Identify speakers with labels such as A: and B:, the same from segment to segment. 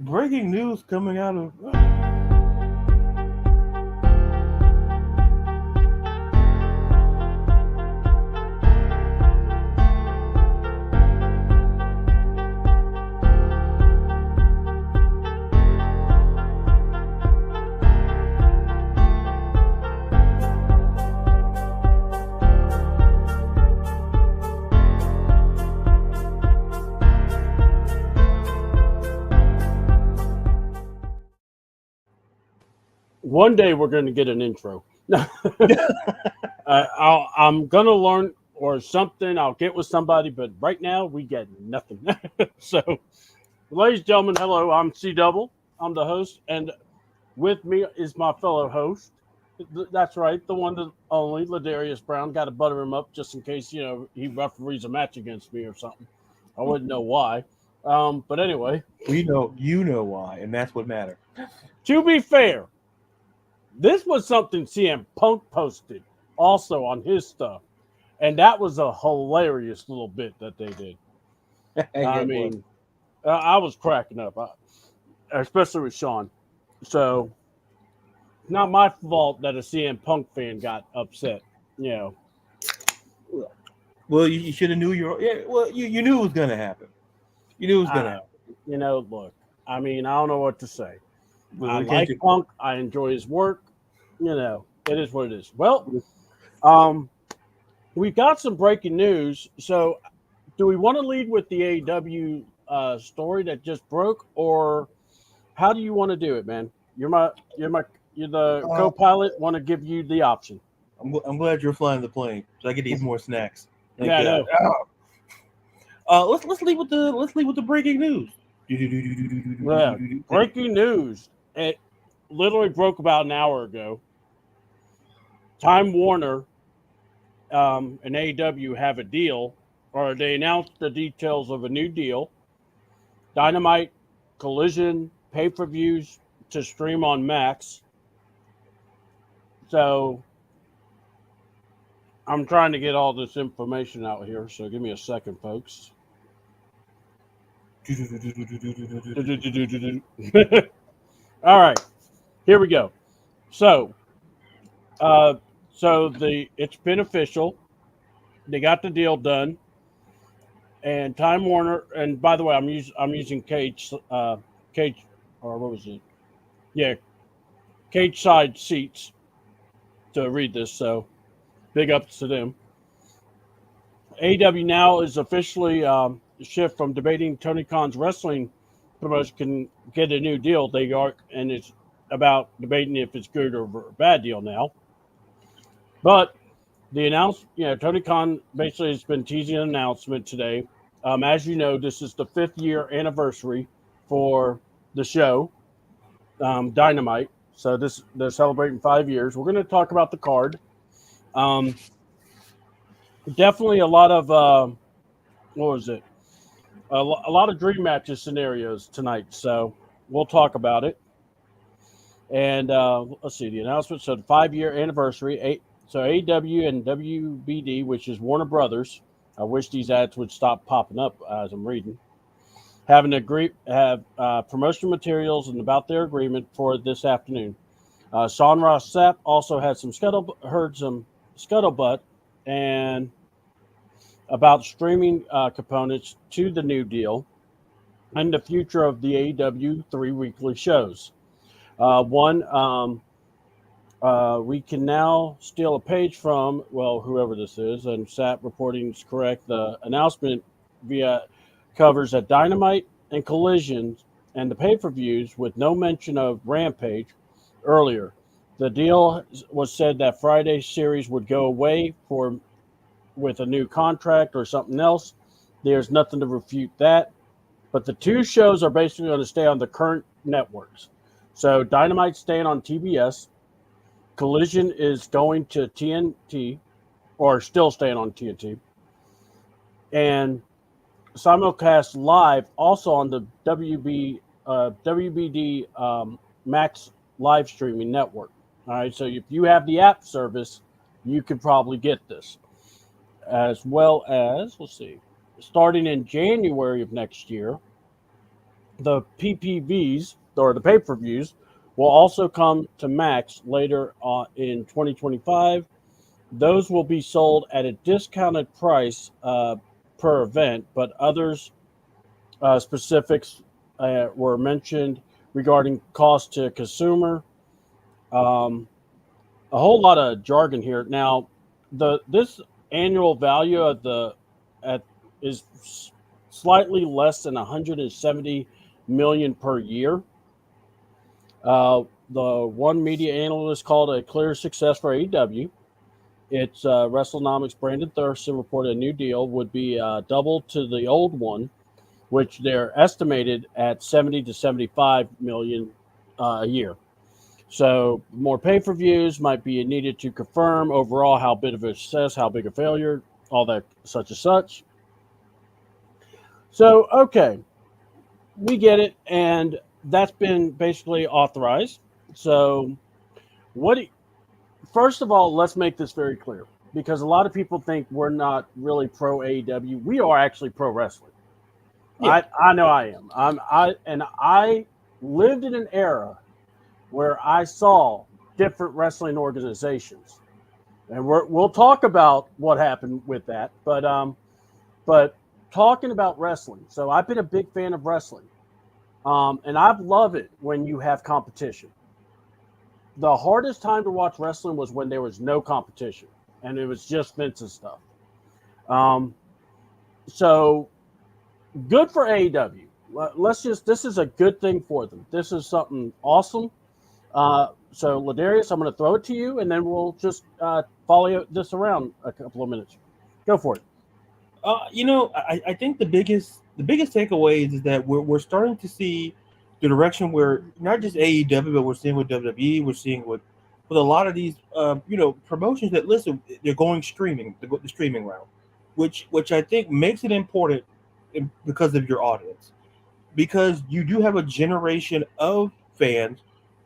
A: breaking news coming out of.
B: One day we're going to get an intro. I'm going to learn or something. I'll get with somebody, but right now we get nothing. So, ladies and gentlemen, hello. I'm C Double. I'm the host, and with me is my fellow host. That's right, the one that only LaDarius Brown. Got to butter him up just in case he referees a match against me or something. I wouldn't know why. But anyway,
A: you know why, and that's what matters.
B: To be fair, this was something CM Punk posted also on his stuff, and that was a hilarious little bit that they did. I mean, I was cracking up, especially with Sean. So, it's not my fault that a CM Punk fan got upset.
A: Well, you should have knew you knew it was gonna happen. You knew it was gonna happen.
B: Look, I mean, I don't know what to say. I like Punk. I enjoy his work. It is what it is. Well, we've got some breaking news. So, do we want to lead with the AEW story that just broke, or how do you want to do it, man? You're the co-pilot. Want to give you the option.
A: I'm glad you're flying the plane, so I get to eat more snacks.
B: Yeah, I know.
A: Let's lead with the breaking news.
B: Yeah, breaking news. It literally broke about an hour ago. Time Warner and AEW have a deal, or they announced the details of a new deal. Dynamite, Collision, pay-per-views to stream on Max. So I'm trying to get all this information out here, so give me a second, folks. All right, here we go. So, it's been official. They got the deal done, and Time Warner. And by the way, I'm using Cage, or what was it? Yeah, Cage side seats to read this. So, big ups to them. AEW now is officially shift from debating Tony Khan's wrestling promotion can get a new deal. They are, and it's about debating if it's good or a bad deal now. But the announcement, Tony Khan basically has been teasing an announcement today. As you know, this is the 5th year anniversary for the show, Dynamite. So they're celebrating 5 years. We're going to talk about the card. Definitely a lot of a lot of dream matches scenarios tonight. So we'll talk about it. And let's see the announcement. So the 5-year anniversary. So AEW and WBD, which is Warner Brothers. I wish these ads would stop popping up as I'm reading. Have promotional materials and about their agreement for this afternoon. Sean Ross Sapp also had some scuttlebutt and about streaming components to the new deal and the future of the AEW 3 weekly shows. We can now steal a page from, whoever this is, and Sapp reporting is correct. The announcement covers at Dynamite and Collision and the pay-per-views with no mention of Rampage earlier. The deal was said that Friday's series would go away with a new contract or something else. There's nothing to refute that. But the 2 shows are basically going to stay on the current networks. So Dynamite's staying on TBS. Collision is going to TNT, or still staying on TNT. And simulcast live also on the WBD Max live streaming network. All right, so if you have the app service, you could probably get this. As well as, starting in January of next year, The PPVs or the pay-per-views will also come to Max later in 2025. Those will be sold at a discounted price per event, but others specifics were mentioned regarding cost to consumer. Um, a whole lot of jargon here. Now, this annual value of the at is slightly less than 170 million per year. The one media analyst called it a clear success for AEW. It's WrestleNomics. Brandon Thurston reported a new deal would be double to the old one, which they're estimated at 70 to 75 million a year. So more pay-per-views might be needed to confirm overall how big of a success, how big a failure, all that such and such. So, okay, we get it, and that's been basically authorized. So, what? First of all, let's make this very clear because a lot of people think we're not really pro AEW. We are actually pro wrestling.
A: Yeah.
B: I know I am. I lived in an era where I saw different wrestling organizations, and we'll talk about what happened with that. But talking about wrestling, so I've been a big fan of wrestling, and I love it when you have competition. The hardest time to watch wrestling was when there was no competition, and it was just Vince's stuff. Um, so good for AEW. This is a good thing for them. This is something awesome. So LaDarius, I'm going to throw it to you, and then we'll just follow this around a couple of minutes. Go for it.
A: I think the biggest takeaway is that we're starting to see the direction where not just AEW, but we're seeing with WWE, we're seeing with a lot of these promotions that listen, they're going streaming, the streaming route, which I think makes it important because of your audience, because you do have a generation of fans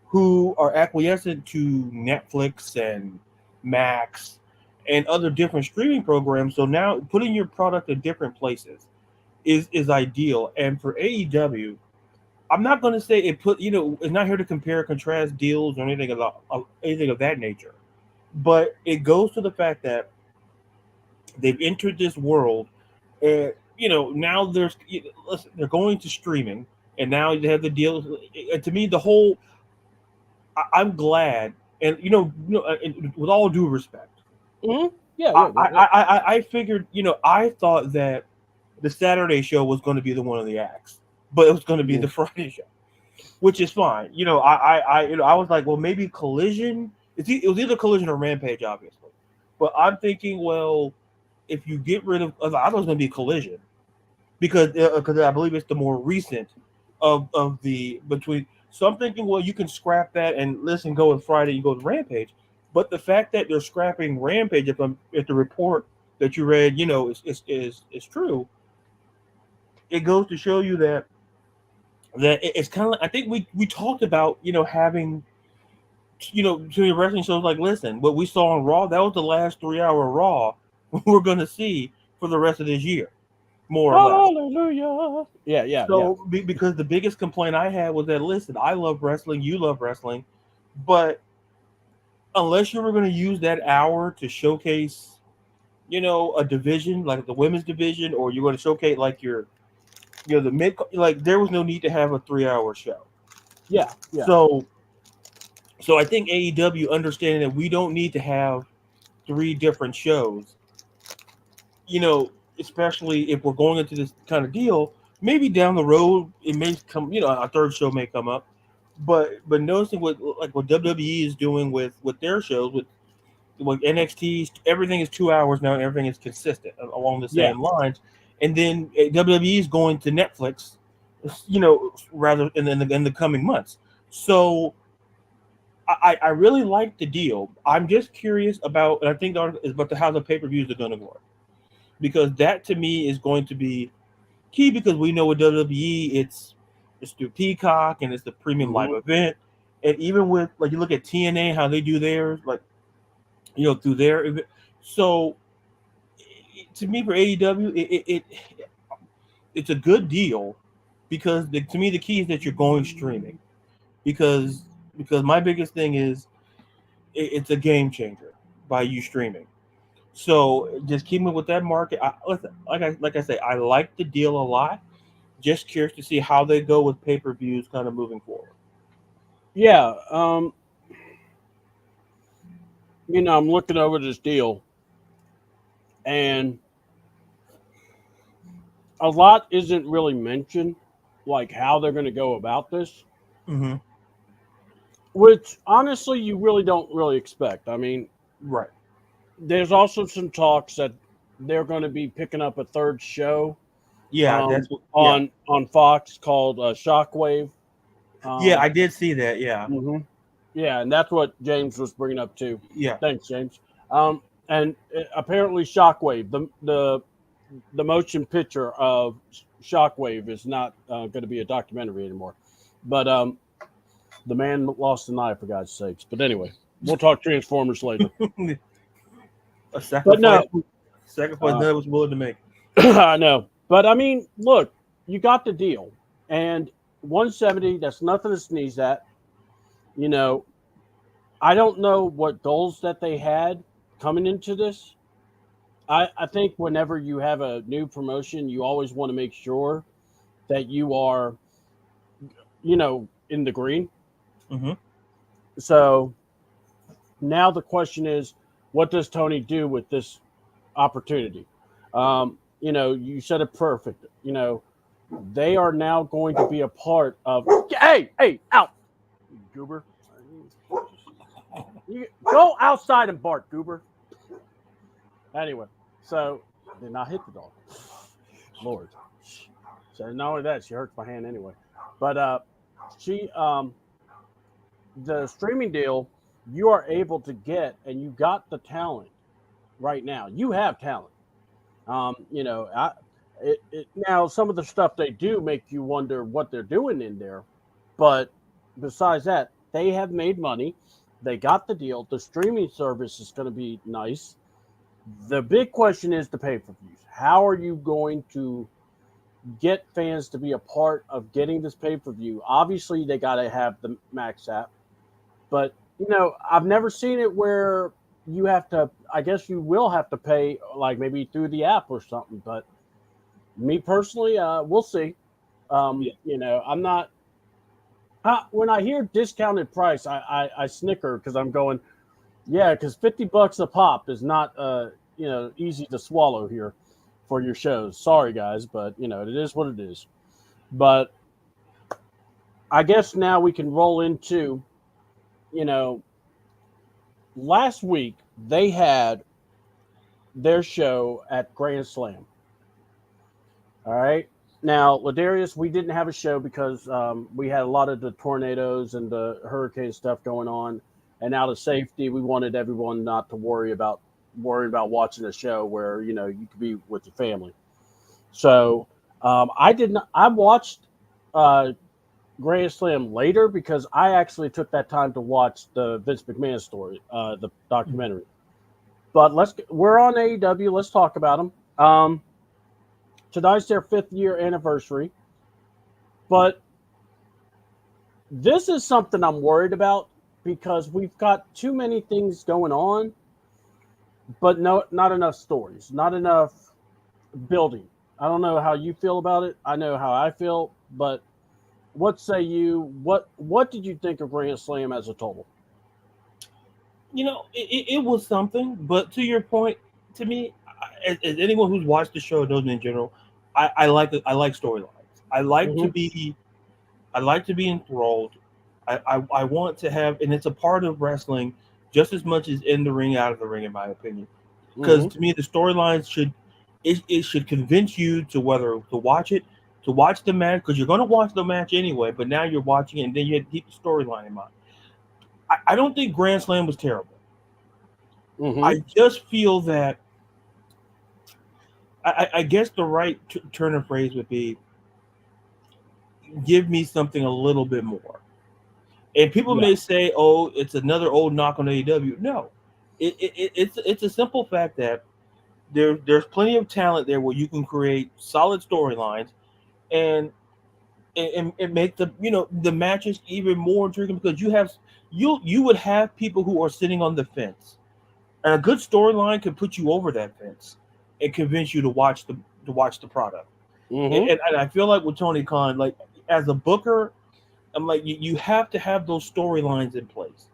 A: who are acquiescent to Netflix and Max and other different streaming programs. So now putting your product in different places is ideal. And for AEW, I'm not going to say it's not here to compare, contrast deals or anything of that nature, but it goes to the fact that they've entered this world, and now they're going to streaming, and now they have the deal. And to me, I'm glad, and with all due respect,
B: Mm-hmm. Yeah.
A: I figured, I thought that the Saturday show was going to be the one of the acts, but it was going to be the Friday show, which is fine. I was like, well, maybe Collision. It was either Collision or Rampage, obviously. But I'm thinking, well, if you get rid of, I thought it was going to be Collision because I believe it's the more recent of the between. So I'm thinking, well, you can scrap that and listen, go with Friday, you go with Rampage. But the fact that they're scrapping Rampage, if the report that you read, is true, it goes to show you that it's kind of. I think we talked about having to the wrestling shows like, listen, what we saw on Raw, that was the last 3 hour Raw we're going to see for the rest of this year, more or less.
B: Hallelujah. Yeah.
A: So because the biggest complaint I had was that, listen, I love wrestling, you love wrestling, but unless you were going to use that hour to showcase, a division like the women's division, or you're going to showcase like the mid, like there was no need to have a 3 hour show.
B: Yeah.
A: So I think AEW understanding that we don't need to have 3 different shows, especially if we're going into this kind of deal. Maybe down the road it may come, a third show may come up, but noticing what WWE is doing with their shows with NXT, everything is 2 hours now, and everything is consistent along the same lines, and then WWE is going to Netflix, rather in the coming months. So I really like the deal. I'm just curious about, and I think is about how the pay-per-views are going to work, because that to me is going to be key, because we know with WWE it's through Peacock and it's the premium live event, and even with like you look at TNA how they do theirs, like through their event. So to me for AEW it's a good deal because to me the key is that you're going streaming because my biggest thing is it's a game changer by you streaming. So just keeping with that market, listen, like I say, I like the deal a lot. Just curious to see how they go with pay per views, kind of moving forward.
B: Yeah. I'm looking over this deal, and a lot isn't really mentioned, like how they're going to go about this,
A: Mm-hmm.
B: which honestly you really don't really expect. I mean,
A: Right.
B: there's also some talks that they're going to be picking up a third show
A: Yeah, that's what. Yeah,
B: on Fox called Shockwave.
A: yeah,
B: Um,
A: I did see that. Yeah,
B: mhm. Yeah, and that's what James was bringing up too.
A: yeah.
B: Thanks, James. And apparently, Shockwave, the motion picture of Shockwave, is not going to be a documentary anymore. But the man lost an eye, for God's sakes. But anyway, we'll talk Transformers later.
A: A
B: But
A: sacrifice,
B: no,
A: sacrifice
B: uh,
A: that I was willing to make.
B: I know. But I mean, look, you got the deal, and 170. That's nothing to sneeze at. You know, I don't know what goals that they had coming into this. I think whenever you have a new promotion, you always want to make sure that you are, in the green.
A: Hmm.
B: So now the question is, what does Tony do with this opportunity? You said it perfect. They are now going to be a part of. Hey, out, goober. You go outside and bark, goober. Anyway, so did not hit the dog. Lord. So not only that, she hurts my hand anyway. But she the streaming deal, you are able to get, and you got the talent right now. You have talent. Now some of the stuff they do make you wonder what they're doing in there, but besides that, they have made money. They got the deal. The streaming service is going to be nice. The big question is the pay per views. How are you going to get fans to be a part of getting this pay per view? Obviously, they got to have the Max app, but I've never seen it where you have to. I guess you will have to pay, like maybe through the app or something. But me personally, we'll see.
A: Yeah.
B: I'm not. When I hear discounted price, I snicker because I'm going, yeah, because $50 a pop is not easy to swallow here for your shows. Sorry guys, but it is what it is. But I guess now we can roll into, you know, last week they had their show at Grand Slam. All right. Now, LaDarius, we didn't have a show because we had a lot of the tornadoes and the hurricane stuff going on. And out of safety, we wanted everyone not to worrying about watching a show where, you could be with your family. So I did not. I watched Grand Slam later because I actually took that time to watch the Vince McMahon story, the documentary. But we're on AEW. Let's talk about them. Tonight's their 5th-year anniversary. But this is something I'm worried about because we've got too many things going on, but not enough stories, not enough building. I don't know how you feel about it. I know how I feel, but what say you? What did you think of Grand Slam as a total?
A: It was something, but to your point, to me, as anyone who's watched the show knows me in general, I like storylines. I like to
B: Mm-hmm.
A: be I like to be enthralled. I want to have, and it's a part of wrestling just as much as in the ring, out of the ring, in my opinion. Because
B: Mm-hmm.
A: to me, the storylines it should convince you to whether to watch it, to watch the match, because you're going to watch the match anyway. But now you're watching it, and then you have to keep the storyline in mind. I don't think Grand Slam was terrible.
B: Mm-hmm.
A: I just feel that I guess the right turn of phrase would be give me something a little bit more. And people
B: Yeah.
A: may say, "Oh, it's another old knock on AEW." No, it's a simple fact that there's plenty of talent there where you can create solid storylines, and and make the matches even more intriguing because you would have people who are sitting on the fence, and a good storyline can put you over that fence and convince you to watch the product. And,
B: Mm-hmm.
A: and, and I feel like with Tony Khan, like as a booker, I'm like you have to have those storylines in place.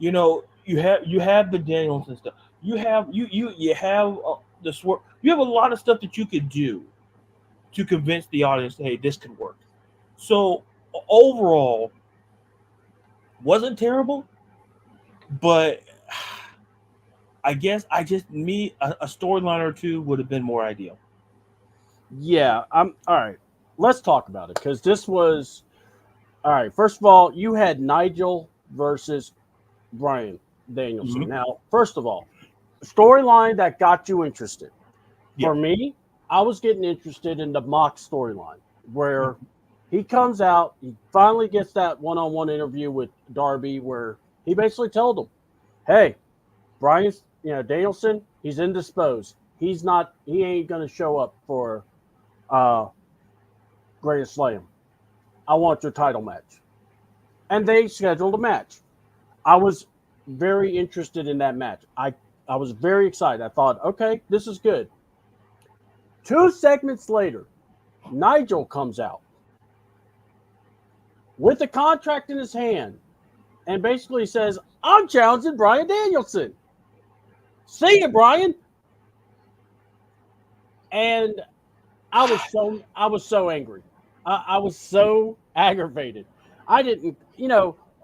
A: You have the Daniels and stuff. You have the swerve. You have a lot of stuff that you could do to convince the audience, hey, this could work. So overall, wasn't terrible, but I guess I just me a storyline or two would have been more ideal.
B: Yeah, I'm all right. Let's talk about it because this was all right. First of all, you had Nigel versus Brian Danielson.
A: Hmm.
B: Now, first of all, storyline that got you interested.
A: Yeah.
B: For me, I was getting interested in the mock storyline where he comes out, he finally gets that one-on-one interview with Darby where he basically told him, "Hey, Brian's, Danielson, he's indisposed. He ain't gonna show up for uh Greatest Slam. I want your title match." And they scheduled a match. I was very interested in that match. I was very excited. I thought, okay, this is good. 2 segments later, Nigel comes out with a contract in his hand and basically says, "I'm challenging Brian Danielson. See you, Brian." And I was so angry. I was so aggravated. I didn't,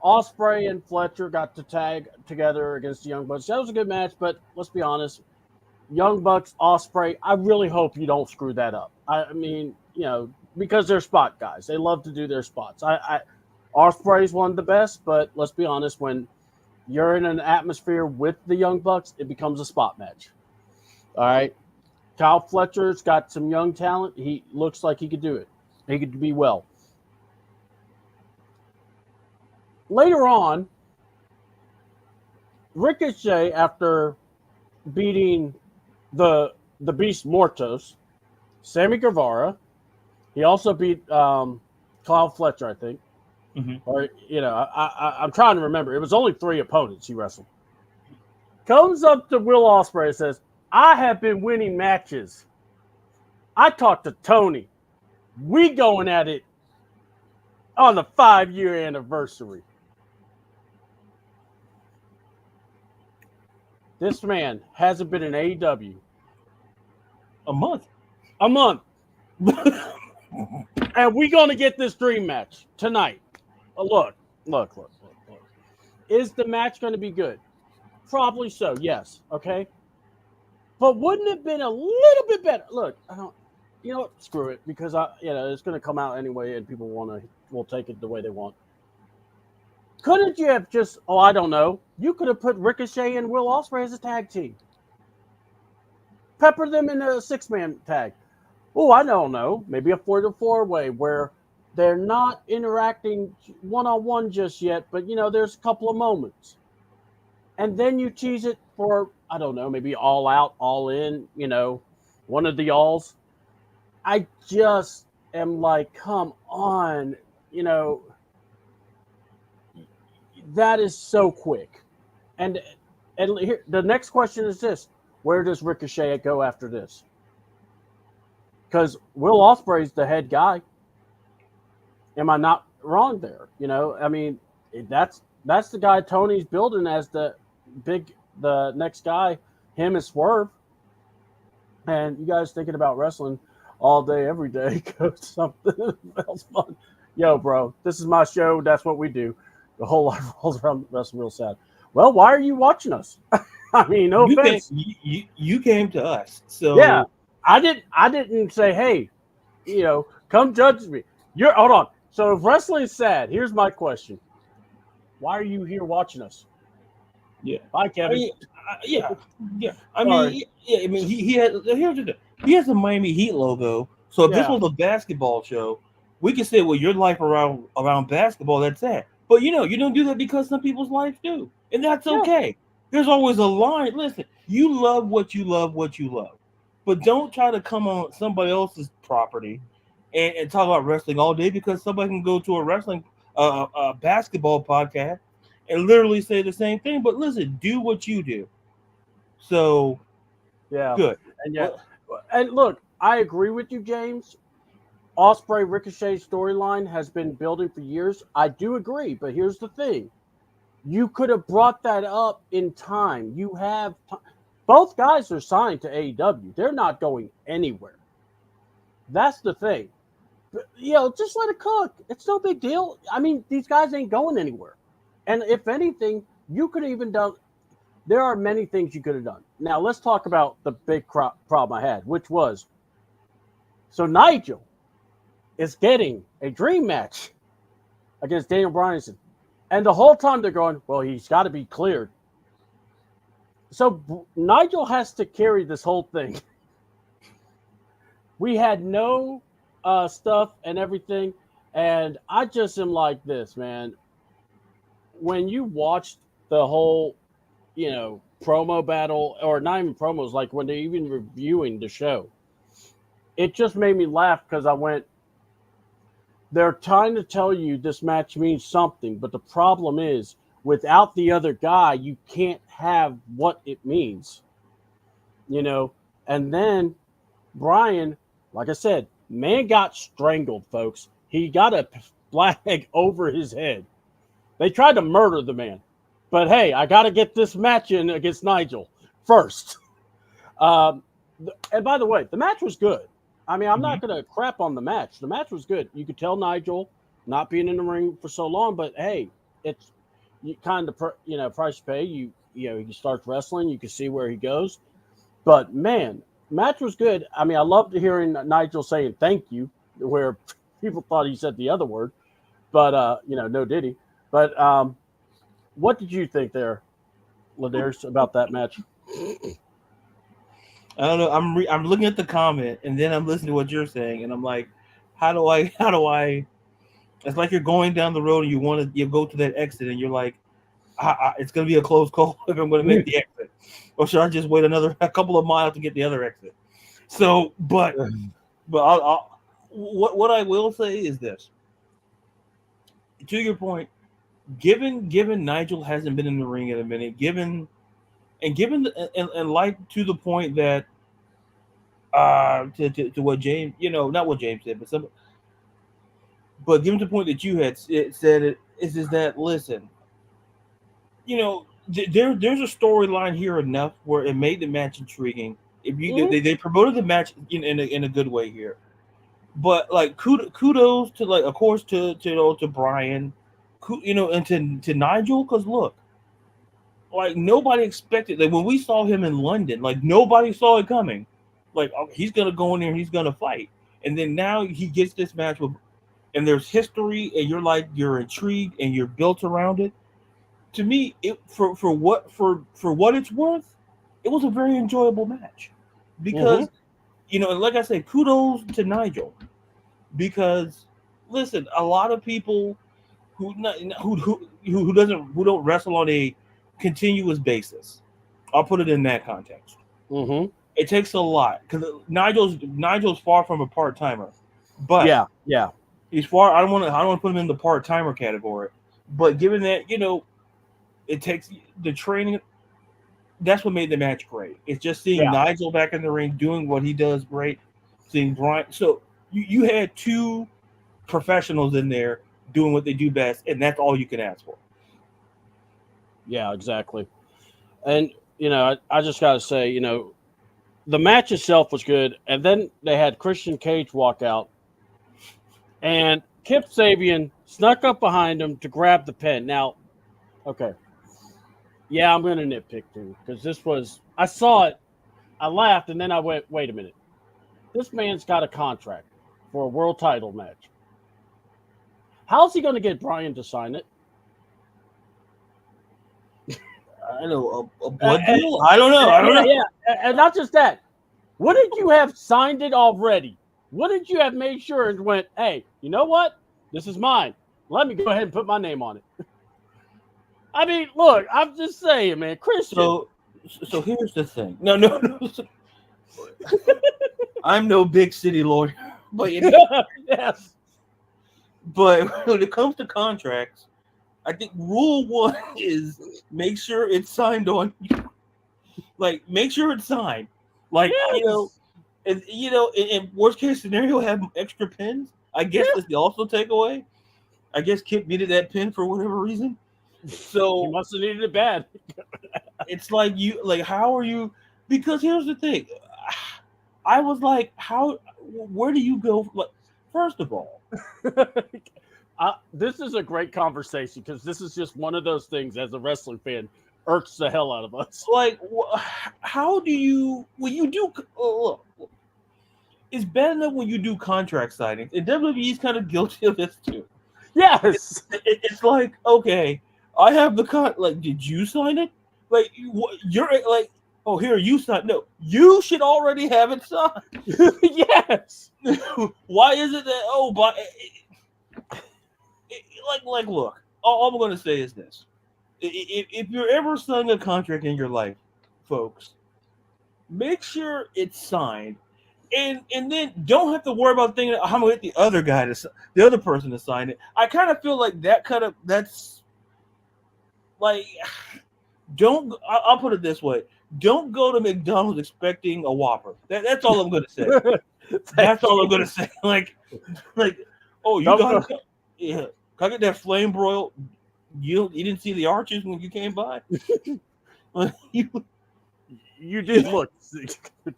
B: Osprey and Fletcher got to tag together against the Young Bucks. That was a good match, but let's be honest, Young Bucks, Osprey. I really hope you don't screw that up. I mean, because they're spot guys. They love to do their spots. Osprey's one of the best, but let's be honest, when you're in an atmosphere with the Young Bucks, it becomes a spot match. All right. Kyle Fletcher's got some young talent. He looks like he could do it. He could be well. Later on, Ricochet, after beating the Beast Mortos, Sammy Guevara, he also beat Kyle Fletcher, I think.
A: Hmm.
B: Or I'm trying to remember. It was only 3 opponents he wrestled. Comes up to Will Ospreay and says, "I have been winning matches. I talked to Tony. We going at it on the 5-year anniversary." This man hasn't been in AEW
A: A month.
B: a month, and we gonna get this dream match tonight. Look. Is the match going to be good? Probably so. Yes. Okay. But wouldn't it have been a little bit better? Look, I don't. You know what? Screw it, because it's going to come out anyway, and people will take it the way they want. Couldn't you have just? Oh, I don't know. You could have put Ricochet and Will Ospreay as a tag team. Pepper them in a 6-man tag. Oh, I don't know. Maybe a 4-4-way where they're not interacting one-on-one just yet, but there's a couple of moments. And then you tease it for, I don't know, maybe All Out, All In, one of the alls. I just am like, come on, that is so quick. And here, the next question is this: where does Ricochet go after this? Because Will Ospreay's the head guy. Am I not wrong there? I mean, that's the guy Tony's building as the next guy. Him and Swerve. And you guys thinking about wrestling all day, every day, go something else fun. Yo, bro, this is my show. That's what we do. The whole life rolls around wrestling real sad. Well, why are you watching us? I mean, no
A: You came,
B: offense.
A: you came to us,
B: Yeah,
A: so
B: I didn't say, hey, come judge me. Hold on. So if wrestling's sad, here's my question: why are you here watching us?
A: yeah.
B: Bye,
A: I
B: Kevin.
A: mean, yeah, yeah. I
B: Sorry.
A: mean, yeah. I mean, he has here's the thing. He has a Miami Heat logo. So if this
B: Yeah,
A: was a basketball show, we could say, well, your life around basketball, that's that. But you don't do that because some people's lives do, and that's
B: yeah,
A: okay. There's always a line. Listen, you love what you love, but don't try to come on somebody else's property and talk about wrestling all day because somebody can go to a wrestling basketball podcast and literally say the same thing. But listen, do what you do. So
B: Yeah,
A: good.
B: and yeah,
A: Well,
B: and look, I agree with you, James. Osprey Ricochet storyline has been building for years. I do agree, but here's the thing: you could have brought that up in time. You have both guys are signed to AEW. They're not going anywhere. That's the thing. But, just let it cook. It's no big deal. I mean, these guys ain't going anywhere. And if anything, you could have even done. There are many things you could have done. Now let's talk about the big problem I had, which was so Nigel is getting a dream match against Daniel Bryan, and the whole time they're going, well, he's got to be cleared. So Nigel has to carry this whole thing. We had no stuff and everything, and I just am like this, man. When you watched the whole, promo battle, or not even promos, like when they're even reviewing the show, it just made me laugh because I went, they're trying to tell you this match means something, but the problem is without the other guy, you can't have what it means, And then Brian, like I said, man got strangled, folks. He got a flag over his head. They tried to murder the man. But hey, I got to get this match in against Nigel first. And by the way, the match was good. I mean, I'm not going to crap on the match. The match was good. You could tell Nigel not being in the ring for so long, but hey, it's kind of price to pay. He starts wrestling, you can see where he goes. But man, match was good. I mean, I loved hearing Nigel saying thank you, where people thought he said the other word, but no did he. But what did you think there, LaDarius, about that match?
A: I don't know. I'm looking at the comment and then I'm listening to what you're saying and I'm like, how do I? It's like you're going down the road and you go to that exit and you're like, it's gonna be a close call if I'm gonna make the exit, or should I just wait a couple of miles to get the other exit? So, but what I will say is this: to your point, given Nigel hasn't been in the ring in a minute, given like to the point that to what James, not what James said, but given the point that you had said it is that listen, there's a storyline here enough where it made the match intriguing. If you they promoted the match in a good way here, but like kudos to, like, of course, to Brian, and to Nigel, because look, like nobody expected, like when we saw him in London, like nobody saw it coming. Like, oh, he's gonna go in there and he's gonna fight, and then now he gets this match with, and there's history, and you're intrigued and you're built around it. To me, it for what it's worth, it was a very enjoyable match because and like I said, kudos to Nigel, because listen, a lot of people who don't wrestle on a continuous basis. I'll put it in that context. It takes a lot because Nigel's far from a part timer, but
B: yeah,
A: he's far. I don't want to put him in the part timer category, but given that it takes the training. That's what made the match great. It's just seeing Nigel back in the ring doing what he does great. Seeing Brian. So you had two professionals in there doing what they do best, and that's all you can ask for.
B: Yeah, exactly. And I just got to say, the match itself was good, and then they had Christian Cage walk out, and Kip Sabian snuck up behind him to grab the pen. Now, okay, yeah, I'm going to nitpick too, because I saw it, I laughed, and then I went, wait a minute, this man's got a contract for a world title match. How's he going to get Brian to sign it?
A: I know a blood deal. I don't know.
B: Yeah, and not just that. Wouldn't you have signed it already? Wouldn't you have made sure and went, hey, you know what? This is mine. Let me go ahead and put my name on it. I mean, look, I'm just saying, man, Christian.
A: So here's the thing. No. I'm no big city lawyer. But
B: Yes.
A: but when it comes to contracts, I think rule one is make sure it's signed on. Like, make sure it's signed. Like,
B: Yes.
A: in worst case scenario, have extra pins. I guess
B: Yeah.
A: that's the also takeaway. I guess Kip needed that pin for whatever reason.
B: He
A: So
B: must have needed it bad.
A: it's like how are you? Because here's the thing. I was like, where do you go? Like, first of all,
B: This is a great conversation because this is just one of those things as a wrestling fan irks the hell out of us.
A: like, how do you when you do? Look, it's bad enough when you do contract signings, and WWE's kind of guilty of this too.
B: Yes.
A: It's like, okay, I have the like, did you sign it? Like, you're like, oh, here, you signed. No, you should already have it signed.
B: Yes.
A: Why is it that? Oh, but like, look. All I'm going to say is this: if you're ever signing a contract in your life, folks, make sure it's signed, and then don't have to worry about thinking I'm going to get the other person to sign it. I kind of feel like that's like, don't. I'll put it this way: don't go to McDonald's expecting a Whopper. That's all I'm going to say. That's all I'm going to say. Like, oh, you got it. Yeah. Can I get that flame broil? You didn't see the arches when you came by?
B: You did look.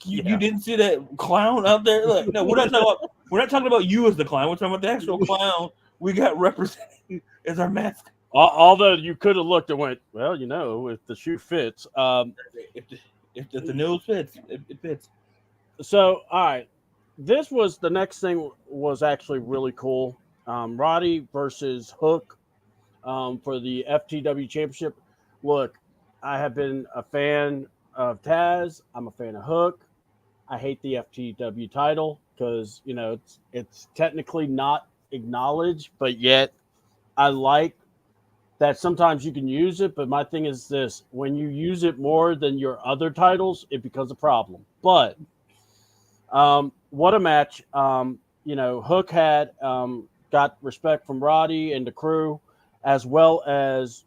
A: You didn't see that clown out there? Like, no, we're not talking about you as the clown. We're talking about the actual clown we got representing as our mascot.
B: Although you could have looked and went, well, if the shoe fits.
A: If the nose fits, it fits.
B: So, all right, this was the next thing was actually really cool. Roddy versus Hook for the FTW Championship. Look, I have been a fan of Taz. I'm a fan of Hook. I hate the FTW title because it's technically not acknowledged, but yet I like that sometimes you can use it. But my thing is this: when you use it more than your other titles, it becomes a problem. But what a match! Hook had got respect from Roddy and the crew, as well as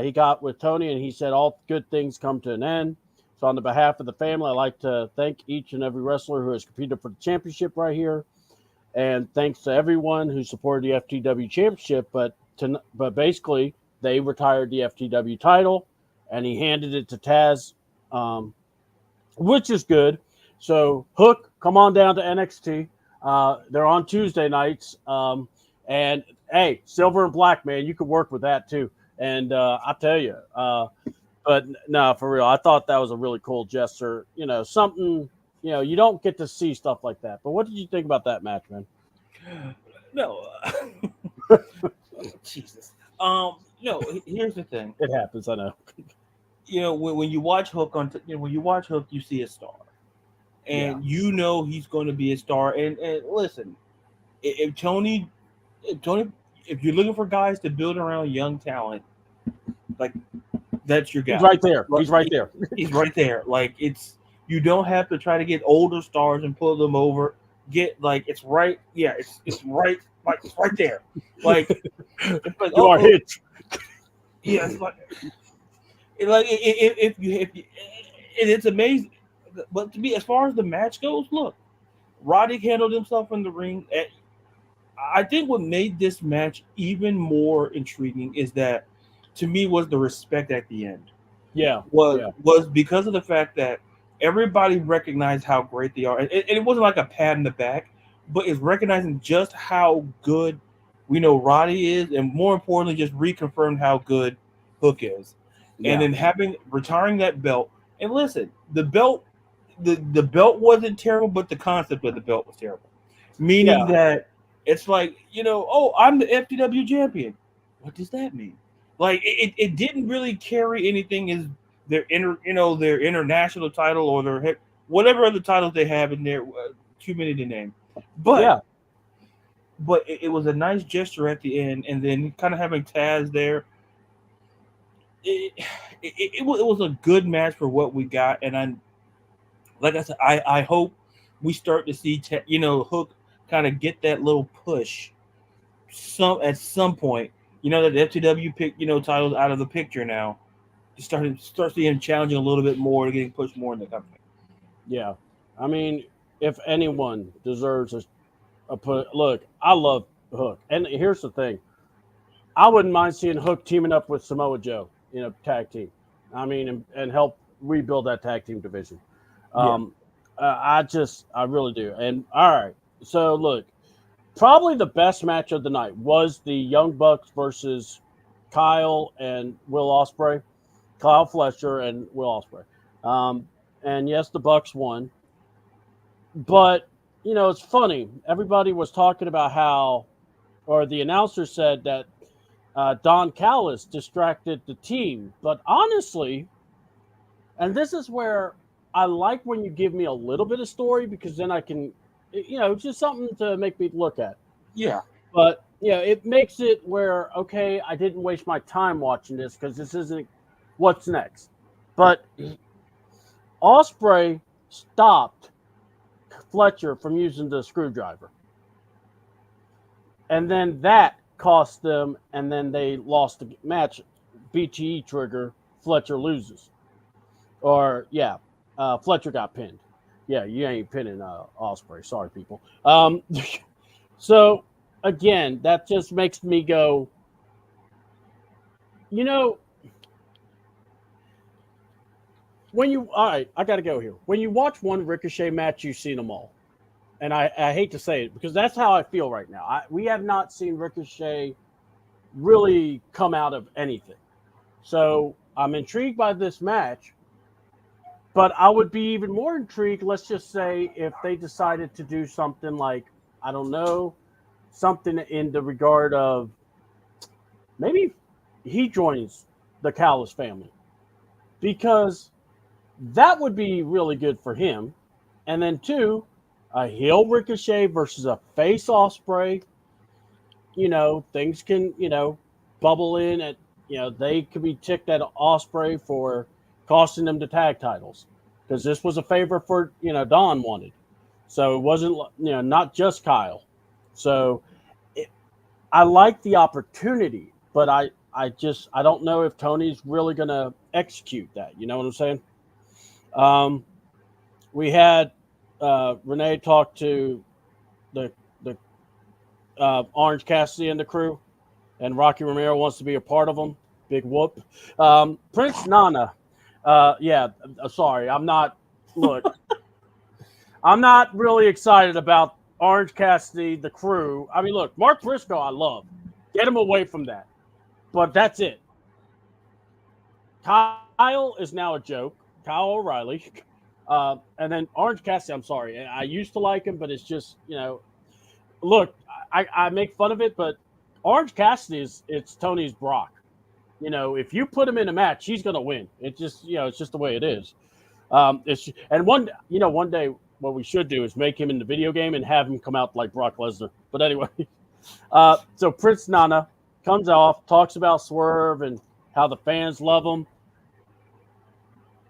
B: he got with Tony, and he said all good things come to an end. So on the behalf of the family, I'd like to thank each and every wrestler who has competed for the championship right here. And thanks to everyone who supported the FTW championship. But basically, they retired the FTW title, and he handed it to Taz, which is good. So Hook, come on down to NXT. They're on Tuesday nights. And hey, Silver and Black, man, you could work with that too. And I tell you, but no, for real, I thought that was a really cool gesture. Something, you don't get to see stuff like that. But what did you think about that match, man?
A: No, Jesus. Here's the thing.
B: It happens, I know.
A: When you watch Hook when you watch Hook, you see a star, and he's going to be a star. And listen, if Tony, if you're looking for guys to build around young talent, like, that's your guy.
B: He's right there. He's right there.
A: He's right there. Like, you don't have to try to get older stars and pull them over. It's right. Yeah, it's right. Like, it's right there. Like, it's like,
B: you are Hitch.
A: Yeah, it's like if you and it's amazing. But to me, as far as the match goes, look, Roddy handled himself in the ring. I think what made this match even more intriguing is that, to me, was the respect at the end.
B: Yeah.
A: Was because of the fact that everybody recognized how great they are. And it wasn't like a pat in the back, but it's recognizing just how good we know Roddy is, and more importantly, just reconfirmed how good Hook is. And then retiring that belt. And listen, the belt wasn't terrible, but the concept of the belt was terrible. Meaning that it's like, I'm the FTW champion. What does that mean? Like, it didn't really carry anything as their their international title or their whatever other titles they have in there. Too many to name, but it was a nice gesture at the end, and then kind of having Taz there. It was a good match for what we got, and like I said, I hope we start to see Hook kind of get that little push at some point. You know that the FTW titles out of the picture now. You start seeing him challenging a little bit more, getting pushed more in the company.
B: Yeah, I mean, if anyone deserves a put, look, I love Hook, and here's the thing: I wouldn't mind seeing Hook teaming up with Samoa Joe in a tag team. I mean, and help rebuild that tag team division.
A: Yeah.
B: Um, I really do. And all right, so look, probably the best match of the night was the Young Bucks versus Kyle and Will Ospreay, Kyle Fletcher and Will Ospreay. And yes, the Bucks won, but it's funny. Everybody was talking about how, or the announcer said that Don Callis distracted the team. But honestly, and this is where I like when you give me a little bit of story because then I can, it's just something to make me look at.
A: Yeah.
B: But it makes it where, okay, I didn't waste my time watching this because this isn't what's next. But Ospreay stopped Fletcher from using the screwdriver. And then that cost them, and then they lost the match. BTE trigger, Fletcher loses. Or, Fletcher got pinned. Yeah, you ain't pinning Ospreay. Sorry, people. So, again, that just makes me go, all right, I got to go here. When you watch one Ricochet match, you've seen them all. And I hate to say it because that's how I feel right now. We have not seen Ricochet really come out of anything. So I'm intrigued by this match, but I would be even more intrigued, let's just say, if they decided to do something like, I don't know, something in the regard of maybe he joins the Callis family because that would be really good for him. And then two, a heel Ricochet versus a face Ospreay, things can, bubble in at, they could be ticked at Ospreay for costing them the tag titles because this was a favor for, Don wanted. So it wasn't, not just Kyle. So I like the opportunity, but I don't know if Tony's really going to execute that. You know what I'm saying? We had Renee talked to the Orange Cassidy and the crew, and Rocky Romero wants to be a part of them. Big whoop. Prince Nana. Sorry, I'm not. Look, I'm not really excited about Orange Cassidy, the crew. I mean, look, Mark Briscoe, I love. Get him away from that. But that's it. Kyle is now a joke. Kyle O'Reilly. And then Orange Cassidy, I'm sorry. I used to like him, but it's just, look, I make fun of it, but Orange Cassidy it's Tony's Brock. If you put him in a match, he's going to win. It's just, it's just the way it is. One day what we should do is make him in the video game and have him come out like Brock Lesnar. But anyway, so Prince Nana comes off, talks about Swerve and how the fans love him.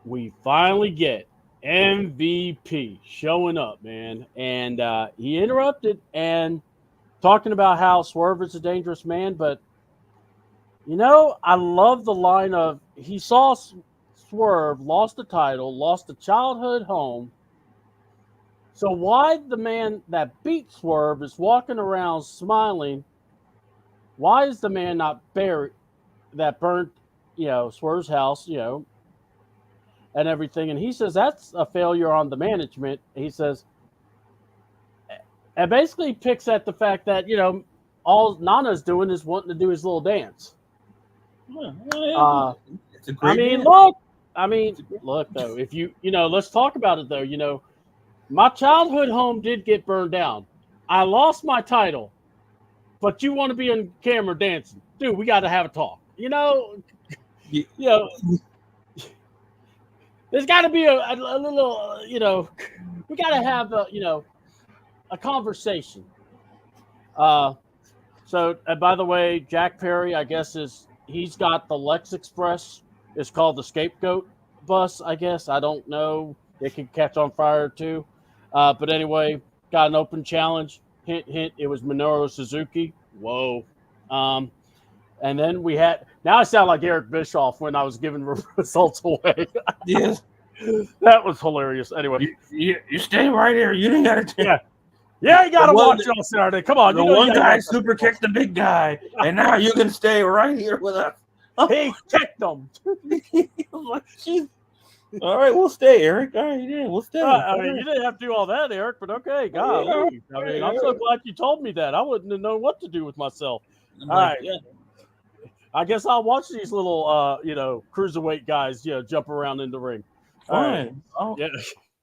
B: We finally get MVP showing up, man. And he interrupted and talking about how Swerve is a dangerous man. But, I love the line of he saw Swerve, lost the title, lost the childhood home. So why the man that beat Swerve is walking around smiling? Why is the man not buried that burnt, Swerve's house, and everything? And he says that's a failure on the management. He says, and basically picks at the fact that, all Nana's doing is wanting to do his little dance.
A: It's a great dance.
B: Look, though, if let's talk about it, though. My childhood home did get burned down. I lost my title, but you want to be on camera dancing. Dude, we got to have a talk. There's got to be a little, we got to have, a conversation. So, by the way, Jack Perry, I guess, he's got the Lex Express. It's called the Scapegoat bus, I guess. I don't know. It could catch on fire, too. But anyway, got an open challenge. Hint, hint. It was Minoru Suzuki. Whoa. And then we had. Now I sound like Eric Bischoff when I was giving results away.
A: Yes.
B: That was hilarious. Anyway,
A: You stay right here. You didn't got to.
B: yeah, you gotta
A: The one
B: watch it on Saturday. Come on,
A: The
B: you know
A: one
B: you gotta
A: guy
B: watch that
A: super
B: football.
A: kicked the big guy, and now you can stay right here with us.
B: He kicked them.
A: All right, we'll stay, Eric. All right, yeah, we'll stay.
B: I mean, you didn't have to do all that, Eric, but okay, golly. I mean, I'm so glad you told me that. I wouldn't have known what to do with myself. All right.
A: Yeah.
B: I guess I'll watch these little, cruiserweight guys, jump around in the ring.
A: Fine.
B: Right. Yeah.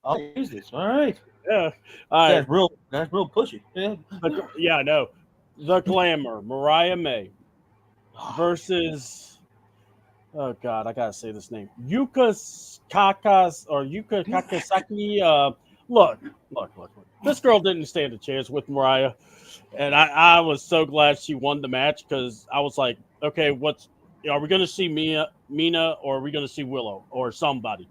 A: I'll use this. All right.
B: Yeah. All right.
A: That's real pushy. Yeah.
B: Yeah, I know. The Glamour, Mariah May versus, oh God, I gotta say this name, Yuka Kakasaki. Look. This girl didn't stand a chance with Mariah, and I was so glad she won the match because I was like, okay, are we gonna see Mina, or are we gonna see Willow or somebody?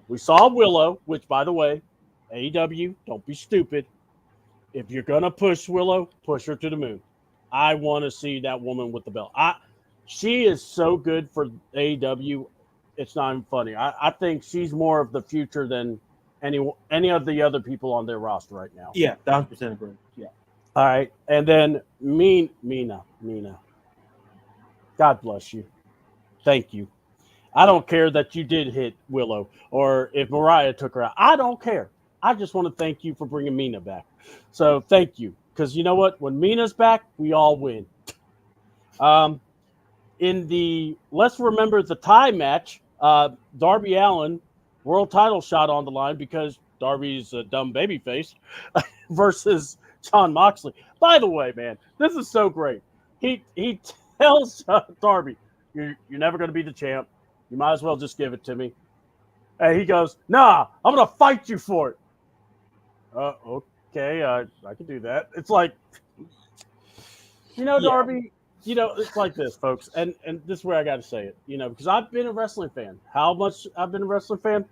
B: We saw Willow, which, by the way, AEW, don't be stupid. If you're going to push Willow, push her to the moon. I want to see that woman with the belt. She is so good for AEW. It's not even funny. I think she's more of the future than any of the other people on their roster right now.
A: Yeah, 1,000% agree. Yeah.
B: All right. And then Mina. God bless you. Thank you. I don't care that you did hit Willow or if Mariah took her out. I don't care. I just want to thank you for bringing Mina back. So thank you. Because you know what? When Mina's back, we all win. In the Let's Remember the Tie match, Darby Allin, world title shot on the line because Darby's a dumb babyface versus Jon Moxley. By the way, man, this is so great. He tells Darby, you're never going to be the champ. You might as well just give it to me. And he goes, nah, I'm going to fight you for it. Okay, I can do that. It's like, Darby, it's like this, folks. And this is where I got to say it, because I've been a wrestling fan. How much I've been a wrestling fan?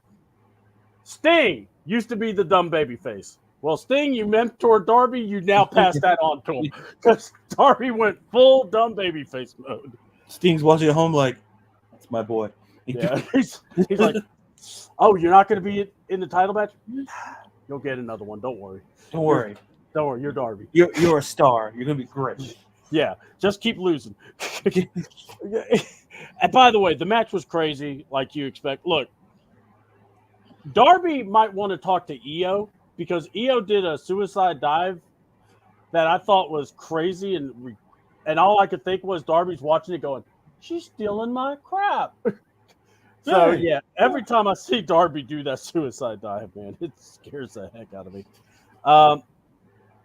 B: Sting used to be the dumb baby face. Well, Sting, you mentored Darby, you now pass that on to him. Because Darby went full dumb baby face mode.
A: Sting's watching at home like, that's my boy.
B: Yeah, he's like, oh, you're not going to be in the title match? You'll get another one. Don't worry.
A: Don't worry.
B: You're Darby.
A: You're a star. You're going to be great.
B: Yeah, just keep losing. And by the way, the match was crazy, like you expect. Look, Darby might want to talk to Io because Io did a suicide dive that I thought was crazy, and all I could think was Darby's watching it going, she's stealing my crap. So, yeah, every time I see Darby do that suicide dive, man, it scares the heck out of me.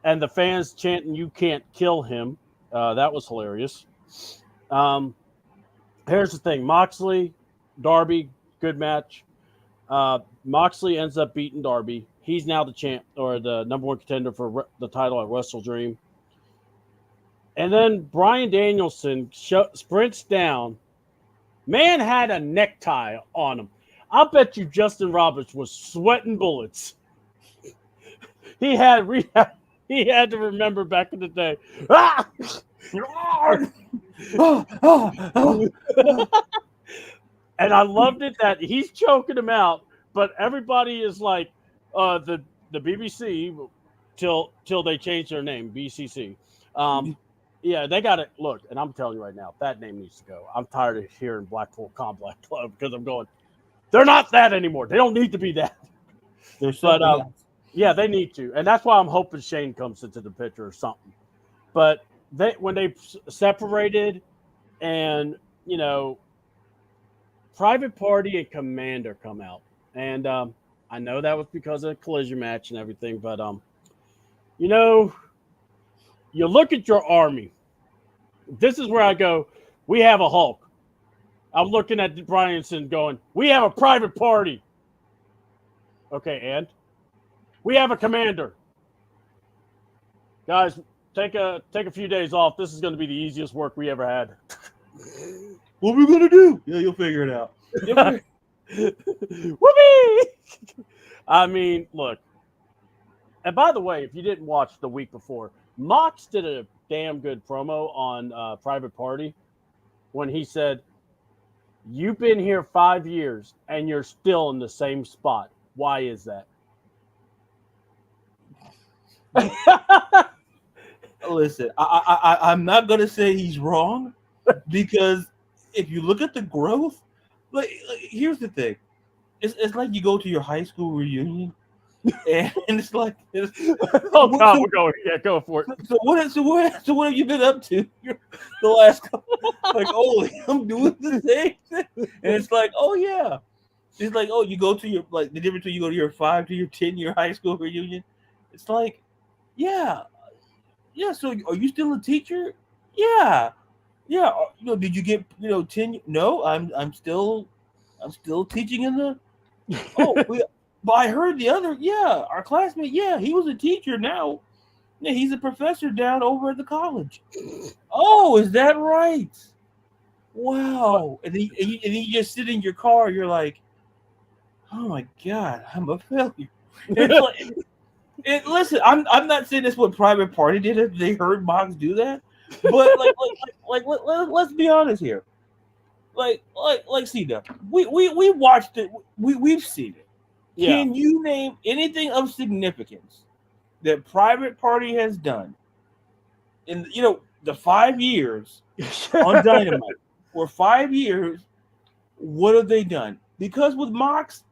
B: And the fans chanting, you can't kill him. That was hilarious. Here's the thing. Moxley, Darby, good match. Moxley ends up beating Darby. He's now the champ or the number one contender for the title at Wrestle Dream. And then Bryan Danielson sprints down. Man had a necktie on him. I'll bet you Justin Roberts was sweating bullets. He had to remember back in the day. Ah! And I loved it that he's choking him out, but everybody is like the BBC till they change their name, BCC. Yeah, they got it. Look, and I'm telling you right now, that name needs to go. I'm tired of hearing Blackpool Combat Club because I'm going, they're not that anymore. They don't need to be that. But yeah, they need to, and that's why I'm hoping Shane comes into the picture or something. But when they separated, and Private Party and Commander come out, and I know that was because of the collision match and everything, but you look at your army. This is where I go, we have a Hulk. I'm looking at Bryanson going, we have a Private Party. Okay, and we have a Commander. Guys, take a few days off. This is going to be the easiest work we ever had.
A: What are we going to do? Yeah, you'll figure it out.
B: Whoopee! I mean, look. And by the way, if you didn't watch the week before, Mox did a damn good promo on Private Party when he said, "You've been here 5 years and you're still in the same spot. Why is that?"
A: Listen, I'm not gonna say he's wrong because if you look at the growth, here's the thing: it's like you go to your high school reunion, and it's like,
B: Oh
A: what,
B: God, we're going. Yeah, go for it.
A: so what have you been up to the last couple? Like, oh, I'm doing the same thing, and it's like, oh yeah, it's like, oh, you go to your like the difference between you go to your 5 to your 10 year high school reunion. It's like, yeah, yeah. So are you still a teacher? Yeah, yeah. Did you get 10? No, I'm still teaching in the. Oh, but I heard the other. Yeah, our classmate. Yeah, he was a teacher now. Yeah, he's a professor down over at the college. Oh, is that right?
B: But
A: Wow. And you just sit in your car. You're like, oh my god, I'm a failure. It's like, listen, I'm not saying that's what Private Party did if they heard Mox do that, but let's be honest here. Like C-Dub, we watched it. We've seen it.
B: yeah,
A: Can you name anything of significance that Private Party has done in the 5 years on Dynamite? For 5 years, what have they done? Because with Mox,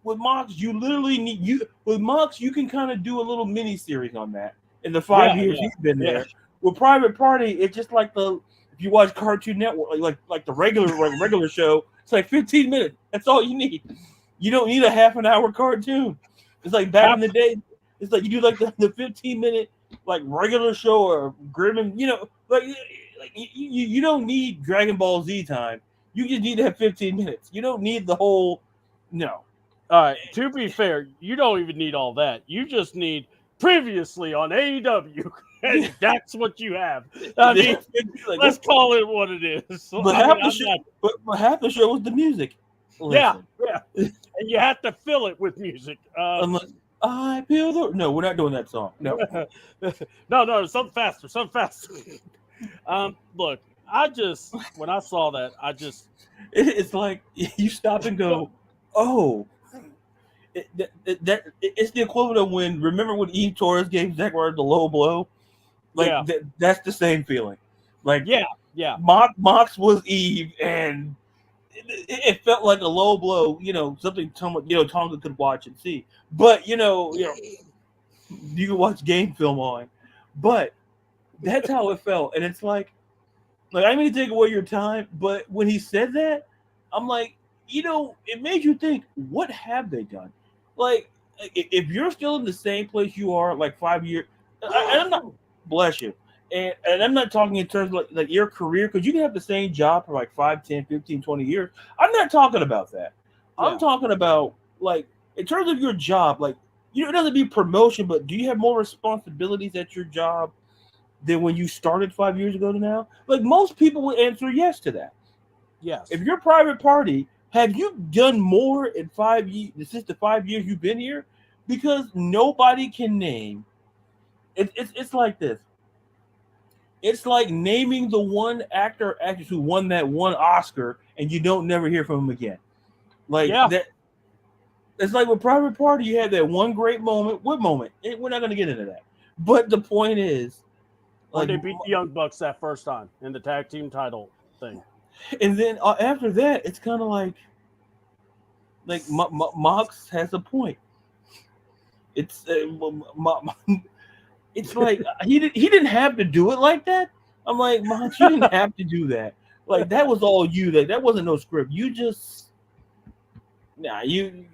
A: you literally need you with Mox, you can kind of do a little mini series on that in the five
B: yeah,
A: years
B: yeah,
A: he's been
B: yeah.
A: there. With Private Party, it's just like the if you watch Cartoon Network, like the regular show, it's like 15 minutes. That's all you need. You don't need a half an hour cartoon. It's like back in
B: Half,
A: the day. It's like you do like the 15-minute like regular show or Grim and like you don't need Dragon Ball Z time. You just need to have 15 minutes. You don't need the whole no.
B: all right. To be fair, you don't even need all that. You just need previously on AEW, and that's what you have. I mean,
A: Like,
B: let's call it what it is. So,
A: but
B: I mean,
A: half the
B: I'm
A: show,
B: not.
A: but half the show was the music.
B: Yeah,
A: Listen,
B: yeah, and you have to fill it with music.
A: I'm like, I feel the no. We're not doing that song. No,
B: No, something faster, something faster. Look, when I saw that,
A: it's like you stop and go, oh. It's the equivalent of remember when Eve Torres gave Zack Ryder the low blow, like
B: yeah,
A: that's the same feeling. Like
B: yeah, yeah.
A: Mox was Eve, and it felt like a low blow. Something Tonga could watch and see. But you can watch game film on, but that's how it felt. And it's like I mean to take away your time, but when he said that, I'm like, it made you think, what have they done? Like, if you're still in the same place you are like 5 years, and I'm not bless you, and I'm not talking in terms of like your career because you can have the same job for like 5, 10, 15, 20 years. I'm not talking about that. I'm
B: Yeah.
A: talking about like in terms of your job, like it doesn't be promotion, but do you have more responsibilities at your job than when you started 5 years ago to now? Like most people would answer yes to that. If
B: Yes.
A: you're Private Party, have you done more in 5 years since the 5 years you've been here? Because nobody can name. It's like this. It's like naming the one actor or actress who won that one Oscar and you don't never hear from him again. Like
B: Yeah.
A: that. It's like with Private Party, you had that one great moment. What moment? We're not going to get into that. But the point is,
B: When
A: like,
B: they beat the Young Bucks that first time in the tag team title thing.
A: and then after that, it's kind of like Mox has a point. It's it's like he didn't have to do it like that. I'm like, Mox, you didn't have to do that. Like that was all you. Like that wasn't no script. You just you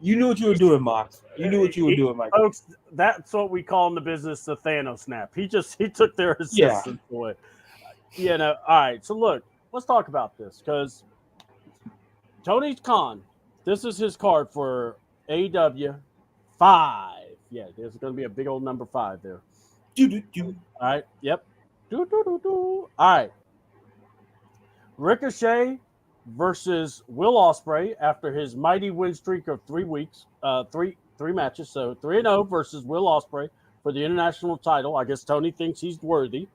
A: knew what you were doing, Mox. You knew what you were doing, Mike.
B: Folks, that's what we call in the business the Thanos snap. He took their
A: Yeah.
B: assistance away. All right. So look, let's talk about this because Tony Khan, this is his card for AEW 5. Yeah, there's going to be a big old number 5 there. All right. Yep. All right. Ricochet versus Will Ospreay after his mighty win streak of 3 weeks, 3 matches. So 3-0 versus Will Ospreay for the international title. I guess Tony thinks he's worthy.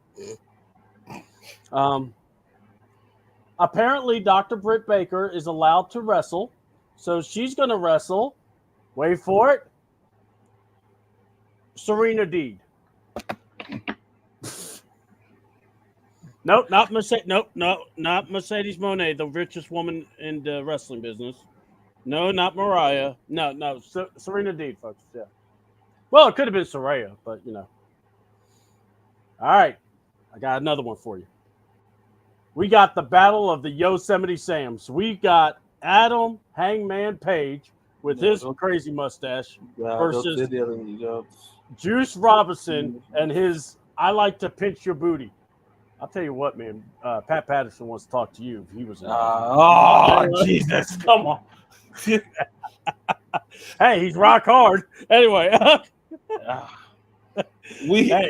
B: Apparently, Dr. Britt Baker is allowed to wrestle. So she's going to wrestle. Wait for it. Serena Deeb. Nope, not Mercedes. Nope, not Mercedes Moné, the richest woman in the wrestling business. No, not Mariah. No, Serena Deeb, folks. Yeah. Well, it could have been Saraya, but you know. All right, I got another one for you. We got the battle of the Yosemite Sams. We got Adam Hangman Page with his crazy mustache versus Juice Robinson and his I like to pinch your booty. I'll tell you what, man. Pat Patterson wants to talk to you if he was.
A: Jesus! Come on.
B: Hey, he's rock hard. Anyway,
A: the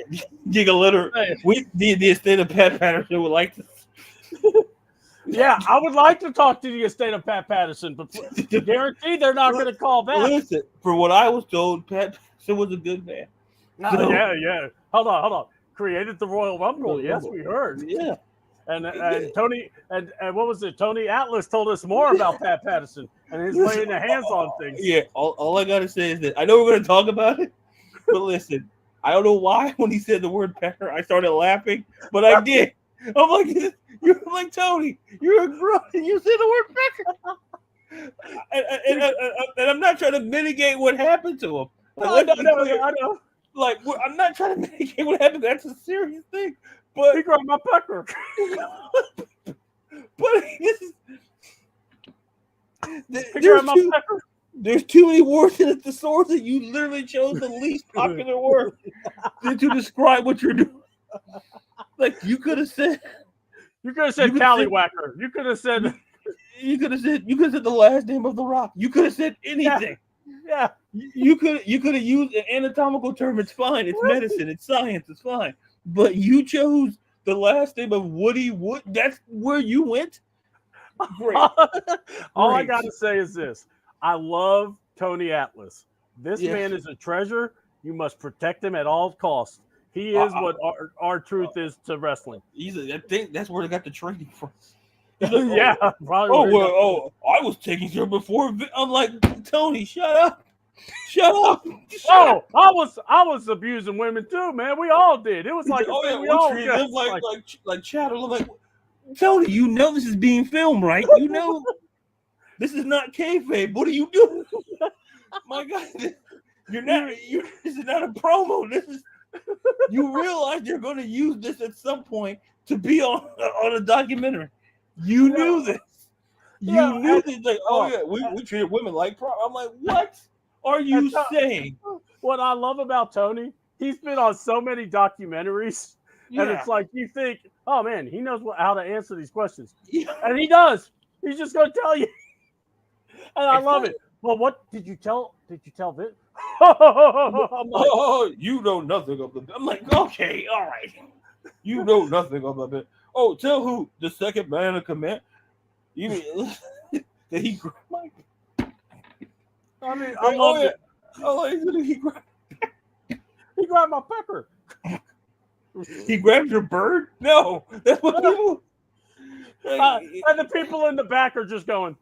A: estate of Pat Patterson would like to.
B: Yeah, I would like to talk to the estate of Pat Patterson, but guarantee they're not going to call back.
A: Listen, from what I was told, Pat Patterson was a good man.
B: Yeah. Hold on. Created the Royal Rumble. Yes, we heard.
A: Yeah.
B: And Tony and what was it? Tony Atlas told us more about Pat Patterson and his laying the hands on things.
A: Yeah. All I gotta say is that I know we're gonna talk about it, but listen, I don't know why when he said the word pecker, I started laughing, but I did. I'm like, you're like Tony. You're a grunt, and you said the word pecker. And I'm not trying to mitigate what happened to him. Like,
B: I know.
A: Like, I'm not trying to mitigate what happened. That's a serious thing. But
B: he grabbed my pecker.
A: But there's too many words in a thesaurus that you literally chose the least popular word to describe what you're doing. Like you could have said
B: tallywhacker. You could have said
A: the last name of The Rock. You could have said anything.
B: Yeah.
A: You could have used an anatomical term. It's fine. It's medicine. It's science. It's fine. But you chose the last name of Woody Wood. That's where you went. Great.
B: All I got to say is this. I love Tony Atlas. This man is a treasure. You must protect him at all costs. He is what our truth is to wrestling.
A: I think that's where they got the training from.
B: Yeah, probably.
A: I was taking care before. I'm like, Tony, shut up.
B: I was abusing women too, man. We all did. It was like we all
A: treated like chattel. Like, Tony, you know this is being filmed, right? You know this is not kayfabe. What are you doing? My God, this is not a promo. This is. You realize you're going to use this at some point to be on a documentary. You knew this. You knew this. Like, we treated women like property. I'm like, what are you saying?
B: What I love about Tony, he's been on so many documentaries, and it's like you think, oh man, he knows how to answer these questions, and he does. He's just going to tell you, and I love it. Well, what did you tell? Did you tell Vince?
A: You know nothing of the. I'm like, okay, all right. You know nothing about that. Oh, tell who the second man of command. You mean that he grabbed my?
B: I mean, I love it. He grabbed my pecker.
A: He grabbed your bird? No, that's what people.
B: And the people in the back are just going.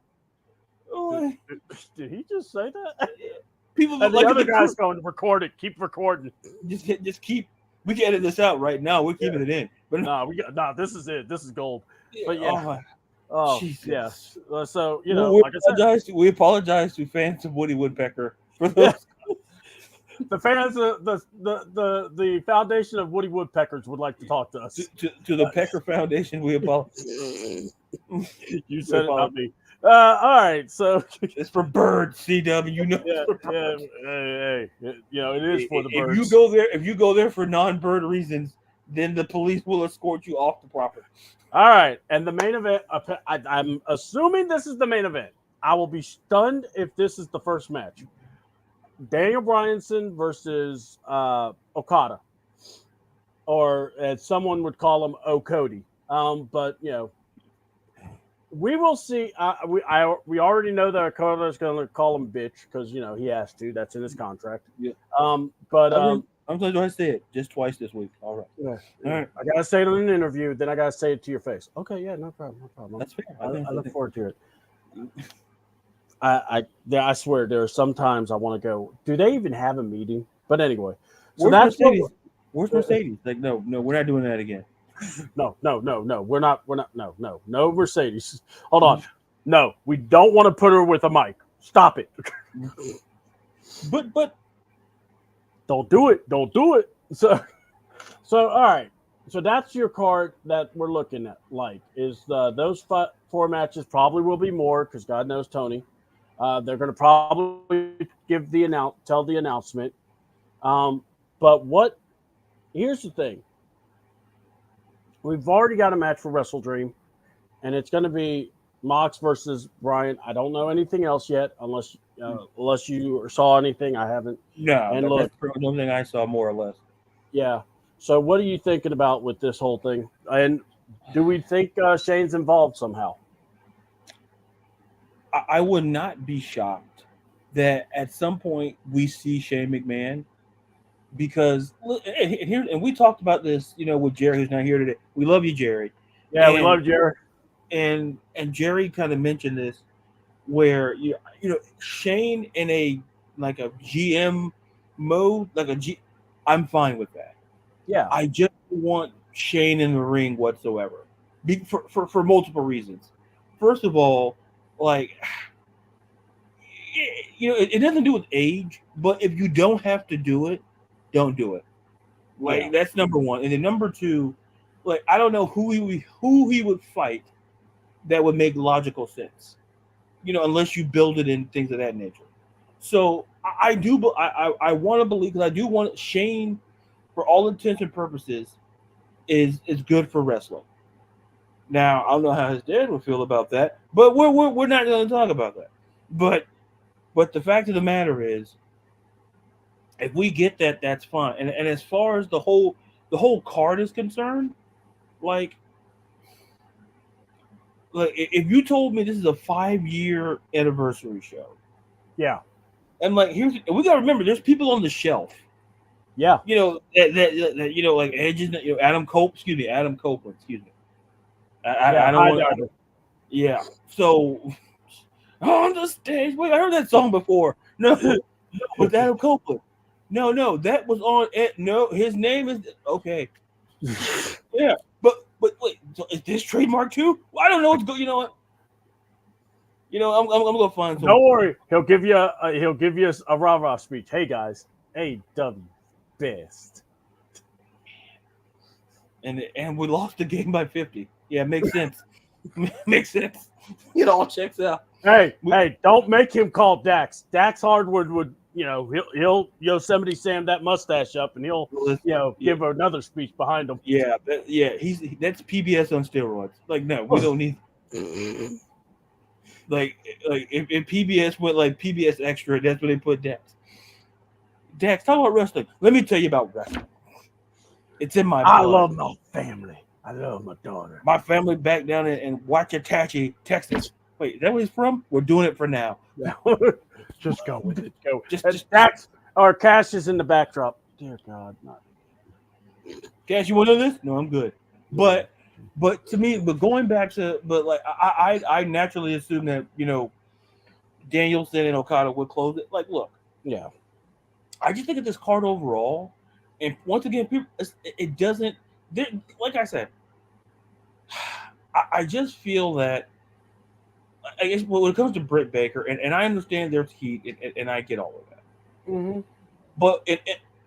B: Did he just say that?
A: People
B: and the other guy's going to record it. Keep recording.
A: Just keep. We can edit this out right now. We're keeping it in.
B: But this is it. This is gold.
A: Yeah.
B: But yeah.
A: Jesus.
B: Yes. So
A: we apologize to fans of Woody Woodpecker for those.
B: The fans, the foundation of Woody Woodpeckers would like to talk to us.
A: To the Pecker Foundation, we apologize.
B: You said it, not me. All right, so
A: it's for birds, CW. You know,
B: hey, it is for the birds.
A: If you go there for non-bird reasons, then the police will escort you off the property.
B: All right, and the main event. I'm assuming this is the main event. I will be stunned if this is the first match. Daniel Bryanson versus Okada, or as someone would call him, O'Cody. But We will see. We already know that Carter's going to call him bitch because he has to. That's in his contract.
A: Yeah.
B: But
A: I'm going to say it just twice this week. All right.
B: yeah,
A: All right.
B: I gotta say it in an interview. Then I gotta say it to your face. Okay, yeah, no problem, no problem.
A: That's fair.
B: I look forward to it. I swear there are some times I want to go. Do they even have a meeting? But anyway, so
A: Where's
B: that's
A: Mercedes? Where's Mercedes? Like, no, we're not doing that again.
B: no. We're not. No Mercedes. Hold on. No, we don't want to put her with a mic. Stop it.
A: But
B: Don't do it. Don't do it. So all right. So that's your card that we're looking at. Like, is those four matches probably will be more because God knows Tony. They're going to probably tell the announcement. But here's the thing. We've already got a match for Wrestle Dream, and it's going to be Mox versus Brian. I don't know anything else yet, unless you saw anything. I haven't.
A: no,
B: And
A: that's the only thing I saw, more or less.
B: Yeah. So what are you thinking about with this whole thing? And do we think Shane's involved somehow?
A: I would not be shocked that at some point we see Shane McMahon, because look, and we talked about this, with Jerry, who's not here today. We love you, Jerry.
B: Yeah, we love Jerry.
A: And Jerry kind of mentioned this, where Shane in a GM mode, I'm fine with that.
B: Yeah.
A: I just want Shane in the ring whatsoever, for multiple reasons. First of all, it doesn't do with age, but if you don't have to do it, don't do it. That's number one. And then number two, I don't know who he would fight that would make logical sense, unless you build it in things of that nature. So I want to believe, because I do want Shane, for all intents and purposes, is good for wrestling. Now I don't know how his dad would feel about that, but we're not going to talk about that. But the fact of the matter is, if we get that, that's fine. And as far as the whole card is concerned, if you told me this is a 5-year anniversary show,
B: yeah,
A: and we got to remember, there's people on the shelf.
B: Yeah.
A: That like Edge, Adam Copeland, excuse me. I don't want to. Yeah. So on the stage, wait, I heard that song before. No, with Adam Copeland. No, that was on. No, his name is okay. Yeah, but wait, so is this trademark too? Well, I don't know what's going. You know what? I'm gonna find something.
B: Don't worry, he'll give you a rah-rah speech. Hey guys, AW best.
A: And we lost the game by 50. Yeah, makes sense. Makes sense. It all checks out.
B: Hey, don't make him call Dax. Dax Hardwood would, he'll Yosemite Sam that mustache up, and he'll, give another speech behind him.
A: Yeah, that's PBS on steroids. No, we don't need. If PBS went PBS Extra, that's when they put Dax. Dax, talk about wrestling. Let me tell you about wrestling. It's in my blood.
B: I love my family. I love my daughter.
A: My family back down in Ouachitachi, Texas. Wait, is that where he's from? We're doing it for now.
B: Yeah. Just go with it. Go. Just Dax or Cash is in the backdrop. Dear God, not.
A: Cash, you want to do this? No, I'm good. But to me, going back to, I naturally assume that Danielson and Okada would close it. Look,
B: yeah.
A: I just think of this card overall, and once again, it doesn't. Like I said, I just feel that. I guess when it comes to Britt Baker, and I understand there's heat, and I get all of that.
B: Mm-hmm.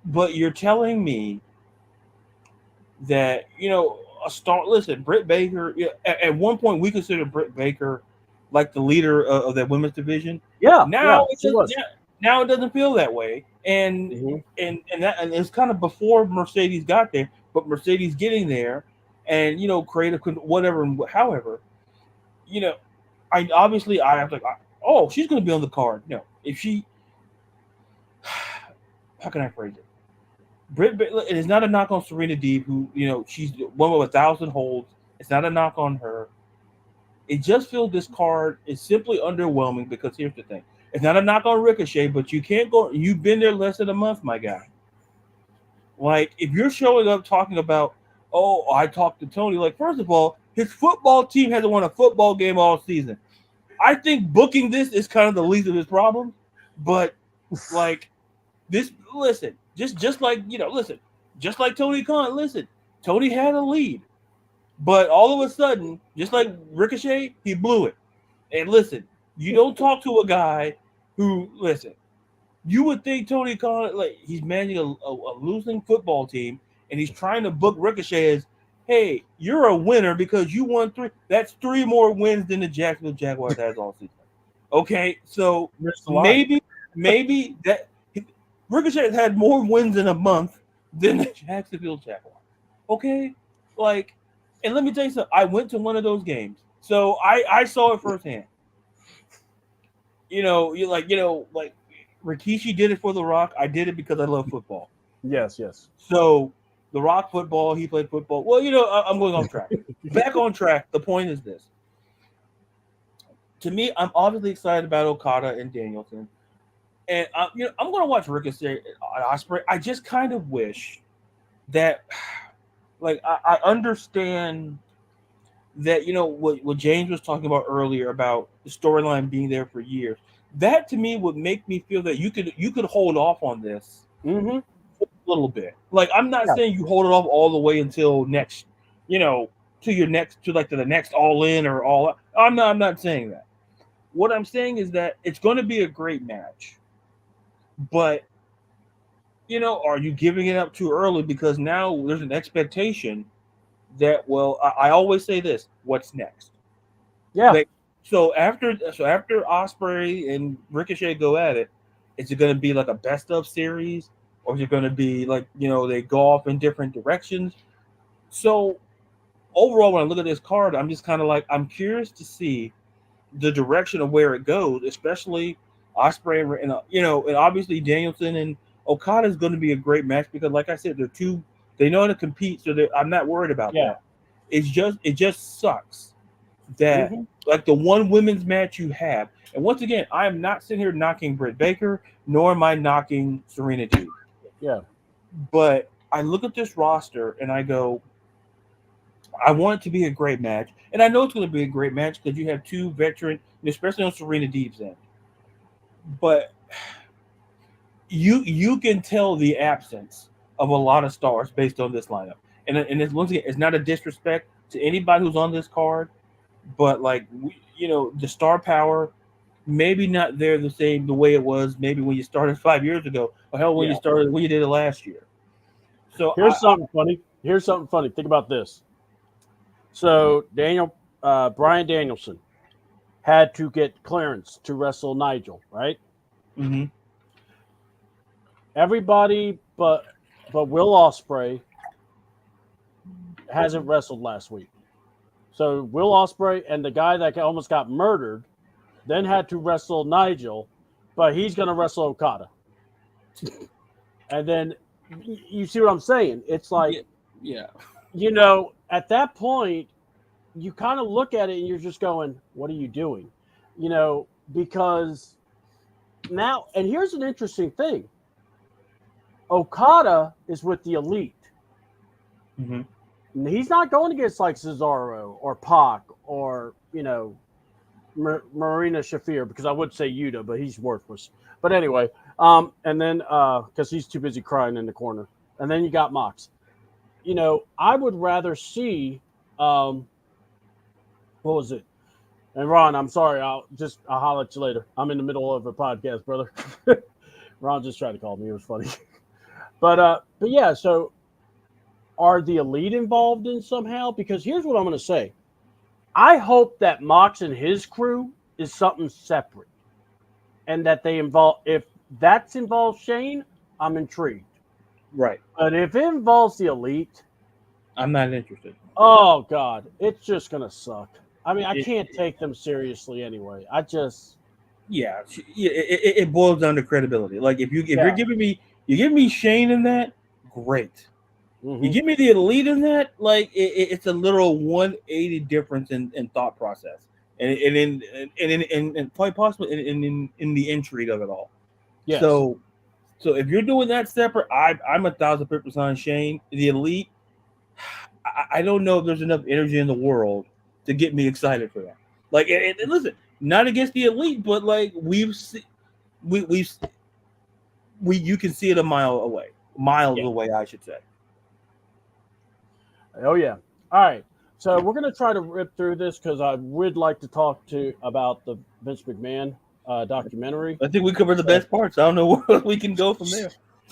A: But you're telling me that a star. Listen, Britt Baker. At one point, we considered Britt Baker like the leader of that women's division.
B: Yeah.
A: Now now it doesn't feel that way, and it's kind of before Mercedes got there, but Mercedes getting there, and creative whatever and however, I have she's going to be on the card. No, if she, how can I phrase it? It is not a knock on Serena Deeb, who she's one with 1,000 holds. It's not a knock on her, It just feels this card is simply underwhelming because here's the thing. It's not a knock on Ricochet, but you can't go. You've been there less than a month, my guy. Like if you're showing up talking about, oh, I talked to Tony. Like first of all, his football team hasn't won a football game all season. I think booking this is kind of the least of his problems. But like this, listen, just like listen, just like Tony Khan, listen, Tony had a lead, but all of a sudden, just like Ricochet, he blew it. And listen, you don't talk to a guy who listen. You would think Tony Khan, like he's managing a losing football team, and he's trying to book Ricochet as, hey, you're a winner because you won three. That's three more wins than the Jacksonville Jaguars has all season. Okay, so maybe that Ricochet has had more wins in a month than the Jacksonville Jaguars. Okay, like, and let me tell you something. I went to one of those games, so I saw it firsthand. Like Rikishi did it for The Rock. I did it because I love football.
B: Yes, yes.
A: So The Rock football, he played football. Well, I'm going off track. Back on track. The point is this. To me, I'm obviously excited about Okada and Danielson, and I'm going to watch Ricochet and Ospreay. I just kind of wish that, like, I understand that what James was talking about earlier about the storyline being there for years. That to me would make me feel that you could hold off on this a little bit. Like I'm not saying you hold it off all the way until next, to the next All In or All Out. I'm not saying that. What I'm saying is that it's going to be a great match, but are you giving it up too early because now there's an expectation that I always say this: what's next?
B: Yeah.
A: Like, so after Osprey and Ricochet go at it, is it going to be like a best of series, or is it going to be like they go off in different directions? So overall, when I look at this card, I'm just kind of like I'm curious to see the direction of where it goes, especially Osprey and obviously Danielson and Okada is going to be a great match because, like I said, they know how to compete, so I'm not worried about that. It just sucks that like the one women's match you have, and once again, I am not sitting here knocking Britt Baker, nor am I knocking Serena Deeb.
B: Yeah.
A: But I look at this roster and I go, I want it to be a great match, and I know it's going to be a great match because you have two veteran, especially on Serena Deeb's end. But you can tell the absence of a lot of stars based on this lineup, and it's, once again, it's not a disrespect to anybody who's on this card, but like the star power maybe not there the way it was maybe when you started 5 years ago, or hell when you did it last year. So
B: here's something funny. Think about this. So Bryan Danielson had to get clearance to wrestle Nigel, right?
A: Mm-hmm.
B: Everybody but Will Ospreay hasn't wrestled last week. So Will Ospreay and the guy that almost got murdered then had to wrestle Nigel, but he's going to wrestle Okada. And then you see what I'm saying? It's like, at that point, you kind of look at it and you're just going, what are you doing? Because now, and here's an interesting thing. Okada is with the Elite. Mm-hmm. He's not going against like Cesaro or Pac or, Marina Shafir, because I would say Yuta, but he's worthless. But anyway, and then because he's too busy crying in the corner. And then you got Mox. I would rather see, what was it? And Ron, I'm sorry, I'll holler at you later. I'm in the middle of a podcast, brother. Ron just tried to call me. It was funny. But yeah, so are the Elite involved in somehow? Because here's what I'm going to say. I hope that Mox and his crew is something separate, and that they involve. If that's involves Shane, I'm intrigued.
A: Right.
B: But if it involves the Elite,
A: I'm not interested.
B: Oh God, it's just gonna suck. I mean, I can't take them seriously anyway.
A: It boils down to credibility. Like if you're giving me Shane in that, great. Mm-hmm. You give me the Elite in that, like it's a literal 180 difference in thought process. and quite possibly in the intrigue of it all.
B: Yes.
A: So if you're doing that separate, I'm 1,000% on Shane. The Elite, I don't know if there's enough energy in the world to get me excited for that. Like, and listen, not against the Elite, but like we've you can see it a miles
B: Yeah.
A: away, I should say.
B: Oh yeah. All right. So we're gonna try to rip through this because I would like to talk about the Vince McMahon documentary.
A: I think we covered the best parts. I don't know where we can go from there.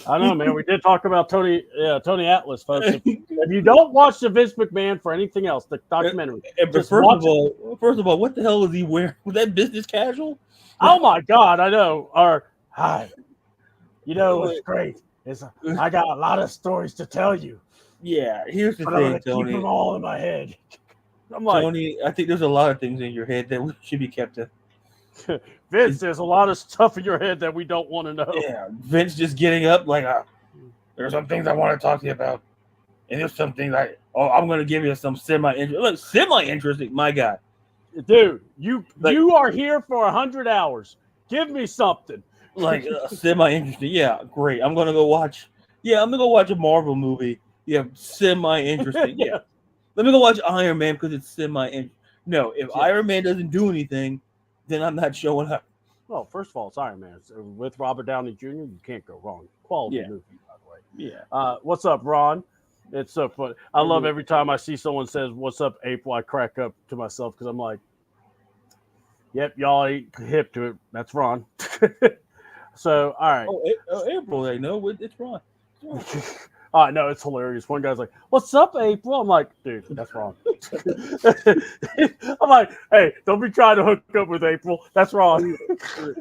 B: I know, man. We did talk about Tony Atlas, folks. If you don't watch the Vince McMahon for anything else, the documentary.
A: But first of all, what the hell is he wearing? Was that business casual?
B: Oh my God, I know. Or hi, what's great is I got a lot of stories to tell you.
A: Yeah, here's the
B: But I'm
A: thing,
B: gonna
A: Tony.
B: keep them all in my head. I'm like,
A: Tony, I think there's a lot of things in your head that should be kept in.
B: Vince, there's a lot of stuff in your head that we don't want to know.
A: Yeah, Vince just getting up like, there's some things I want to talk to you about, and there's some things I'm going to give you some semi-interesting. My God,
B: dude, you are here for 100 hours. Give me something
A: like semi-interesting. Yeah, great. I'm going to go watch. Yeah, I'm going to go watch a Marvel movie. Yeah, semi-interesting. Yeah, let me go watch Iron Man because it's semi-interesting. No, if Iron Man doesn't do anything, then I'm not showing up.
B: Well, first of all, it's Iron Man. So with Robert Downey Jr., you can't go wrong. Quality movie, by the way.
A: Yeah.
B: What's up, Ron? It's so funny. I love every time I see someone says, "What's up, April?" I crack up to myself because I'm like, "Yep, y'all ain't hip to it." That's Ron. So, all right.
A: Oh, April, they know it's Ron.
B: I know, it's hilarious. One guy's like, "What's up, April?" I'm like, "Dude, that's wrong." I'm like, "Hey, don't be trying to hook up with April. That's wrong."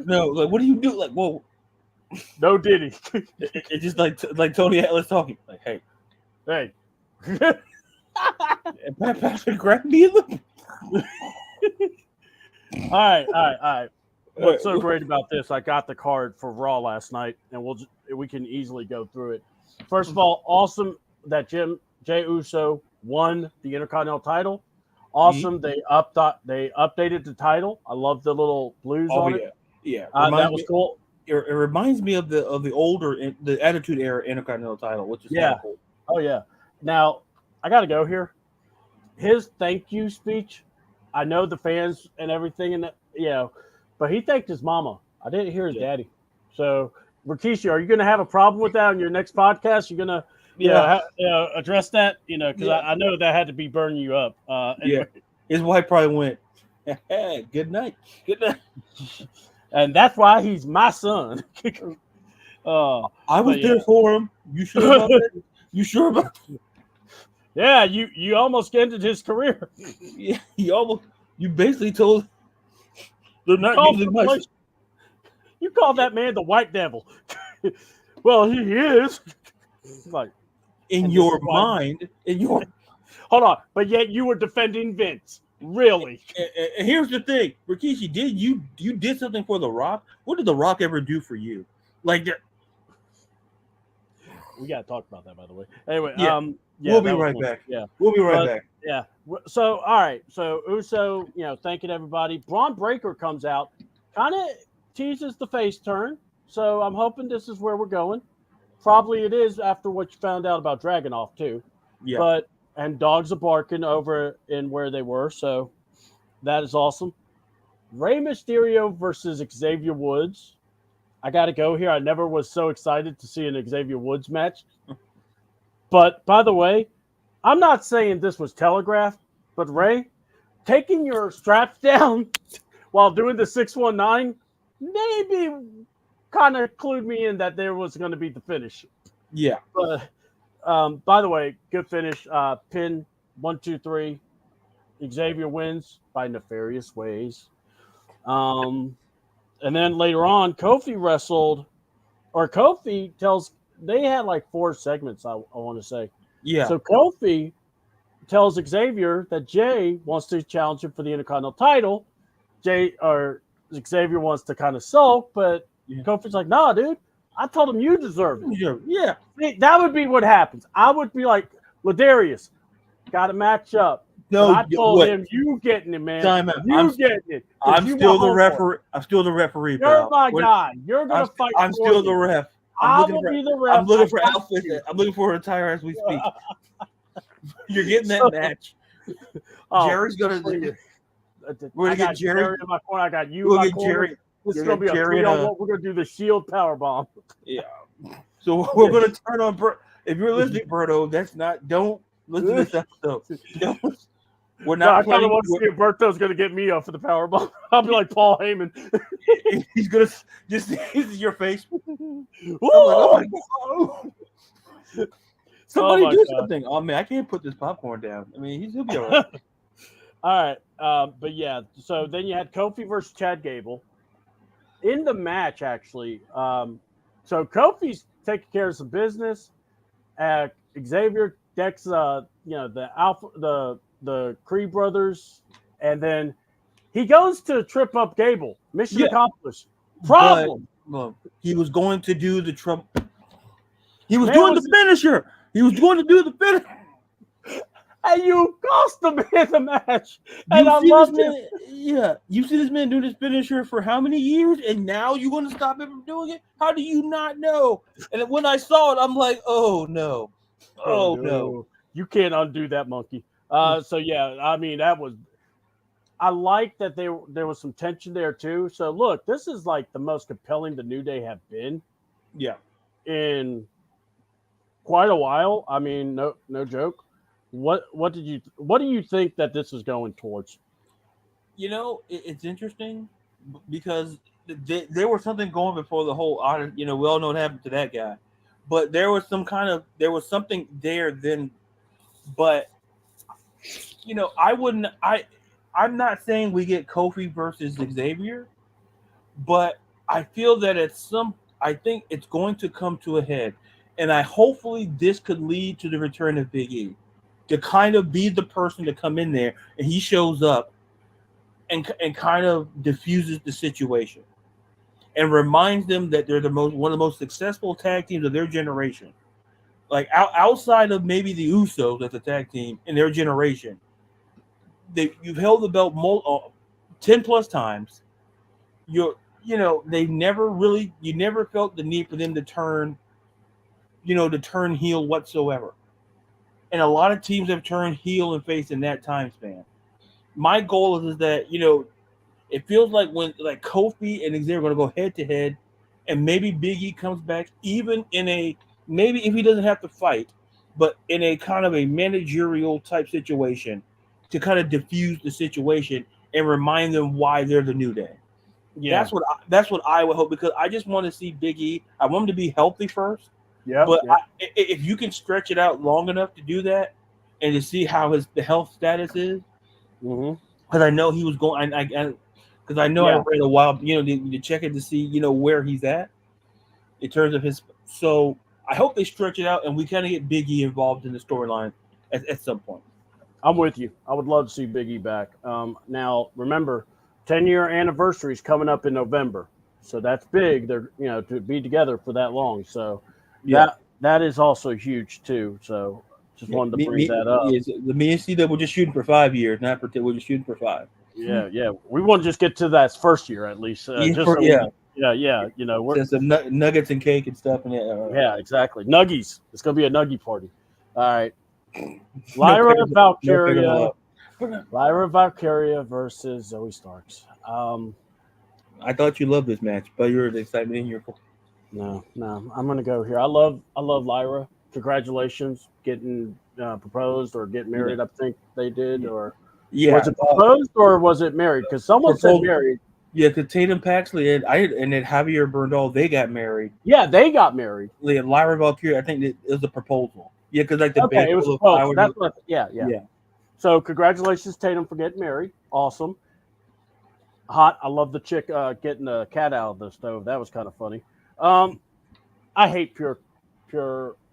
A: No, like, what do you do? Like, whoa.
B: No Diddy.
A: It's just like Tony Atlas talking. Like, hey. And Patrick grabbed me in the...
B: All right. What's so great about this? I got the card for Raw last night, and we can easily go through it. First of all, awesome that Jey Uso won the Intercontinental title. Awesome, they updated the title. I love the little blues on it.
A: Yeah,
B: that was cool.
A: It reminds me of the older the Attitude Era Intercontinental title, which is kind of cool.
B: Oh yeah. Now I got to go here. His thank you speech. I know the fans and everything, and but he thanked his mama. I didn't hear his daddy. So, Rikishi, are you going to have a problem with that on your next podcast? You're going to address that? Because I know that had to be burning you up.
A: Anyway. Yeah. His wife probably went, hey, good night. Good night.
B: And that's why he's my son.
A: I was there for him. You sure about that? You sure about that?
B: Yeah, you almost ended his career.
A: Yeah, you basically told they're not using my...
B: You call that man the White Devil. Well, he is. Like
A: in your mind,
B: hold on, but yet you were defending Vince. Really?
A: And here's the thing, Rikishi, you did something for The Rock? What did The Rock ever do for you? Like that.
B: We gotta talk about that, by the way. Anyway,
A: we'll be right back.
B: Yeah,
A: we'll be right back.
B: Yeah. So, all right. So Uso, thanking everybody. Braun Breaker comes out, kind of teases the face turn. So I'm hoping this is where we're going. Probably it is after what you found out about Dragunov too.
A: Yeah.
B: And dogs are barking over in where they were. So that is awesome. Rey Mysterio versus Xavier Woods. I got to go here. I never was so excited to see an Xavier Woods match. But by the way, I'm not saying this was telegraphed, but Rey, taking your straps down while doing the 619 maybe kind of clued me in that there was going to be the finish.
A: Yeah.
B: But by the way, good finish. Pin 1, 2, 3. Xavier wins by nefarious ways. And then later on, Kofi wrestled, or Kofi tells, they had like 4 segments, I want to say.
A: Yeah.
B: So Kofi tells Xavier that Jay wants to challenge him for the Intercontinental title. Xavier wants to kind of sulk, but Kofi's like, nah, dude, I told him you deserve it.
A: Yeah.
B: That would be what happens. I would be like, LaDarius, got to match up.
A: No,
B: But I told
A: what?
B: him, "You getting it, man?
A: Time out.
B: You getting it? 'Cause
A: I'm
B: you
A: still
B: my
A: the
B: homeboy.
A: referee. I'm still the referee,
B: You're
A: pal.
B: my guy. You're gonna fight
A: I'm
B: for
A: still the
B: me.
A: ref.
B: I will be the ref.
A: I'm looking
B: I
A: for
B: got
A: outfits.
B: you.
A: I'm looking for attire as we speak. You're getting that
B: So-
A: match.
B: Oh,
A: Jerry's gonna.
B: please.
A: We're
B: I
A: gonna get
B: got
A: Jerry.
B: in my corner. I got you
A: We'll
B: in my
A: get
B: corner.
A: Jerry.
B: This is
A: You'll
B: gonna be
A: get
B: a
A: Jerry
B: 3-on-1. We're gonna do the Shield power bomb.
A: Yeah. So we're gonna turn on. If you're listening, Berto, that's not. Don't listen to this episode. Don't. We're
B: No, I
A: not
B: kind of
A: playing.
B: want to see if Berto's gonna get me up for the power bomb. I'll be like Paul Heyman.
A: He's gonna just. This is your face. I'm like, oh my God. Somebody do something. Oh man, I can't put this popcorn down. I mean, he'll be all right.
B: All right, but yeah. So then you had Kofi versus Chad Gable in the match. Actually, so Kofi's taking care of some business. Xavier decks, the Creed brothers, and then he goes to trip up Gable. Mission accomplished. Problem.
A: But, he was going to do the Trump. He was doing the finisher. He was going to do the finisher.
B: And you cost him in the match. And I love it.
A: Yeah. You see this man do this finisher for how many years? And now you're going to stop him from doing it? How do you not know? And when I saw it, I'm like, oh, no. Oh, no.
B: You can't undo that monkey. So, yeah, I mean, I like that there was some tension there, too. So, look, this is like the most compelling the New Day have been.
A: Yeah.
B: In quite a while. I mean, no joke. What do you think that this is going towards?
A: You know, it's interesting because there was something going before the whole audit. You know, we all know what happened to that guy, but there was something there then. But you know, I'm not saying we get Kofi versus Xavier, but I feel that I think it's going to come to a head, and hopefully this could lead to the return of Big E. To kind of be the person to come in there, and he shows up and kind of diffuses the situation and reminds them that they're one of the most successful tag teams of their generation. Like outside of maybe the Usos as a tag team in their generation, you've held the belt 10 plus times. You never felt the need for them to turn heel whatsoever. And a lot of teams have turned heel and face in that time span. My goal is that, it feels like when Kofi and Xavier are going to go head to head, and maybe Big E comes back, even maybe if he doesn't have to fight, but in a kind of a managerial type situation to kind of diffuse the situation and remind them why they're the New Day. Yeah. That's what I would hope, because I just want to see Big E. I want him to be healthy first.
B: Yeah,
A: but if you can stretch it out long enough to do that, and to see how the health status is, because I know he was going, because I know I read a while, to check it to see, where he's at in terms of his. So I hope they stretch it out and we kind of get Big E involved in the storyline at some point.
B: I'm with you. I would love to see Big E back. Now remember, 10-year anniversary is coming up in November, so that's big. They're to be together for that long. So. Yeah, that is also huge too. So just wanted to bring that up.
A: Me and C-Dub were just shooting for 5 years, not for 10. We're just shooting for 5.
B: Yeah. We want to just get to that first year at least. We're
A: some nuggets and cake and stuff.
B: Yeah, exactly. Nuggies. It's gonna be a nuggie party. All right. Lyra Valkyria versus Zoe Starks.
A: I thought you loved this match, but you're the excitement in your.
B: No, I'm gonna go here. I love Lyra. Congratulations, getting proposed or getting married. I think they did, or was it proposed or was it married? Because someone said married.
A: Yeah, because Tatum Paxley and then Javier Bernal, they got married.
B: Yeah, they got married.
A: Yeah, Lyra Valkyria, I think it was a proposal. Yeah, because it
B: was a proposal. That's what. Yeah. So congratulations, Tatum, for getting married. Awesome. Hot. I love the chick getting the cat out of the stove. That was kind of funny. I hate pure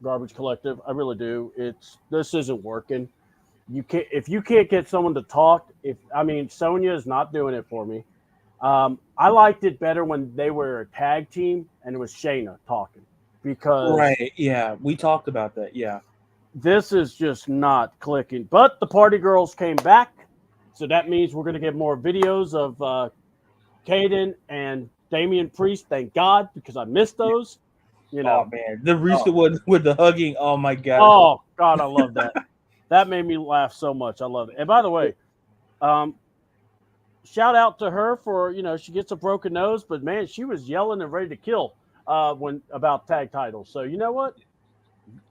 B: garbage collective. I really do. This isn't working. If you can't get someone to talk. Sonya is not doing it for me. I liked it better when they were a tag team and it was Shayna talking, because
A: right. Yeah, we talked about that. Yeah,
B: This is just not clicking. But the party girls came back, so that means we're going to get more videos of Caden and Damian Priest. Thank God, because I missed those. You
A: Oh
B: know.
A: man, the recent one with the hugging. Oh my god.
B: Oh God, I love that. That made me laugh so much. I love it. And by the way, um, shout out to her for she gets a broken nose, but man, she was yelling and ready to kill when about tag titles. So you know what?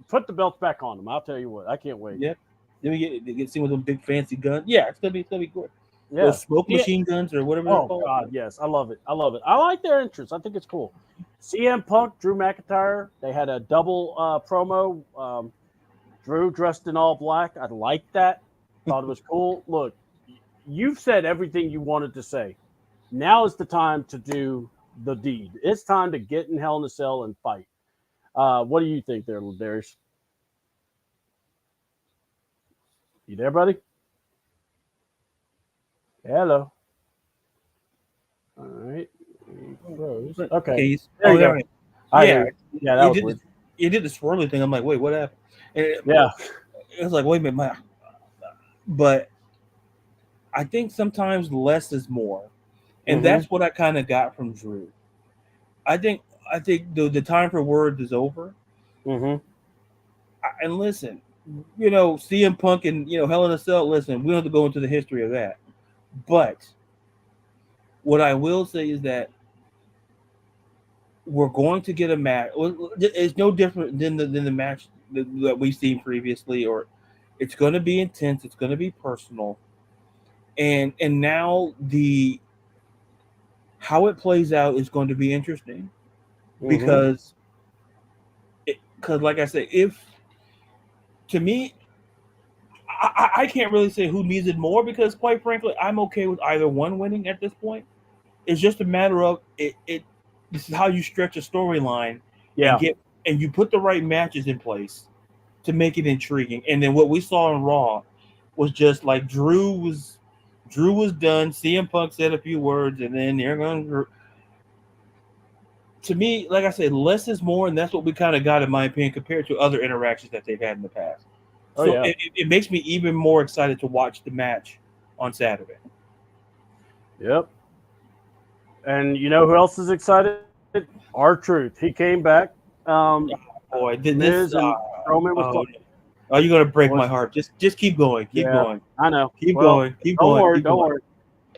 B: Put the belts back on them. I'll tell you what. I can't wait.
A: Yeah. Then we get seen with them big fancy guns. Yeah, it's gonna be good.
B: Yeah.
A: Those smoke machine guns or whatever they're
B: Oh
A: called.
B: God, yes, I love it. I love it. I like their entrance. I think it's cool. CM Punk, Drew McIntyre. They had a double promo. Drew dressed in all black. I liked that. Thought it was cool. Look, you've said everything you wanted to say. Now is the time to do the deed. It's time to get in Hell in a Cell and fight. What do you think there, LaDarius? You there, buddy? Hello. All right. He froze. Okay. There you go.
A: Right.
B: Yeah. Yeah, that was weird.
A: You did the swirly thing. I'm like, wait, what happened? And it was like, wait a minute, but I think sometimes less is more, and that's what I kind of got from Drew. I think the time for words is over. And listen, CM Punk and Hell in a Cell. Listen, we don't have to go into the history of that, but what I will say is that we're going to get a match. It's no different than the match that we've seen previously, or it's going to be intense. It's going to be personal, and now how it plays out is going to be interesting because like I said, to me, I can't really say who needs it more because quite frankly, I'm okay with either one winning at this point. It's just a matter of it. This is how you stretch a storyline, and you put the right matches in place to make it intriguing. And then what we saw in Raw was just like Drew was done. CM Punk said a few words, and then they're going. To me, like I said, less is more, and that's what we kind of got, in my opinion, compared to other interactions that they've had in the past. So it makes me even more excited to watch the match on Saturday.
B: Yep. And you know who else is excited? R-Truth. He came back.
A: Boy, did this?
B: Roman was
A: you're gonna break my heart. Just keep going. Keep going.
B: I know.
A: Keep going.
B: Don't worry.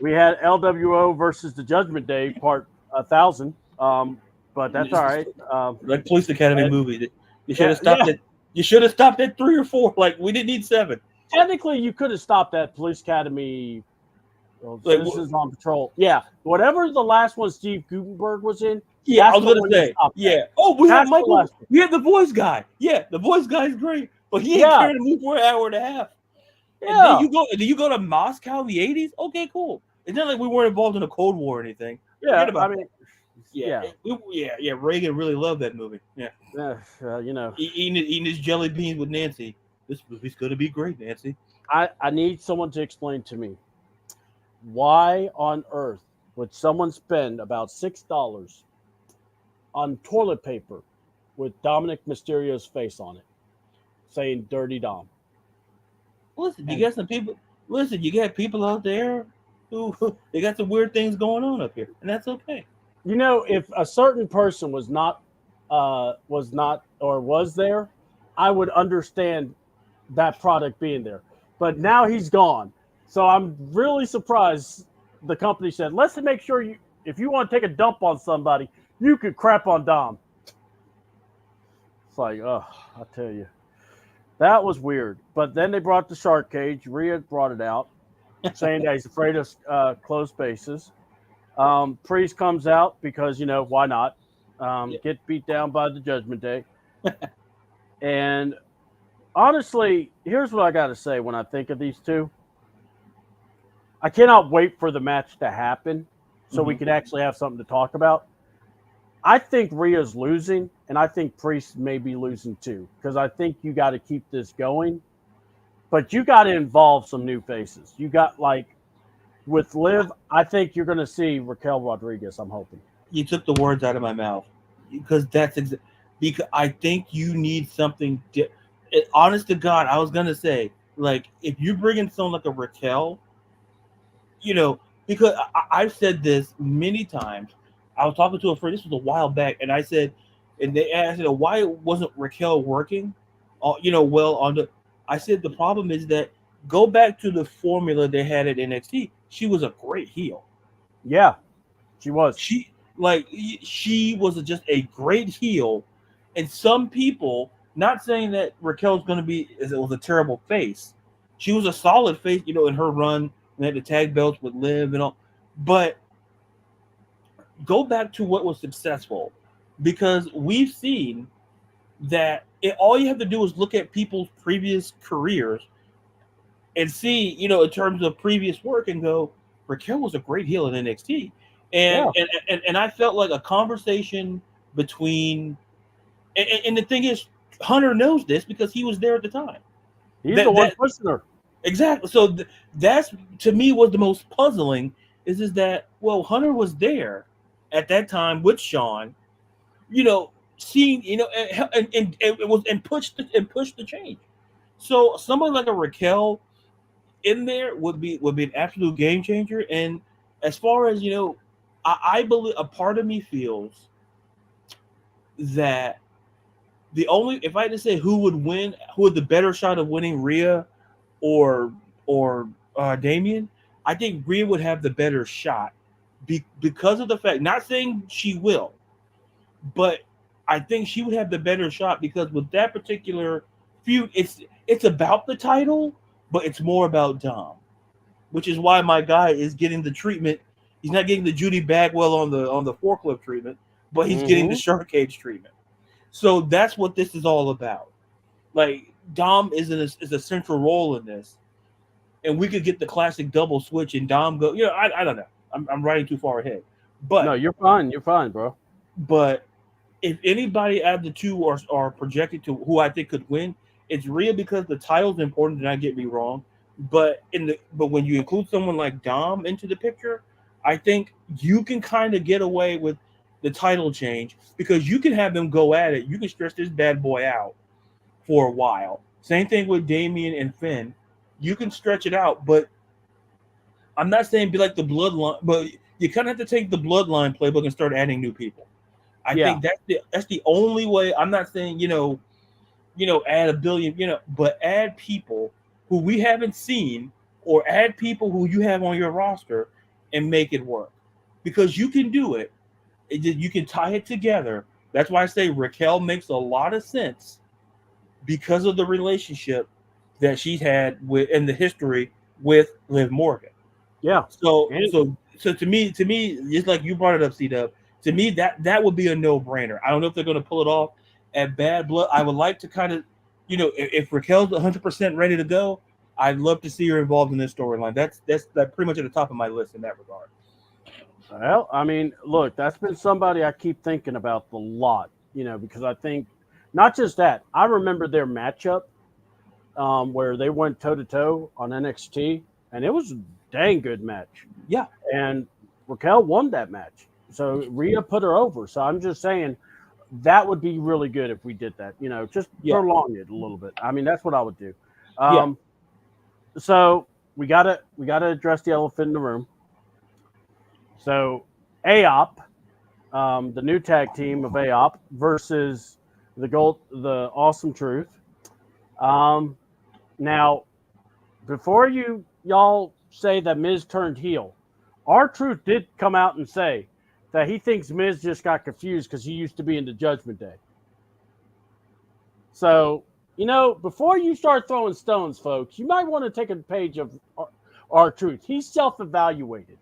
B: We had LWO versus the Judgment Day part 1,000. But that's all right.
A: Like Police Academy movie. You should have stopped it. You should have stopped at 3 or 4. Like we didn't need 7.
B: Technically, you could have stopped at Police Academy. Citizens on Patrol. Yeah, whatever the last one Steve Gutenberg was in.
A: Yeah, I was gonna say. Yeah. Oh, we have Michael. We have the voice guy. Yeah, the voice guy is great, but he ain't carrying me for an hour and a half. Yeah. And then you go to Moscow in the 80s? Okay, cool. It's not like we weren't involved in a Cold War or anything.
B: Yeah,
A: Reagan really loved that movie. Yeah. Eating his jelly beans with Nancy. This movie's gonna be great, Nancy.
B: I need someone to explain to me why on earth would someone spend about $6 on toilet paper with Dominic Mysterio's face on it, saying "Dirty Dom"?
A: Listen, you got some people. Listen, you got people out there who they got some weird things going on up here, and that's okay.
B: If a certain person was there, I would understand that product being there. But now he's gone. So I'm really surprised the company said, let's make sure if you want to take a dump on somebody, you could crap on Dom. It's like, I tell you. That was weird. But then they brought the shark cage. Rhea brought it out, saying that he's afraid of closed spaces. Priest comes out because, why not? Get beat down by the Judgment Day. And honestly, here's what I got to say when I think of these two. I cannot wait for the match to happen so we can actually have something to talk about. I think Rhea's losing, and I think Priest may be losing too, because I think you got to keep this going. But you got to involve some new faces. You got, with Liv, I think you're going to see Raquel Rodriguez, I'm hoping.
A: You took the words out of my mouth, because because I think you need something. honest to God, I was gonna say, like, if you bring in someone like a Raquel, you know, because I've said this many times. I was talking to a friend. This was a while back, and I said, and they asked, why wasn't Raquel working? Well on the. I said the problem is that go back to the formula they had at NXT. She was a great heel.
B: Yeah, she was.
A: She like she was just a great heel, and some people not saying that Raquel's going to be it was a terrible face. She was a solid face, in her run. And had the tag belts with Liv and all, but go back to what was successful, because we've seen that all you have to do is look at people's previous careers and see, in terms of previous work, and go, Raquel was a great heel in NXT, and
B: Yeah,
A: and I felt like a conversation between, and the thing is, Hunter knows this because he was there at the time.
B: he's the
A: That
B: one
A: that
B: pushing her.
A: exactly. So that's to me was the most puzzling is that well Hunter was there at that time with Sean, seeing and it was and pushed the change. So somebody like a Raquel in there would be an absolute game changer. And as far as I believe a part of me feels that the only if I had to say who would win, who had the better shot of winning, Rhea or Damien, I think Rhea would have the better shot because of the fact. Not saying she will, but I think she would have the better shot because with that particular feud, it's about the title, but it's more about Dom, which is why my guy is getting the treatment. He's not getting the Judy Bagwell on the forklift treatment, but he's getting the
B: Mm-hmm.
A: shark cage treatment. So that's what this is all about. Like Dom is a central role in this, and we could get the classic double switch and Dom go. I don't know. I'm writing too far ahead,
B: No,
A: but
B: you're fine. You're fine, bro.
A: but if anybody out of the two are projected to who I think could win, it's Rhea because the title's important. Do not get me wrong, but when you include someone like Dom into the picture, I think you can kind of get away with the title change because you can have them go at it. You can stretch this bad boy out for a while. Same thing with Damien and Finn. You can stretch it out, but I'm not saying be like the bloodline, but you kind of have to take the bloodline playbook and start adding new people. I
B: Yeah,
A: think that's the only way. I'm not saying add a billion, but add people who we haven't seen, or add people who you have on your roster, and make it work because you can do it. You can tie it together. That's why I say Raquel makes a lot of sense because of the relationship that she's had with in the history with Liv Morgan.
B: yeah.
A: So
B: And
A: so so to me, just like you brought it up, C-Dub, to me that would be a no-brainer. I don't know if they're going to pull it off at Bad Blood. I would like to kind of, if Raquel's 100% ready to go, I'd love to see her involved in this storyline. That's pretty much at the top of my list in that regard.
B: well, I mean, look, that's been somebody I keep thinking about a lot. Because I think not just that. I remember their matchup where they went toe to toe on NXT, and it was a dang good match.
A: Yeah,
B: And Raquel won that match. So Rhea put her over. So I'm just saying that would be really good if we did that. Just
A: yeah,
B: prolong it a little bit. I mean, that's what I would do.
A: yeah,
B: Um, so we gotta address the elephant in the room. So AOP, the new tag team of AOP versus the Awesome Truth. Um, now, before y'all say that Miz turned heel, our Truth did come out and say that he thinks Miz just got confused because he used to be in the Judgment Day. So, before you start throwing stones, folks, you might want to take a page of our Truth. He's self-evaluated.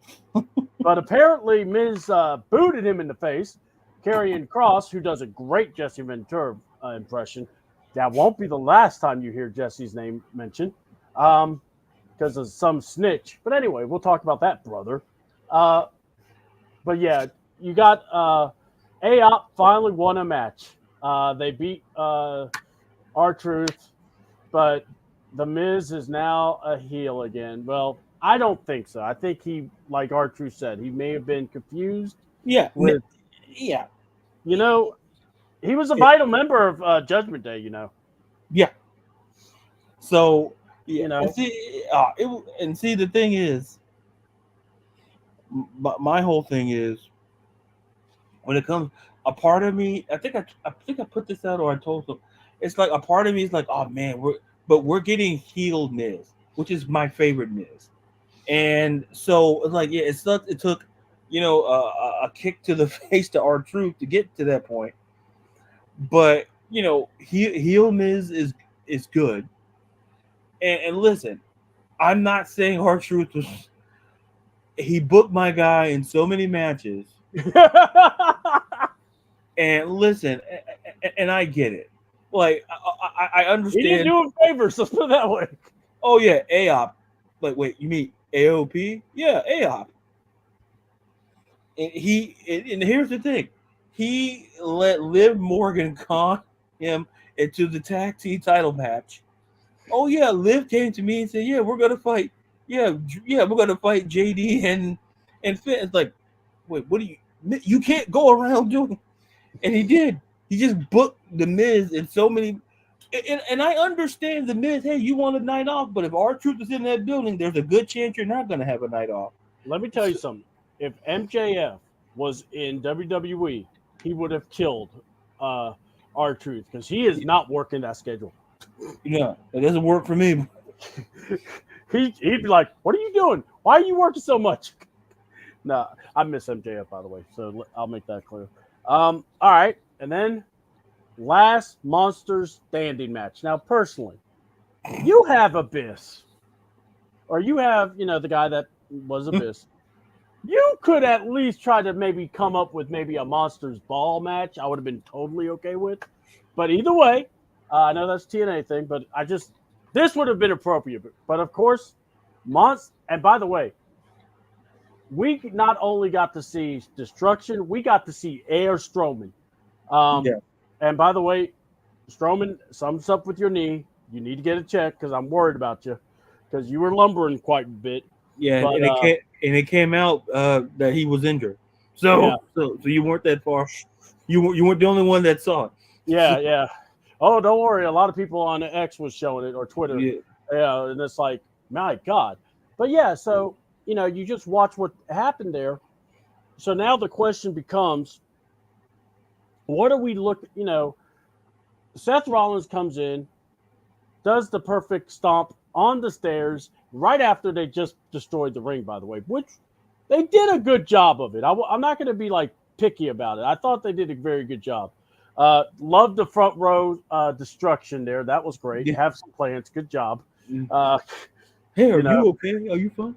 B: But apparently Miz booted him in the face. Karrion Kross, who does a great Jesse Ventura impression. That won't be the last time you hear Jesse's name mentioned. Because of some snitch. But anyway, we'll talk about that, brother. Uh, but yeah, you got AOP finally won a match. They beat R-Truth, but the Miz is now a heel again. Well, I don't think so. I think he, like R-Truth said, he may have been confused
A: yeah,
B: with,
A: yeah,
B: he was a vital member of Judgment Day,
A: yeah. So yeah,
B: You know,
A: and see the thing is, my whole thing is when it comes, a part of me, I think I put this out or I told them, it's like a part of me is like, oh man, we're getting healed Miz, which is my favorite Miz, and so it's like yeah, it took a kick to the face to our truth to get to that point, but heel Miz is good, and listen, I'm not saying our truth was he booked my guy in so many matches. And listen, and I get it. Like I
B: he didn't
A: understand.
B: do him favors. Let's put it that way.
A: Oh yeah, AOP. Like wait, you mean AOP? Yeah, AOP. And here's the thing, he let Liv Morgan con him into the tag team title match. Oh yeah, Liv came to me and said, "Yeah, we're gonna fight. Yeah, we're gonna fight JD and Finn." It's like, wait, what do you can't go around doing? And he did. He just booked the Miz in so many. And I understand the Miz. Hey, you want a night off, but if our truth is in that building, there's a good chance you're not going to have a night off.
B: Let me tell you something. If MJF was in WWE, he would have killed uh, R-Truth because he is not working that schedule.
A: Yeah, it doesn't work for me.
B: He'd be like, "What are you doing? Why are you working so much?" No, I miss MJF, by the way, so I'll make that clear. All right, and then last Monsters Standing match. Now, personally, you have Abyss, or you have, the guy that was Abyss. You could at least try to maybe come up with maybe a Monsters Ball match. I would have been totally okay with. But either way, I know that's TNA thing, but this would have been appropriate. But of course, and by the way, we not only got to see Destruction, we got to see Air Strowman.
A: Yeah.
B: And by the way, Strowman, something's up with your knee. You need to get it checked because I'm worried about you because you were lumbering quite a bit.
A: Yeah,
B: But,
A: and it came out that he was injured. So,
B: yeah.
A: so you weren't that far. You weren't the only one that saw it.
B: Yeah. Oh, don't worry. A lot of people on X was showing it or Twitter.
A: Yeah.
B: Yeah, and it's like, my God. But yeah, so you just watch what happened there. So now the question becomes, what are we looking? Seth Rollins comes in, does the perfect stomp on the stairs right after they just destroyed the ring, by the way, which they did a good job of it. I'm not going to be like picky about it. I thought they did a very good job. Loved the front row destruction there. That was great.
A: Yeah.
B: Have some plans. Good job.
A: Hey, are you okay? Are you fine?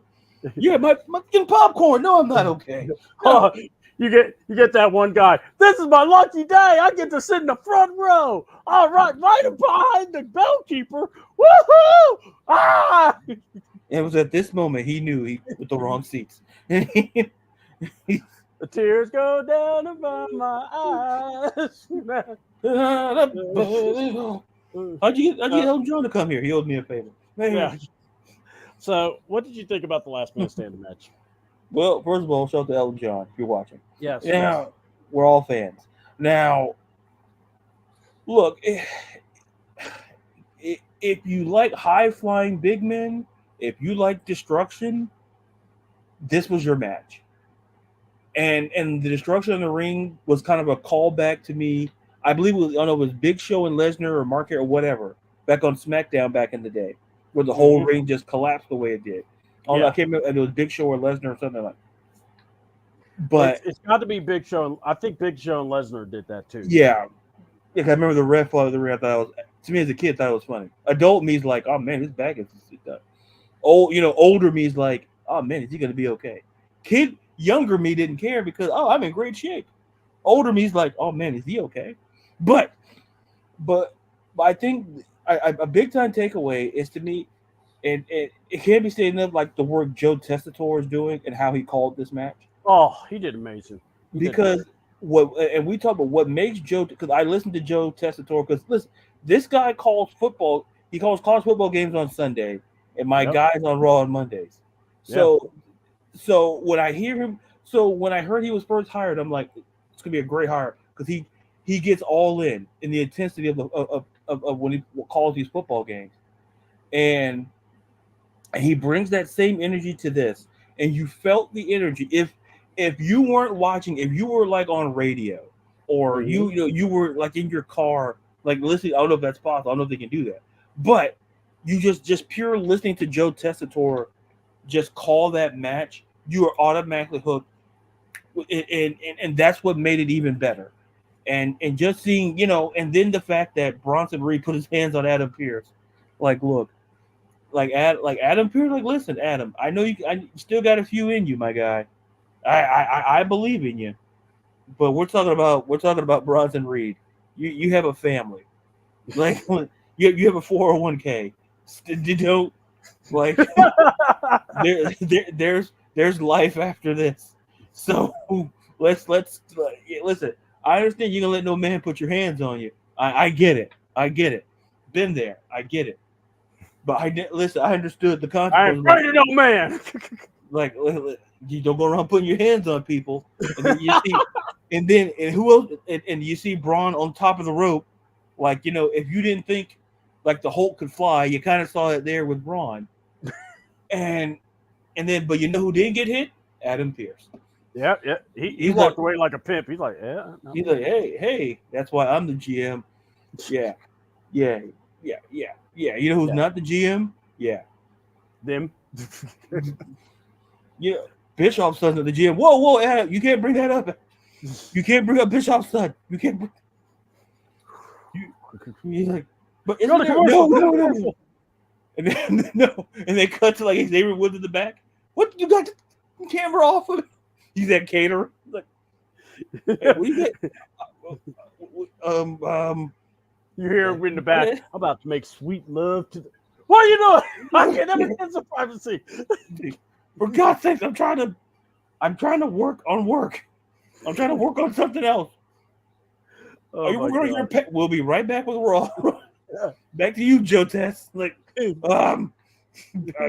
A: Yeah, my getting popcorn. No, I'm not okay. No.
B: You get that one guy. This is my lucky day. I get to sit in the front row. All right, right behind the bellkeeper. Woohoo! Ah!
A: It was at this moment he knew he put the wrong seats.
B: The tears go down my eyes.
A: How'd you get Elton John to come here? He owed me a favor.
B: Yeah. So, what did you think about the last man standing match?
A: Well, first of all, shout out to Elton John if you're watching.
B: Yes.
A: Now, we're all fans. Now, look, if you like high flying big men, if you like destruction, this was your match. And the destruction in the ring was kind of a callback to me. I believe I don't know, it was Big Show and Lesnar or Market or whatever back on SmackDown back in the day, where the whole ring just collapsed the way it did. I can't remember if it was Big Show or Lesnar or something like that. But
B: it's got to be Big Show. I think Big Show and Lesnar did that too.
A: Yeah, I remember the ref fly of the ring. I thought it was, to me as a kid, I thought it was funny. Adult me's like, oh man, his back is done. Older me's like, oh man, is he gonna be okay? Younger me didn't care because I'm in great shape. Older me's like, oh man, is he okay? But I think a big time takeaway is to me, and it can't be stated enough, like the work Joe Tessitore is doing and how he called this match.
B: Oh, he did amazing.
A: Because we talk about what makes Joe, because I listened to Joe Tessitore, because listen, this guy calls football. He calls college football games on Sunday, and my guys on Raw on Mondays. So when I hear him, when I heard he was first hired, I'm like, it's gonna be a great hire because he gets all in the intensity of when he calls these football games. and he brings that same energy to this, and you felt the energy. If you weren't watching, if you were like on radio, or
B: Mhm.
A: you were like in your car, like listening. I don't know if that's possible. I don't know if they can do that, but you just pure listening to Joe Tessitore just call that match, you are automatically hooked, and that's what made it even better. And just seeing, and then the fact that Bronson Reed put his hands on Adam Pierce, like, look, like Adam Pierce, like, listen, Adam, I know I still got a few in you, my guy. I believe in you, but we're talking about Bronson Reed. You have a family, like you have a 401k. You don't like there's life after this. So listen. I understand you gonna let no man put your hands on you. I get it. I get it. Been there. I get it. But I didn't listen. I understood the
B: I ain't
A: consequences.
B: afraid of no man.
A: You don't go around putting your hands on people, and then you see, and who else? And you see Braun on top of the rope. Like, if you didn't think like the Hulk could fly, you kind of saw it there with Braun. And but you know who didn't get hit? Adam Pierce.
B: Yeah, yeah. He
A: He's like,
B: walked away like a pimp. He's like, yeah. No.
A: hey, that's why I'm the GM. Yeah, yeah, yeah. You know who's
B: Yeah.
A: not the GM? Yeah,
B: Them.
A: yeah. Bischoff's son's not the GM. Whoa, Adam, you can't bring that up. You can't bring up Bischoff's son. You can't. He's like, but
B: Go
A: isn't
B: to
A: there?
B: commercial. Go to
A: No.
B: commercial.
A: And then no, and they cut to like Xavier Woods in the back. What, you got the camera off of it? He's that caterer. He's like, hey, what do you get?
B: You hear him in the back. I'm about to make sweet love to the. What are you doing? I can't never get some privacy.
A: For God's sakes, I'm trying to work on work. I'm trying to work on something else.
B: Oh
A: Are you
B: my
A: working on your
B: God.
A: pet? We'll be right back with Raw. Back to you, Joe Tess. Like,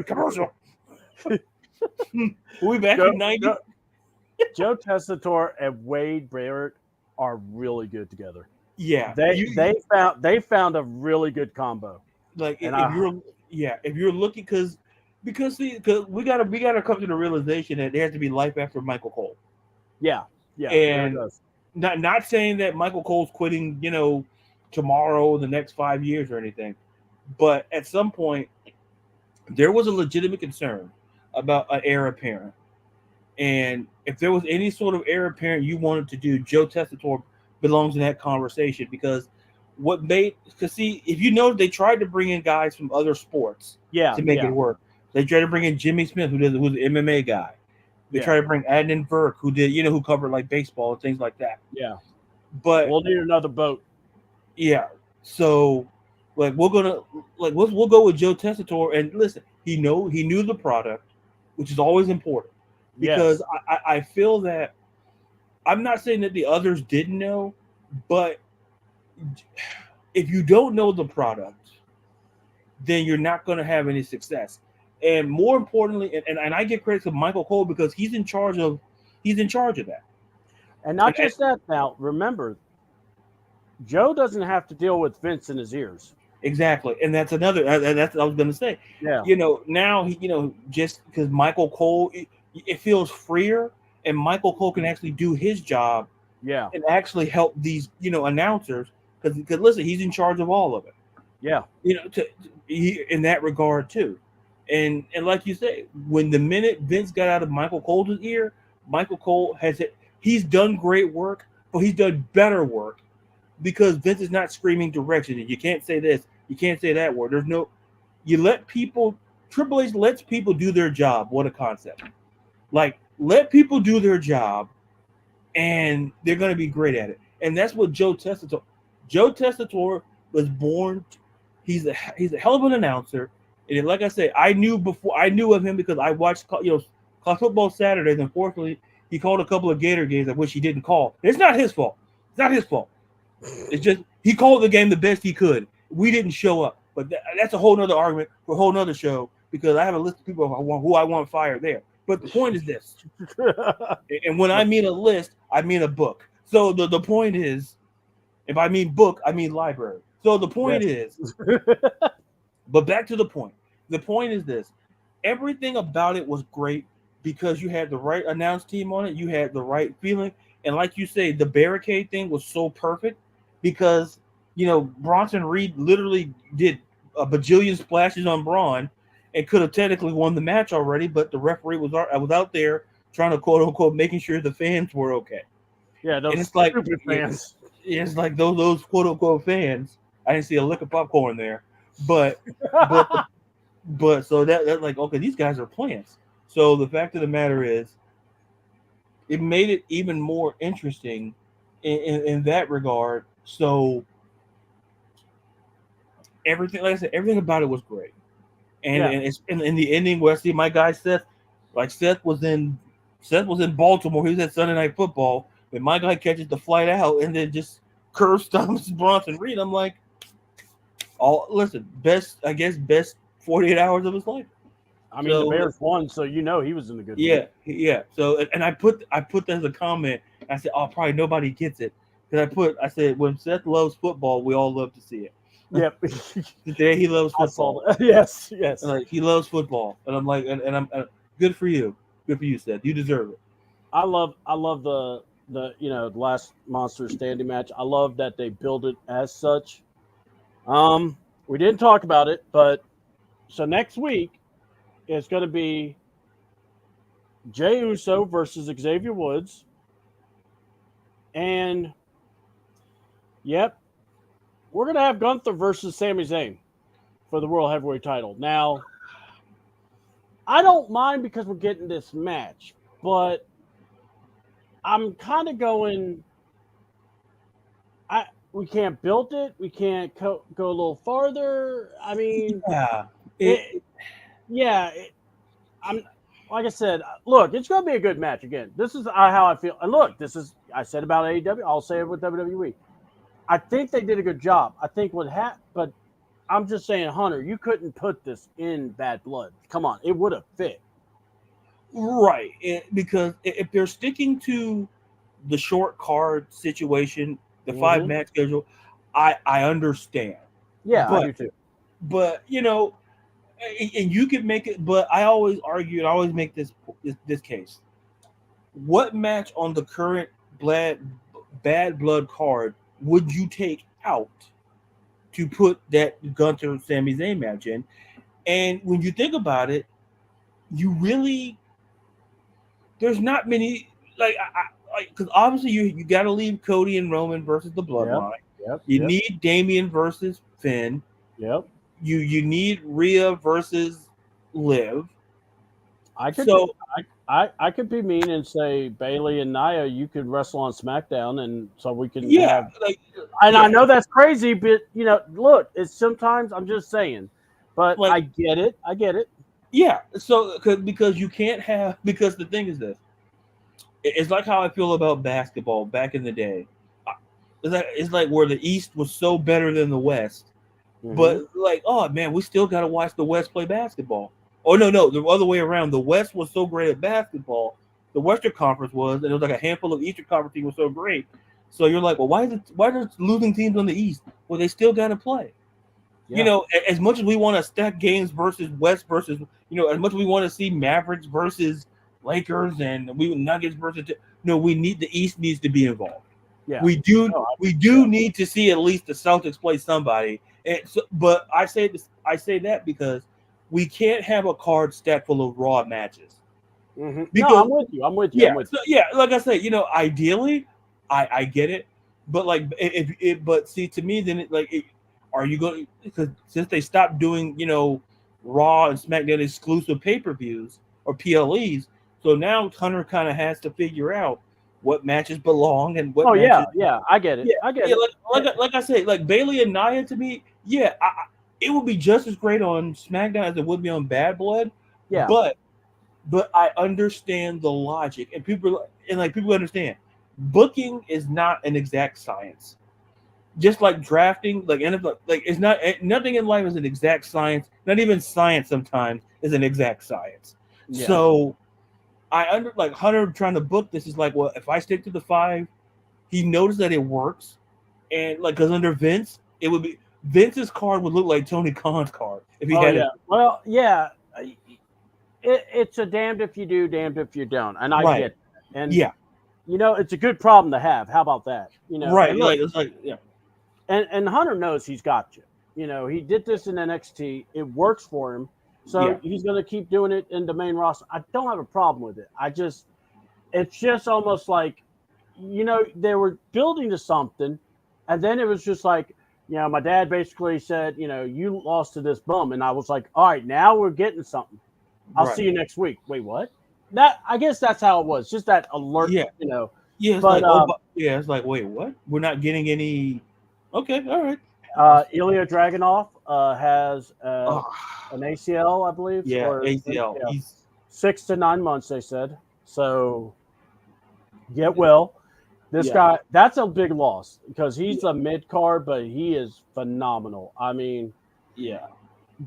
A: commercial. We'll be back in 90.
B: Joe Tessitore and Wade Barrett are really good together.
A: Yeah,
B: They found a really good combo.
A: like
B: And
A: if you're looking, because we gotta come to the realization that there has to be life after Michael Cole.
B: yeah, there it
A: And
B: does.
A: not saying that Michael Cole's quitting, tomorrow, the next 5 years or anything, but at some point there was a legitimate concern about an heir apparent. And if there was any sort of heir apparent you wanted to do, Joe Tessitore belongs in that conversation, because see, if you know, they tried to bring in guys from other sports
B: Yeah,
A: to make
B: yeah,
A: it work. They tried to bring in Jimmy Smith, who's an MMA guy. They
B: yeah,
A: tried to bring Adnan Burke, who covered like baseball and things like that.
B: yeah.
A: But
B: We'll need another boat.
A: yeah, so like we'll go with Joe Tessitore, and listen, he knew the product, which is always important, because
B: Yes.
A: I feel that, I'm not saying that the others didn't know, but if you don't know the product, then you're not going to have any success. And more importantly, and I give credit to Michael Cole, because he's in charge of that.
B: And not
A: And
B: just that. Now, remember, Joe doesn't have to deal with Vince in his ears.
A: exactly, and that's that's what I was going to say.
B: Yeah,
A: Now he, just because Michael Cole, it feels freer, and Michael Cole can actually do his job
B: yeah,
A: and actually help these announcers, because listen, he's in charge of all of it.
B: yeah,
A: In that regard too. And like you say, when the minute Vince got out of Michael Cole's ear, Michael Cole he's done great work, but he's done better work, because Vince is not screaming direction. You can't say this, you can't say that word. You let people. Triple H lets people do their job. What a concept! Like, let people do their job, and they're going to be great at it. And that's what Joe Tessitore. Joe Tessitore was born. He's a hell of an announcer. And like I say, I knew of him because I watched college football Saturdays. Unfortunately, he called a couple of Gator games, I wish he didn't call. It's not his fault. It's not his fault. It's just he called the game the best he could. We didn't show up, but that's a whole nother argument for a whole nother show, because I have a list of people who I want fired there. But the point is this, and when I mean a list, I mean a book. So the point is, if I mean book, I mean library. So the point is, But back to the point. The point is this: everything about it was great because you had the right announce team on it. You had the right feeling, and like you say, the barricade thing was so perfect because Bronson Reed literally did a bajillion splashes on Braun and could have technically won the match already, but the referee was out there trying to quote unquote making sure the fans were okay.
B: Yeah,
A: And
B: those
A: it's like
B: stupid fans.
A: it's like those quote unquote fans. I didn't see a lick of popcorn there, but but but so that's like okay, these guys are plants. So the fact of the matter is, it made it even more interesting in that regard. So everything, like I said, everything about it was great. And
B: Yeah.
A: and it's in the ending where I see my guy Seth, like Seth was in Baltimore. He was at Sunday Night Football, and my guy catches the flight out and then just curve stomps Bronson Reed. I'm like, all listen, best 48 hours of his life.
B: I mean, the
A: So
B: Bears won, so he was in a good mood.
A: yeah. So and I put that as a comment. I said, oh, probably nobody gets it because I said when Seth loves football, we all love to see it.
B: Yep.
A: Today he loves
B: I saw
A: football.
B: that. Yes, yes.
A: Like he loves football, and I'm like, and I'm good for you, Seth. You deserve it.
B: I love the last Monster Standing match. I love that they build it as such. We didn't talk about it, but so next week it's going to be Jey Uso versus Xavier Woods, and yep, we're going to have Gunther versus Sami Zayn for the World Heavyweight title. Now, I don't mind because we're getting this match, but I'm kind of going. We can't build it. We can't go a little farther. I mean,
A: Yeah,
B: it. Yeah, I'm. Like I said, look, it's going to be a good match again. This is how I feel. And look, this is I said about AEW. I'll say it with WWE. I think they did a good job. I think but I'm just saying, Hunter, you couldn't put this in Bad Blood. Come on, it would have fit.
A: right. Because if they're sticking to the short card situation, the five
B: Mm-hmm.
A: match schedule, I understand.
B: Yeah, I
A: But
B: do too.
A: and you can make it. But I always argue and I always make this case. What match on the current bad blood card would you take out to put that Gunter Sami Zayn match in? And when you think about it, you really there's not many because obviously you got to leave Cody and Roman versus the
B: Yep,
A: Bloodline.
B: yep,
A: You
B: yep,
A: need Damian versus Finn.
B: yep.
A: You need Rhea versus Liv.
B: I could be,
A: So
B: I could be mean and say Bailey and Nia, you could wrestle on SmackDown, and so we can
A: yeah,
B: have. And I
A: yeah,
B: know that's crazy, but look, it's sometimes I'm just saying, but
A: like
B: I get it. I get it.
A: yeah. So because you can't have because the thing is this. It's like how I feel about basketball back in the day. It's like where the East was so better than the West.
B: Mm-hmm.
A: But like, oh man, we still got to watch the West play basketball. Oh no, the other way around. The West was so great at basketball. The Western Conference was, and it was like a handful of Eastern Conference teams were so great. So you're like, well, why are losing teams on the East? Well, they still got to play.
B: Yeah.
A: As much as we want to stack games versus West versus, as much as we want to see Mavericks versus Lakers and we Nuggets versus, no, the East needs to be involved.
B: Yeah.
A: We do
B: No,
A: we do need to see at least the Celtics play somebody. And so, but I say that because we can't have a card stacked full of raw matches.
B: mm-hmm. No,
A: Because
B: I'm with you. I'm with you.
A: yeah,
B: I'm with
A: so, yeah, like I said, ideally, I get it, but like but see to me then are you going because since they stopped doing Raw and SmackDown exclusive pay-per-views or PLEs, so now Hunter kind of has to figure out what matches belong and what
B: Oh yeah,
A: matches.
B: yeah. I get it.
A: Yeah,
B: I get
A: yeah.
B: it.
A: Like I said, like Bailey and Nia to me, yeah, it would be just as great on SmackDown as it would be on Bad Blood,
B: Yeah.
A: but I understand the logic, and people understand booking is not an exact science. Just like drafting, like NFL, like it's not nothing in life is an exact science. Not even science sometimes is an exact science.
B: Yeah.
A: So like Hunter trying to book this is like, well, if I stick to the five, he noticed that it works, and like because under Vince, it would be Vince's card would look like Tony Khan's card if he
B: Oh
A: had
B: yeah.
A: it.
B: Well, yeah. It's a damned if you do, damned if you don't, and I
A: Right.
B: get that. And
A: Yeah.
B: it's a good problem to have. How about that?
A: Right.
B: And look,
A: Like it's like yeah.
B: and Hunter knows he's got you. He did this in NXT. It works for him, so
A: Yeah.
B: he's going to keep doing it in the main roster. I don't have a problem with it. It's just almost like, they were building to something, and then it was just like, my dad basically said, you lost to this bum, and I was like, all right, now we're getting something. I'll
A: Right.
B: see you next week. Wait, what? I guess that's how it was. Just that alert,
A: Yeah. Yeah. It's
B: But
A: like yeah. It's like wait, what? We're not getting any. Okay. All right.
B: Ilya Dragunov has
A: Oh,
B: an ACL, I believe,
A: yeah.
B: or
A: ACL.
B: yeah,
A: He's
B: 6 to 9 months. They said so. Get well. This
A: Yeah.
B: guy, that's a big loss because he's a mid card, but he is phenomenal. I mean,
A: yeah.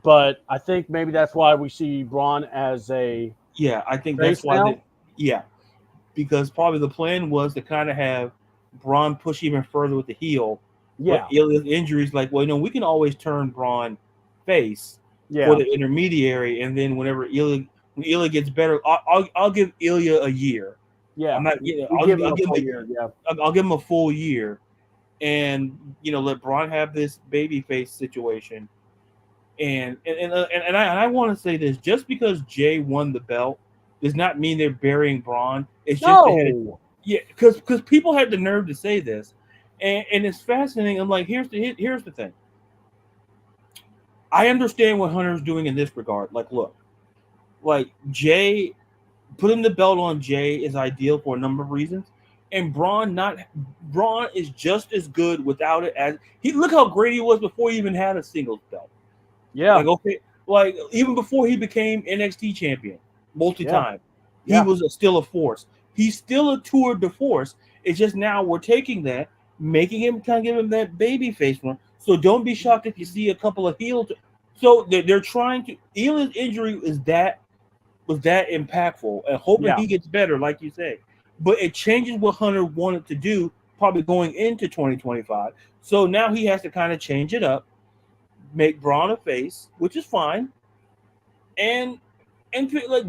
B: but I think maybe that's why we see Braun as a
A: Yeah. I think
B: face
A: that's why
B: now.
A: yeah. Because probably the plan was to kind of have Braun push even further with the heel.
B: Yeah,
A: But Ilya's injuries, like, well, we can always turn Braun face
B: yeah,
A: for the intermediary, and then when Ilya gets better, I'll give Ilya a year.
B: yeah.
A: I'm not,
B: You
A: I'll
B: give
A: give
B: him
A: I'll
B: a
A: give
B: full
A: him
B: year. Yeah,
A: I'll give him a full year, and let Braun have this baby face situation, and I want to say this: just because Jay won the belt does not mean they're burying Braun. It's just they had
B: no,
A: yeah, because people had the nerve to say this, and it's fascinating. I'm like, here's the thing. I understand what Hunter's doing in this regard. Like, look, like Jay, putting the belt on Jay is ideal for a number of reasons, and Braun is just as good without it as he. Look how great he was before he even had a singles belt.
B: yeah,
A: Like, okay, like even before he became NXT champion,
B: yeah,
A: multi-time, he
B: yeah,
A: was still a force. He's still a tour de force. It's just now we're taking that, making him kind of give him that baby face one. So don't be shocked if you see a couple of heels. So they're trying to. Eli's injury was that impactful, and hoping
B: yeah,
A: he gets better, like you say. But it changes what Hunter wanted to do, probably going into 2025. So now he has to kind of change it up, make Braun a face, which is fine, and like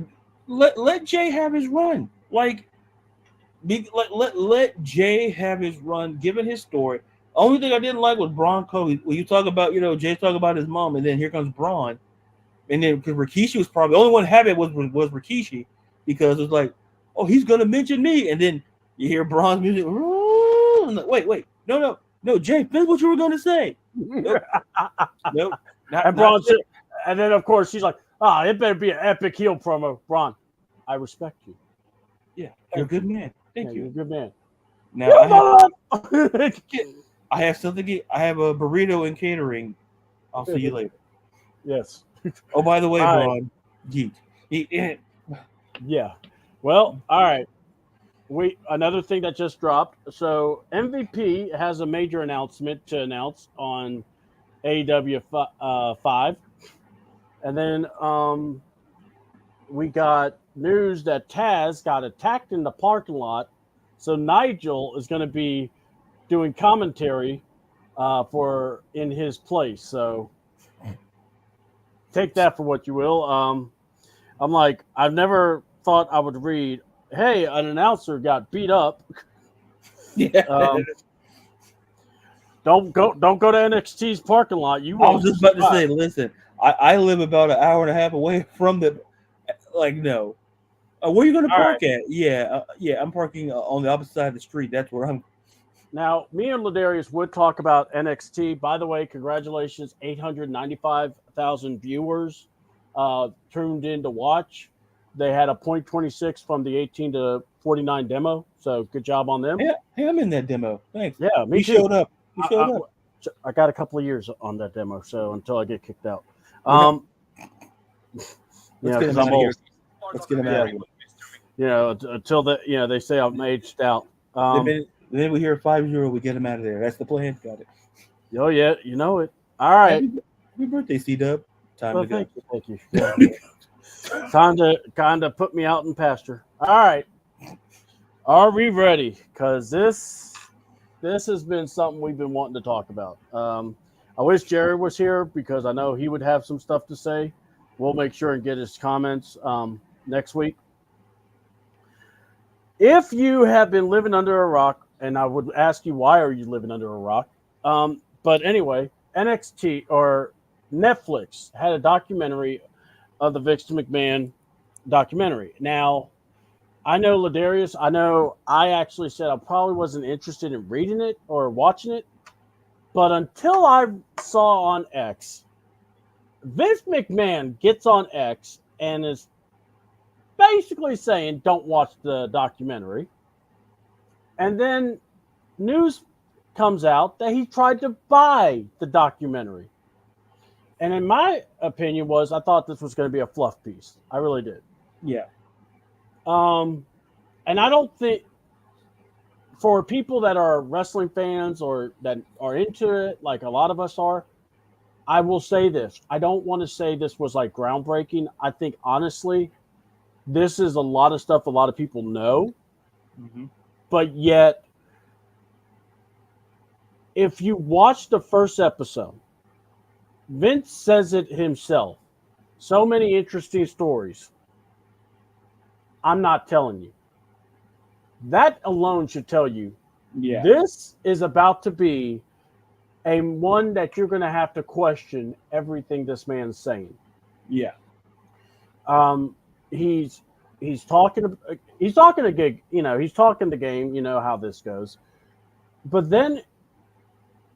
A: let Jay have his run. Let Jay have his run, given his story. Only thing I didn't like was Braun Cody. When you talk about, Jay talk about his mom, and then here comes Braun, and then because Rikishi was probably the only one having it was Rikishi, because it's like, oh, he's gonna mention me, and then you hear Braun's music. Wait, no, Jay, finish what you were gonna say. Nope, nope,
B: and
A: not
B: Braun said, and then of course she's like, it better be an epic heel promo. Braun, I respect you.
A: yeah, you're a good man. Thank
B: You're a
A: you.
B: good man.
A: Now I have something. I have a burrito and catering. I'll see you later.
B: Yes.
A: Oh, by the way,
B: All right.
A: Braun, geek.
B: Yeah. Well, all right. Another thing that just dropped. So MVP has a major announcement to announce on AEW 5, and then we got news that Taz got attacked in the parking lot. So Nigel is going to be doing commentary for in his place. So take that for what you will. I'm like, I've never thought I would read, hey, an announcer got beat up.
A: Yeah.
B: Don't go to NXT's parking lot. You
A: I
B: won't
A: was just about to
B: survive.
A: say, listen, I live about an hour and a half away from the, like, no. Where are you going to
B: All
A: park
B: right.
A: at? Yeah, I'm parking on the opposite side of the street. That's where I'm.
B: Now, me and LaDarius would talk about NXT. By the way, congratulations, 895,000 viewers tuned in to watch. They had a .26 from the 18 to 49 demo, so good job on them.
A: Hey, I'm in that demo. Thanks.
B: Yeah, me
A: You
B: too.
A: showed up. You showed up.
B: I got a couple of years on that demo, so until I get kicked out.
A: Let's get
B: because
A: him
B: I'm
A: out of
B: old.
A: here. Let's get him out of here.
B: Until they say I'm aged out.
A: Then we hear a 5-year-old, we get him out of there. That's the plan. Got it.
B: Oh yeah, you know it. All right.
A: Happy birthday, C-Dub. Time to go.
B: Thank you. Yeah. Time to kind of put me out in pasture. All right. Are we ready? Because this has been something we've been wanting to talk about. I wish Jerry was here because I know he would have some stuff to say. We'll make sure and get his comments next week. If you have been living under a rock, and I would ask you, why are you living under a rock? But anyway, NXT or Netflix had a documentary of the Vince McMahon documentary. Now, I know LaDarius, I know I actually said I probably wasn't interested in reading it or watching it, but until I saw on X, Vince McMahon gets on X and is basically saying, don't watch the documentary. And then news comes out that he tried to buy the documentary. And in my opinion I thought this was going to be a fluff piece. I really did.
A: Yeah.
B: And I don't think for people that are wrestling fans or that are into it, like a lot of us are, I will say this. I don't want to say this was like groundbreaking. I think honestly, this is a lot of stuff a lot of people know, but yet if you watch the first episode, Vince says it himself. So many interesting stories. I'm not telling you. That alone should tell you this is about to be a one that you're going to have to question everything this man's saying.
A: Yeah.
B: He's talking a gig, he's talking the game, how this goes. But then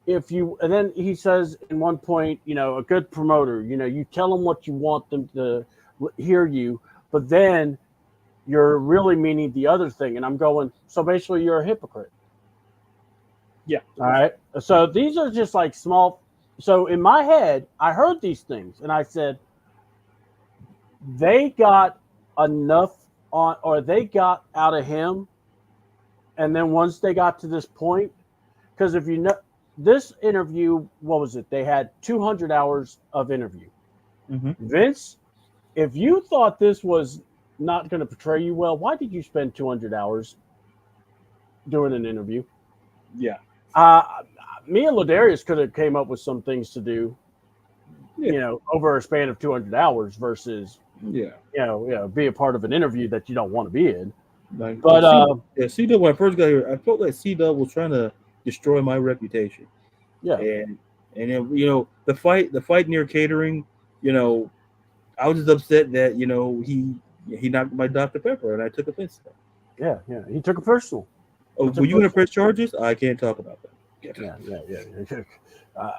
B: then he says in one point, a good promoter, you tell them what you want them to hear you, but then you're really meaning the other thing. And I'm going, so basically you're a hypocrite.
A: Yeah.
B: All right. So these are just like small. So in my head, I heard these things and I said, they got enough on, or they got out of him. And then once they got to this point, because if you know this interview, what was it? They had 200 hours of interview. Vince, if you thought this was not going to portray you well, why did you spend 200 hours doing an interview?
A: Yeah.
B: Me and LaDarius could have came up with some things to do, over a span of 200 hours versus, be a part of an interview that you don't want to be in.
A: Like,
B: but
A: C-Dub, when I first got here, I felt like C-Dub was trying to destroy my reputation.
B: Yeah.
A: And then, the fight near catering, I was just upset that, he knocked my Dr. Pepper and I took offense to that.
B: Yeah. He took it personal.
A: Oh, were you going to press charges? I can't talk about that.
B: Yeah.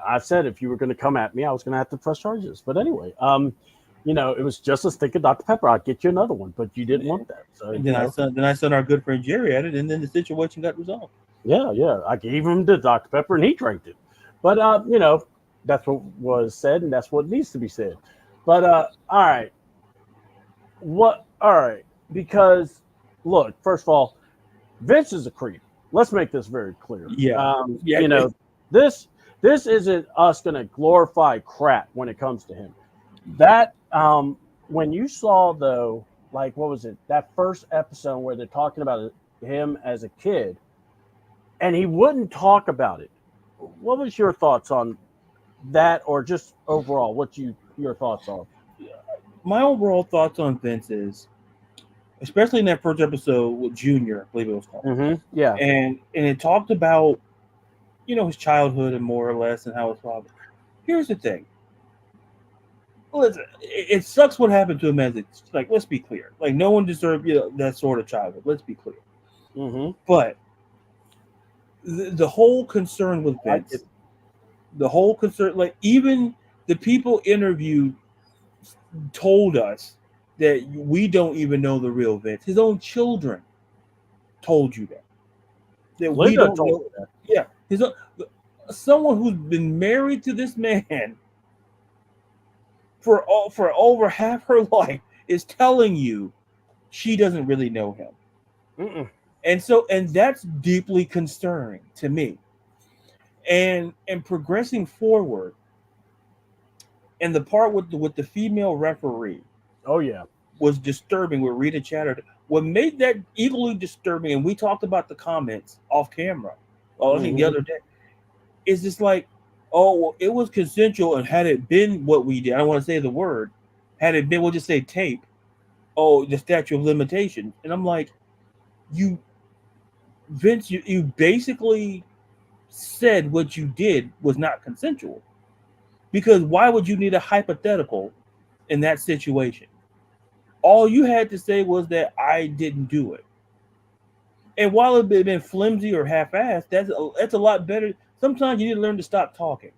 B: I said if you were going to come at me, I was going to have to press charges. But anyway, it was just a stick of Dr. Pepper. I'd get you another one, but you didn't want that. So
A: and then I sent our good friend Jerry at it, and then the situation got resolved.
B: Yeah. I gave him the Dr. Pepper, and he drank it. But that's what was said, and that's what needs to be said. But all right, because look, first of all, Vince is a creep. Let's make this very clear. This isn't us going to glorify crap when it comes to him. That when you saw though, like what was it? That first episode where they're talking about him as a kid, and he wouldn't talk about it. What was your thoughts on that, or just overall? Your thoughts are?
A: My overall thoughts on Vince is, especially in that first episode with Junior, I believe it was called.
B: Yeah.
A: And it talked about, his childhood and more or less and how his father. Here's the thing. Listen, it sucks what happened to him let's be clear. Like, no one deserved that sort of childhood. Let's be clear. But the whole concern with Vince, like even the people interviewed told us that we don't even know the real Vince. His own children told you that. That we don't know that. Yeah, someone who's been married to this man for over half her life is telling you she doesn't really know him. And that's deeply concerning to me. And progressing forward, and the part with the female referee, was disturbing. Where Rita chattered. What made that equally disturbing, and we talked about the comments off camera, I think the other day, is just like, oh, well, it was consensual, and had it been what we did, I don't want to say the word, had it been, we'll just say tape. Oh, the statute of limitations, and I'm like, you, Vince, you basically said what you did was not consensual. Because why would you need a hypothetical in that situation? All you had to say was that I didn't do it. And while it had been flimsy or half-assed, that's a lot better. Sometimes you need to learn to stop talking.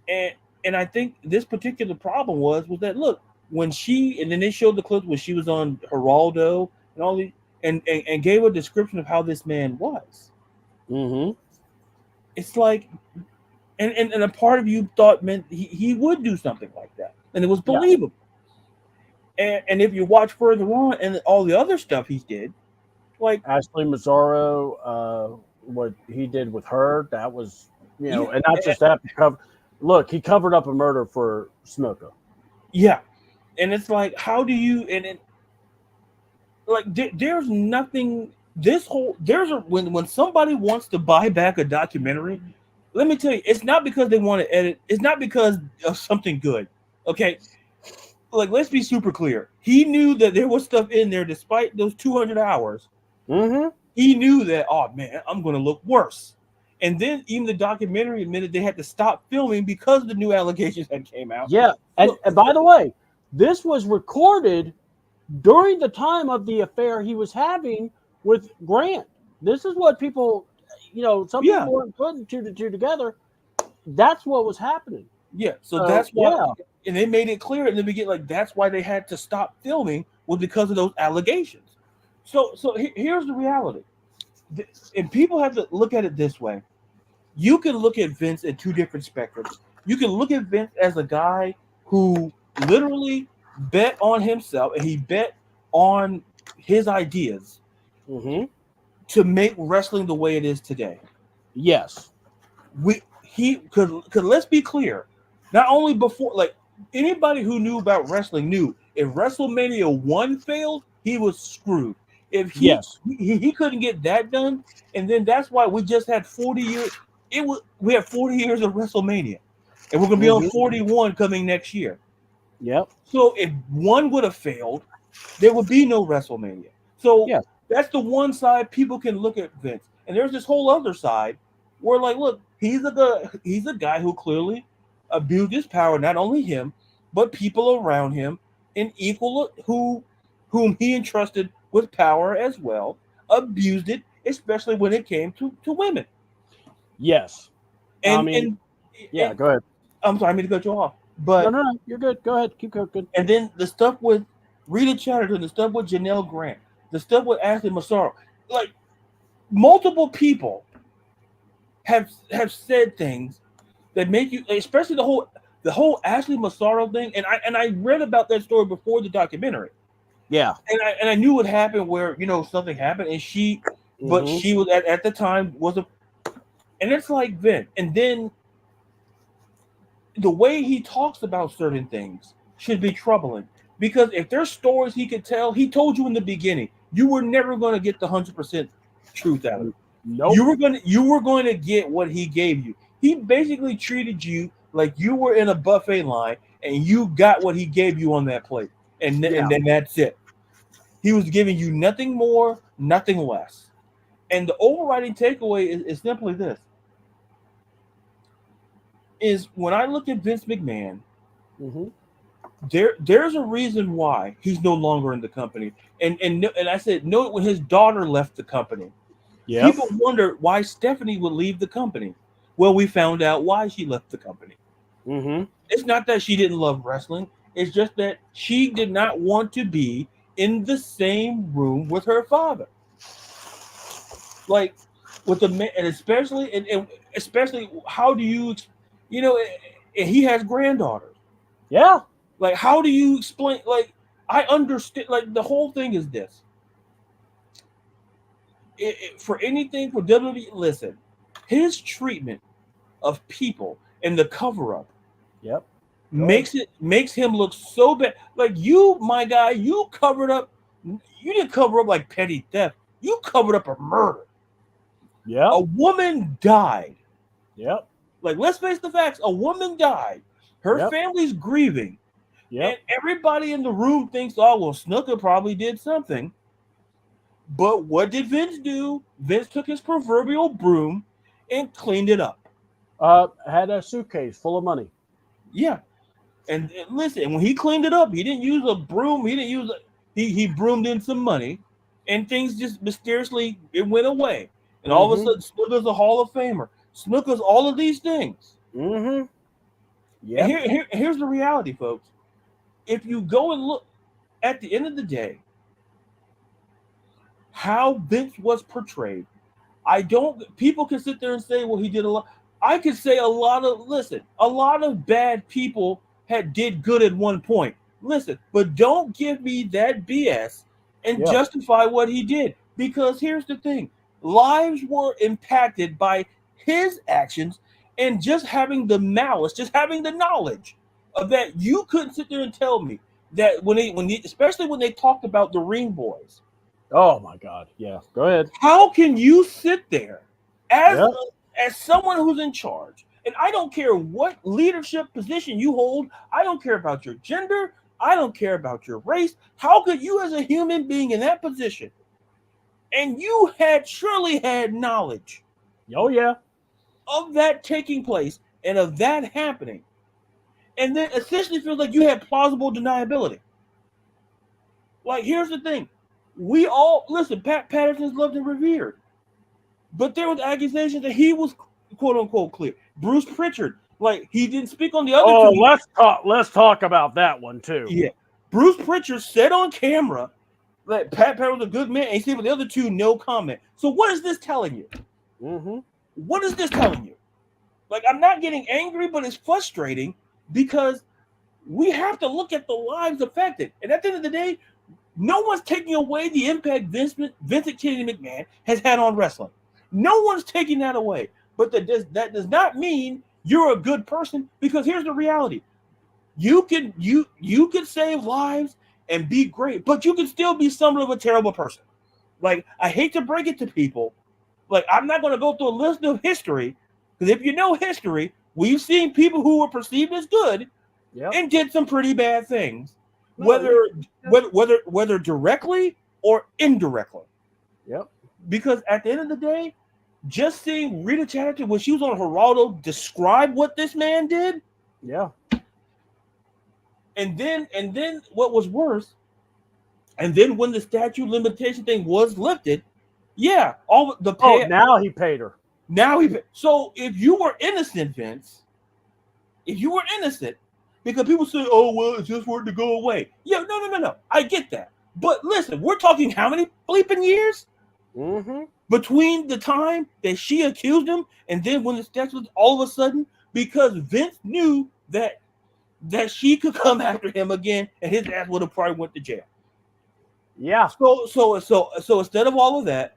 A: And and I think this particular problem was that, look, when she, and then they showed the clips when she was on Geraldo and all the, and gave a description of how this man was.
B: Mm-hmm.
A: It's like, and a part of you thought meant he would do something like that, and it was
B: Yeah.
A: believable. And if you watch further on and all the other stuff he did, like,
B: Ashley Mazzaro, what he did with her, that was,
A: yeah,
B: and not just that. Look, he covered up a murder for Smoka.
A: yeah, and it's like, how do you, like, there's nothing. This whole, there's a, when somebody wants to buy back a documentary, let me tell you, it's not because they want to edit. It's not because of something good. Okay, like, let's be super clear. He knew that there was stuff in there, despite those 200 hours.
B: Mm-hmm.
A: He knew that, oh man, I'm going to look worse. And then even the documentary admitted they had to stop filming because the new allegations had came out.
B: Yeah, and by the way, this was recorded during the time of the affair he was having with Grant. This is what people, some
A: Yeah,
B: people weren't putting two to two together. That's what was happening.
A: yeah. So
B: So
A: that's why,
B: yeah,
A: and they made it clear in the beginning, like, that's why they had to stop filming, was because of those allegations. So here's the reality, and people have to look at it this way. You can look at Vince in two different spectrums. You can look at Vince as a guy who literally bet on himself, and he bet on his ideas
B: mm-hmm.
A: to make wrestling the way it is today.
B: Yes,
A: He could, let's be clear. Not only before, like, anybody who knew about wrestling knew if WrestleMania 1 failed, he was screwed. If
B: yes,
A: he couldn't get that done, and then that's why we just had 40 years. We had 40 years of WrestleMania, and we're gonna be on
B: mm-hmm.
A: 41 coming next year.
B: Yep,
A: So if one would have failed, there would be no WrestleMania. So
B: yes,
A: that's the one side people can look at Vince, and there's this whole other side where, like, look, he's a guy who clearly abused his power. Not only him, but people around him, in equal whom he entrusted with power as well, abused it, especially when it came to women.
B: yes. I
A: And
B: mean,
A: and
B: yeah.
A: and
B: Go ahead.
A: I'm sorry, I mean to cut you off,
B: No,
A: but
B: no, no. You're good. Go ahead. Keep cooking.
A: and then the stuff with Rita Chatterton, the stuff with Janelle Grant, the stuff with Ashley Massaro, like, multiple people have said things that make you, especially the whole Ashley Massaro thing, and I read about that story before the documentary,
B: Yeah.
A: and I knew what happened, where, something happened, and but
B: Mm-hmm.
A: she was at the time was a, and it's like, Vin, and then the way he talks about certain things should be troubling, because if there's stories he could tell, he told you in the beginning, you were never going to get the 100% truth out of it.
B: Nope.
A: You were going to get what he gave you. He basically treated you like you were in a buffet line, and you got what he gave you on that plate, and
B: Yeah.
A: then that's it. He was giving you nothing more, nothing less. And the overriding takeaway is simply this: is when I look at Vince McMahon,
B: Mm-hmm.
A: there's a reason why he's no longer in the company. And I said no when his daughter left the company.
B: Yep.
A: People wondered why Stephanie would leave the company. Well, we found out why she left the company.
B: Mm-hmm.
A: It's not that she didn't love wrestling. It's just that she did not want to be in the same room with her father. Like, with the man, and especially, how do you, and he has granddaughters.
B: Yeah.
A: Like, how do you explain? Like, I understand. Like, the whole thing is this: for anything for WWE, listen, his treatment of people and the cover up
B: Yep. Go ahead.
A: makes him look so bad. Like, you, my guy, you covered up. You didn't cover up like petty theft. You covered up a murder.
B: Yep.
A: A woman died.
B: Yep.
A: Like, let's face the facts. A woman died. Her
B: Yep.
A: family's grieving.
B: Yep.
A: And everybody in the room thinks, oh, well, Snooker probably did something. But what did Vince do? Vince took his proverbial broom and cleaned it up.
B: Had a suitcase full of money.
A: Yeah. And listen, when he cleaned it up, he didn't use a broom. He didn't use he broomed in some money, and things just mysteriously it went away. And all of a sudden, Snooker's a Hall of Famer. Snooker's all of these things.
B: Mm-hmm.
A: Yeah.
B: Yeah.
A: Here's the reality, folks. If you go and look at the end of the day, how Vince was portrayed, people can sit there and say, well, he did a lot. I could say a lot of bad people did good at one point. Listen, but don't give me that BS and justify what he did. Because here's the thing. Lives were impacted by his actions, and just having the malice, just having the knowledge of that, you couldn't sit there and tell me that especially when they talked about the Ring Boys.
B: Oh my God. Yeah. Go ahead.
A: How can you sit there as someone who's in charge? And I don't care what leadership position you hold. I don't care about your gender. I don't care about your race. How could you, as a human being in that position, and you surely had knowledge of that taking place and of that happening, and then essentially feels like you had plausible deniability? Like, here's the thing. We all, listen, Pat Patterson's loved and revered. But there was accusations that he was, quote unquote, clear. Bruce Pritchard, like, he didn't speak on the other two.
B: Let's talk about that one too.
A: Yeah. Bruce Pritchard said on camera that Pat Patterson was a good man, and he said with the other two, no comment. So what is this telling you?
B: Mm-hmm.
A: What is this telling you? Like, I'm not getting angry, but it's frustrating because we have to look at the lives affected. And at the end of the day, no one's taking away the impact Vincent Kennedy McMahon has had on wrestling. No one's taking that away. But that does not mean you're a good person, because here's the reality. You can save lives and be great, but you can still be somewhat of a terrible person. Like, I hate to break it to people. Like, I'm not going to go through a list of history, because if you know history, we've seen people who were perceived as good and did some pretty bad things. Whether directly or indirectly.
B: Yep.
A: Because at the end of the day, just seeing Rita Chatterton when she was on Geraldo describe what this man did.
B: Yeah.
A: And then what was worse, and then when the statute limitation thing was lifted, all the pay.
B: Oh, now he paid her.
A: So if you were innocent, Vince, because people say, oh, well, it's just for it to go away. Yeah, no. I get that. But listen, we're talking how many bleeping years?
B: Mm-hmm.
A: Between the time that she accused him and then when the statute, all of a sudden, because Vince knew that she could come after him again and his ass would have probably went to jail.
B: Yeah.
A: So instead of all of that,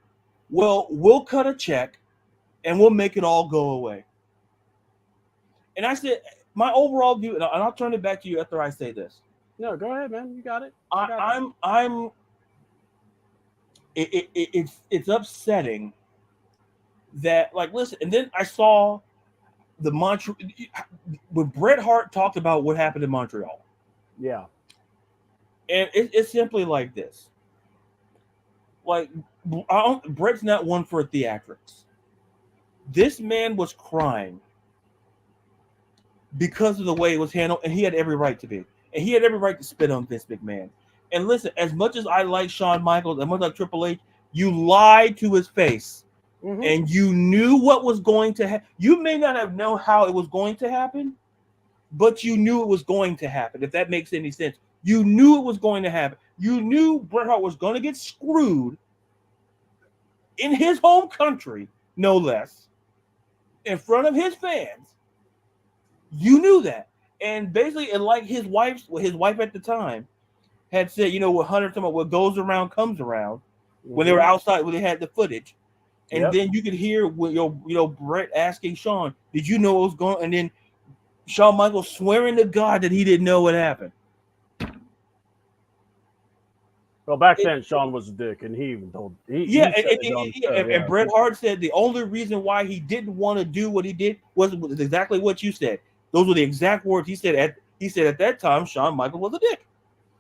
A: well, we'll cut a check and we'll make it all go away. And I said, my overall view, and I'll turn it back to you after I say this.
B: No, go ahead, man. You got it.
A: It's upsetting that, like, listen, and then I saw when Bret Hart talked about what happened in Montreal.
B: Yeah.
A: And it's simply like this. Like, Bret's not one for theatrics. This man was crying because of the way it was handled, and he had every right to be. And he had every right to spit on Vince McMahon. And listen, as much as I like Shawn Michaels, as much like Triple H, you lied to his face. Mm-hmm. And you knew what was going to happen. You may not have known how it was going to happen, but you knew it was going to happen, if that makes any sense. You knew it was going to happen. You knew Bret Hart was going to get screwed in his home country, no less, in front of his fans. You knew that. And basically, and like his wife at the time had said, what Hunter talking about, what goes around comes around, when they were outside, when they had the footage. And then you could hear Bret asking Shawn, did you know what was going on? And then Shawn Michaels swearing to God that he didn't know what happened.
B: Well, back then Sean was a dick, and he even told he said it on the show,
A: and Bret Hart said the only reason why he didn't want to do what he did was exactly what you said. Those were the exact words he said. At that time, Shawn Michaels was a dick.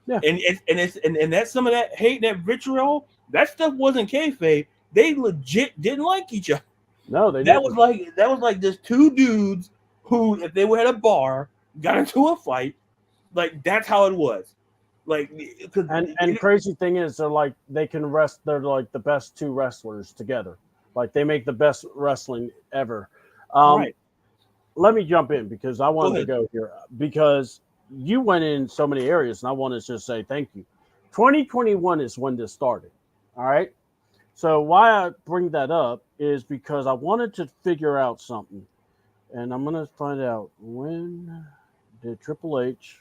B: Yeah.
A: And that's some of that hate, that vitriol. That stuff wasn't kayfabe. They legit didn't like each other.
B: No, they
A: That
B: didn't.
A: was like just two dudes who, if they were at a bar, got into a fight. Like that's how it was. Like,
B: and crazy thing is, they can rest. They're like the best two wrestlers together. Like they make the best wrestling ever.
A: Right.
B: Let me jump in because I wanted to go here because you went in so many areas, and I want to just say thank you. 2021 is when this started. All right. So why I bring that up is because I wanted to figure out something, and I'm gonna find out when did Triple H.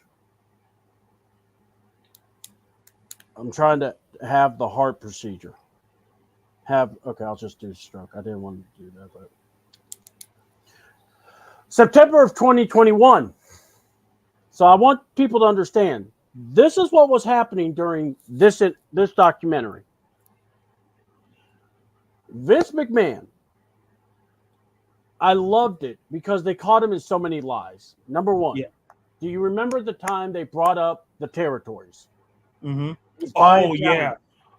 B: I'm trying to have the heart procedure. Okay, I'll just do stroke. I didn't want to do that, but September of 2021. So I want people to understand this is what was happening during this documentary. Vince McMahon, I loved it because they caught him in so many lies. Number one, do you remember the time they brought up the territories?
A: Mm-hmm. Oh yeah.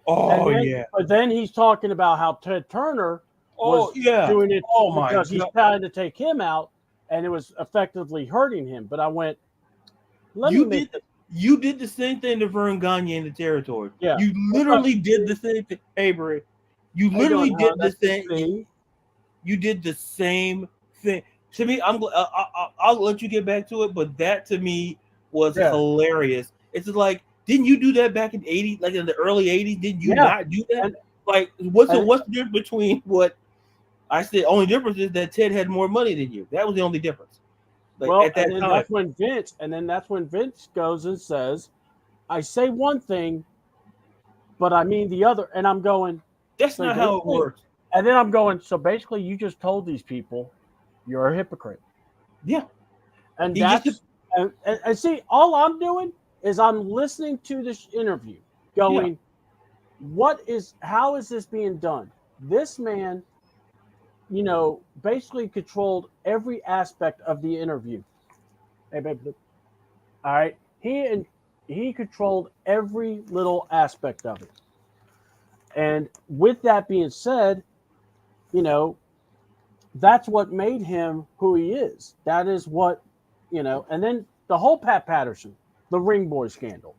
B: But then he's talking about how Ted Turner was doing it because he's trying to take him out, and it was effectively hurting him. But I went,
A: you did the same thing to Vern Gagne in the territory.
B: Yeah,
A: you literally did the same thing. Hey, Bray, you literally did the same. You did the same thing. To me, I'll let you get back to it, but that to me was hilarious. It's like, didn't you do that back in '80s, like in the early '80s? Did you not do that? What's the difference between what I said? Only difference is that Ted had more money than you. That was the only difference. At that time.
B: That's when Vince goes and says, "I say one thing, but I mean the other," and I'm going,
A: "That's not how it works."
B: And then I'm going, so basically, you just told these people you're a hypocrite.
A: Yeah,
B: and and see, all I'm doing is I'm listening to this interview, going, how is this being done? This man, basically controlled every aspect of the interview. Hey, babe. All right, he controlled every little aspect of it. And with that being said, that's what made him who he is. That is what, and then the whole Pat Patterson, the Ring Boy scandal.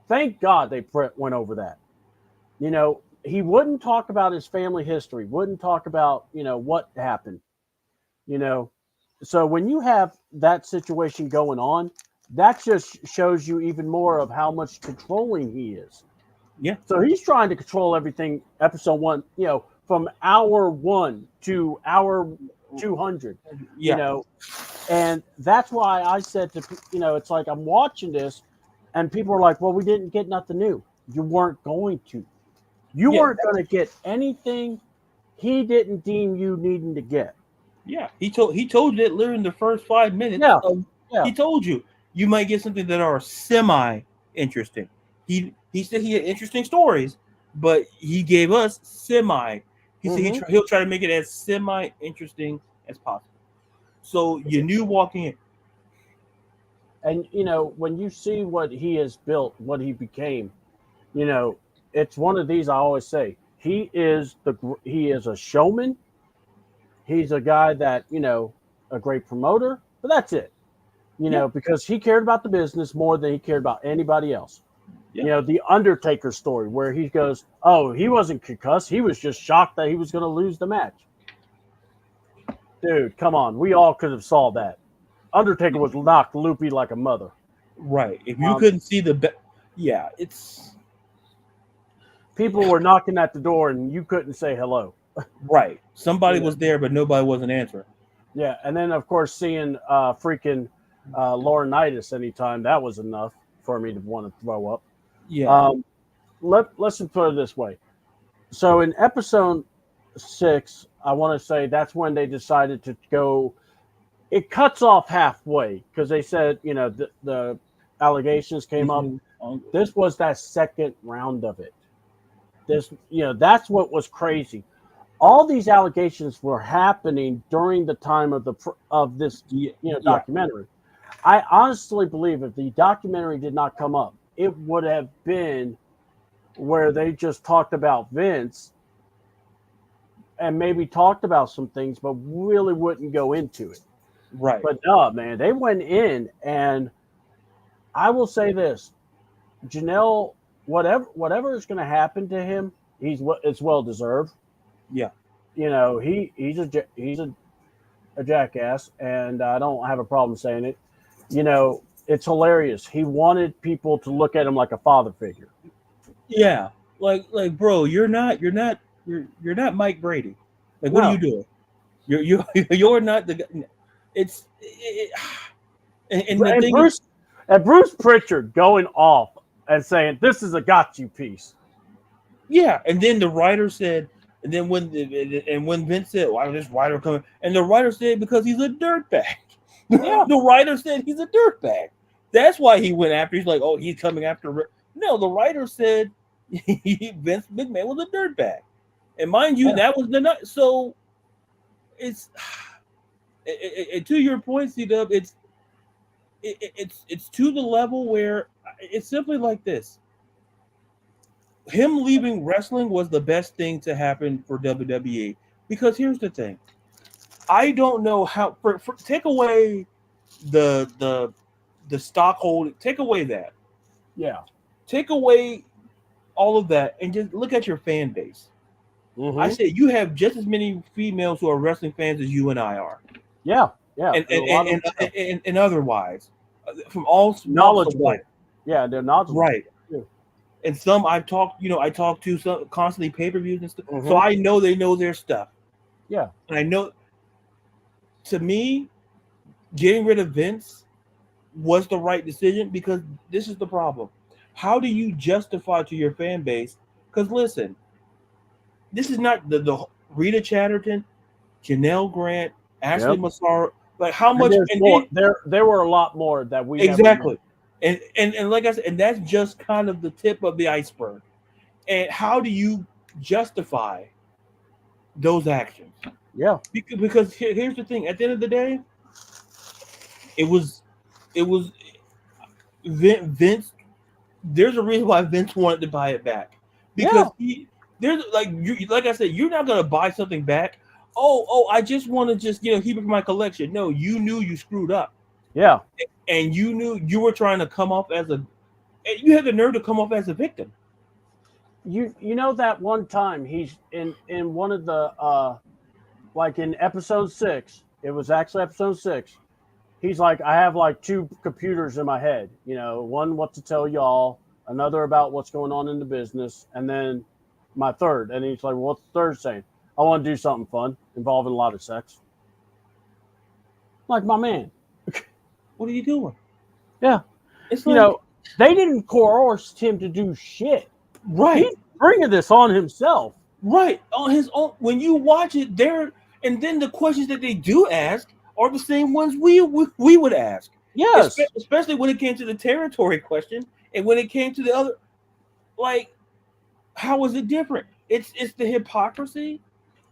B: Thank God they went over that. He wouldn't talk about his family history, wouldn't talk about, what happened, So when you have that situation going on, that just shows you even more of how much controlling he is.
A: Yeah.
B: So he's trying to control everything, episode 1, from hour 1 to hour 200, and that's why I said to, it's like I'm watching this and people are like, well, we didn't get nothing new. You weren't going to. You weren't going to get anything he didn't deem you needing to get.
A: Yeah, he told you that literally in the first 5 minutes. He told you might get something that are semi interesting. He said he had interesting stories, but he gave us semi. He said he'll try to make it as semi interesting as possible. So you knew walking in.
B: And when you see what he has built, what he became, it's one of these I always say. He is a showman. He's a guy that, a great promoter, but that's it. Because he cared about the business more than he cared about anybody else. Yeah. The Undertaker story where he goes, oh, he wasn't concussed. He was just shocked that he was going to lose the match. Dude, come on. We all could have saw that. Undertaker was knocked loopy like a mother.
A: Right. If you couldn't see it's...
B: People were knocking at the door and you couldn't say hello.
A: Right. Somebody was there, but nobody wasn't answering.
B: Yeah. And then, of course, seeing freaking Laurinaitis anytime, that was enough for me to want to throw up.
A: Yeah.
B: Let's put it this way. So in episode 6, I want to say that's when they decided to go. It cuts off halfway because they said, the allegations came up. This was that second round of it. That's what was crazy. All these allegations were happening during the time of this documentary. I honestly believe if the documentary did not come up, it would have been where they just talked about Vince and maybe talked about some things, but really wouldn't go into it.
A: Right.
B: But no, man, they went in, and I will say this: Janelle, whatever is going to happen to him, it's well deserved.
A: Yeah.
B: He's a jackass, and I don't have a problem saying it. It's hilarious. He wanted people to look at him like a father figure.
A: Yeah. Like, bro, you're not Mike Brady. Like, what are you doing? You're not the guy. And the thing is,
B: Bruce Pritchard going off and saying this is a got you piece.
A: Yeah, and then the writer said, and then when Vince said, "Why is this writer coming?" and the writer said, "Because he's a dirtbag."
B: Yeah.
A: The writer said he's a dirtbag. That's why he went after. He's like, "Oh, he's coming after." No, the writer said Vince McMahon was a dirtbag, and mind you, that was the night. So it's to your point, C-Dub. It's to the level where it's simply like this. Him leaving wrestling was the best thing to happen for WWE, because here's the thing. I don't know how take away the stockholding, take away that.
B: Yeah.
A: Take away all of that and just look at your fan base. Mm-hmm. I say you have just as many females who are wrestling fans as you and I are.
B: Yeah. Yeah.
A: And otherwise, from all
B: knowledgeable. Yeah, they're knowledgeable.
A: Right. And some I talk to some constantly pay-per-views and stuff.
B: Mm-hmm.
A: So I know they know their stuff.
B: Yeah.
A: And I know, to me, getting rid of Vince was the right decision, because this is the problem. How do you justify to your fan base? Because listen, this is not the Rita Chatterton, Janelle Grant, Ashley Massaro. Like how much?
B: There were a lot more that we
A: exactly. And like I said, and that's just kind of the tip of the iceberg. And how do you justify those actions?
B: Yeah.
A: Because here's the thing. At the end of the day, it was Vince. There's a reason why Vince wanted to buy it back. Because there's like I said, you're not gonna buy something back. Oh, I just want to keep it for my collection. No, you knew you screwed up.
B: Yeah.
A: And you knew you were trying to come off you had the nerve to come off as a victim.
B: You know that one time he's in one of the like in episode 6, it was actually episode 6. He's like, I have like 2 computers in my head, one what to tell y'all, another about what's going on in the business, and then my third. And he's like, well, what's the third saying? I want to do something fun involving a lot of sex. Like, my man.
A: What are you doing?
B: Yeah. It's like, they didn't coerce him to do shit.
A: Right.
B: He's bringing this on himself.
A: Right. On his own. When you watch it there, and then the questions that they do ask are the same ones we would ask.
B: Yes.
A: Especially when it came to the territory question, and when it came to the other, like, how was it different? It's the hypocrisy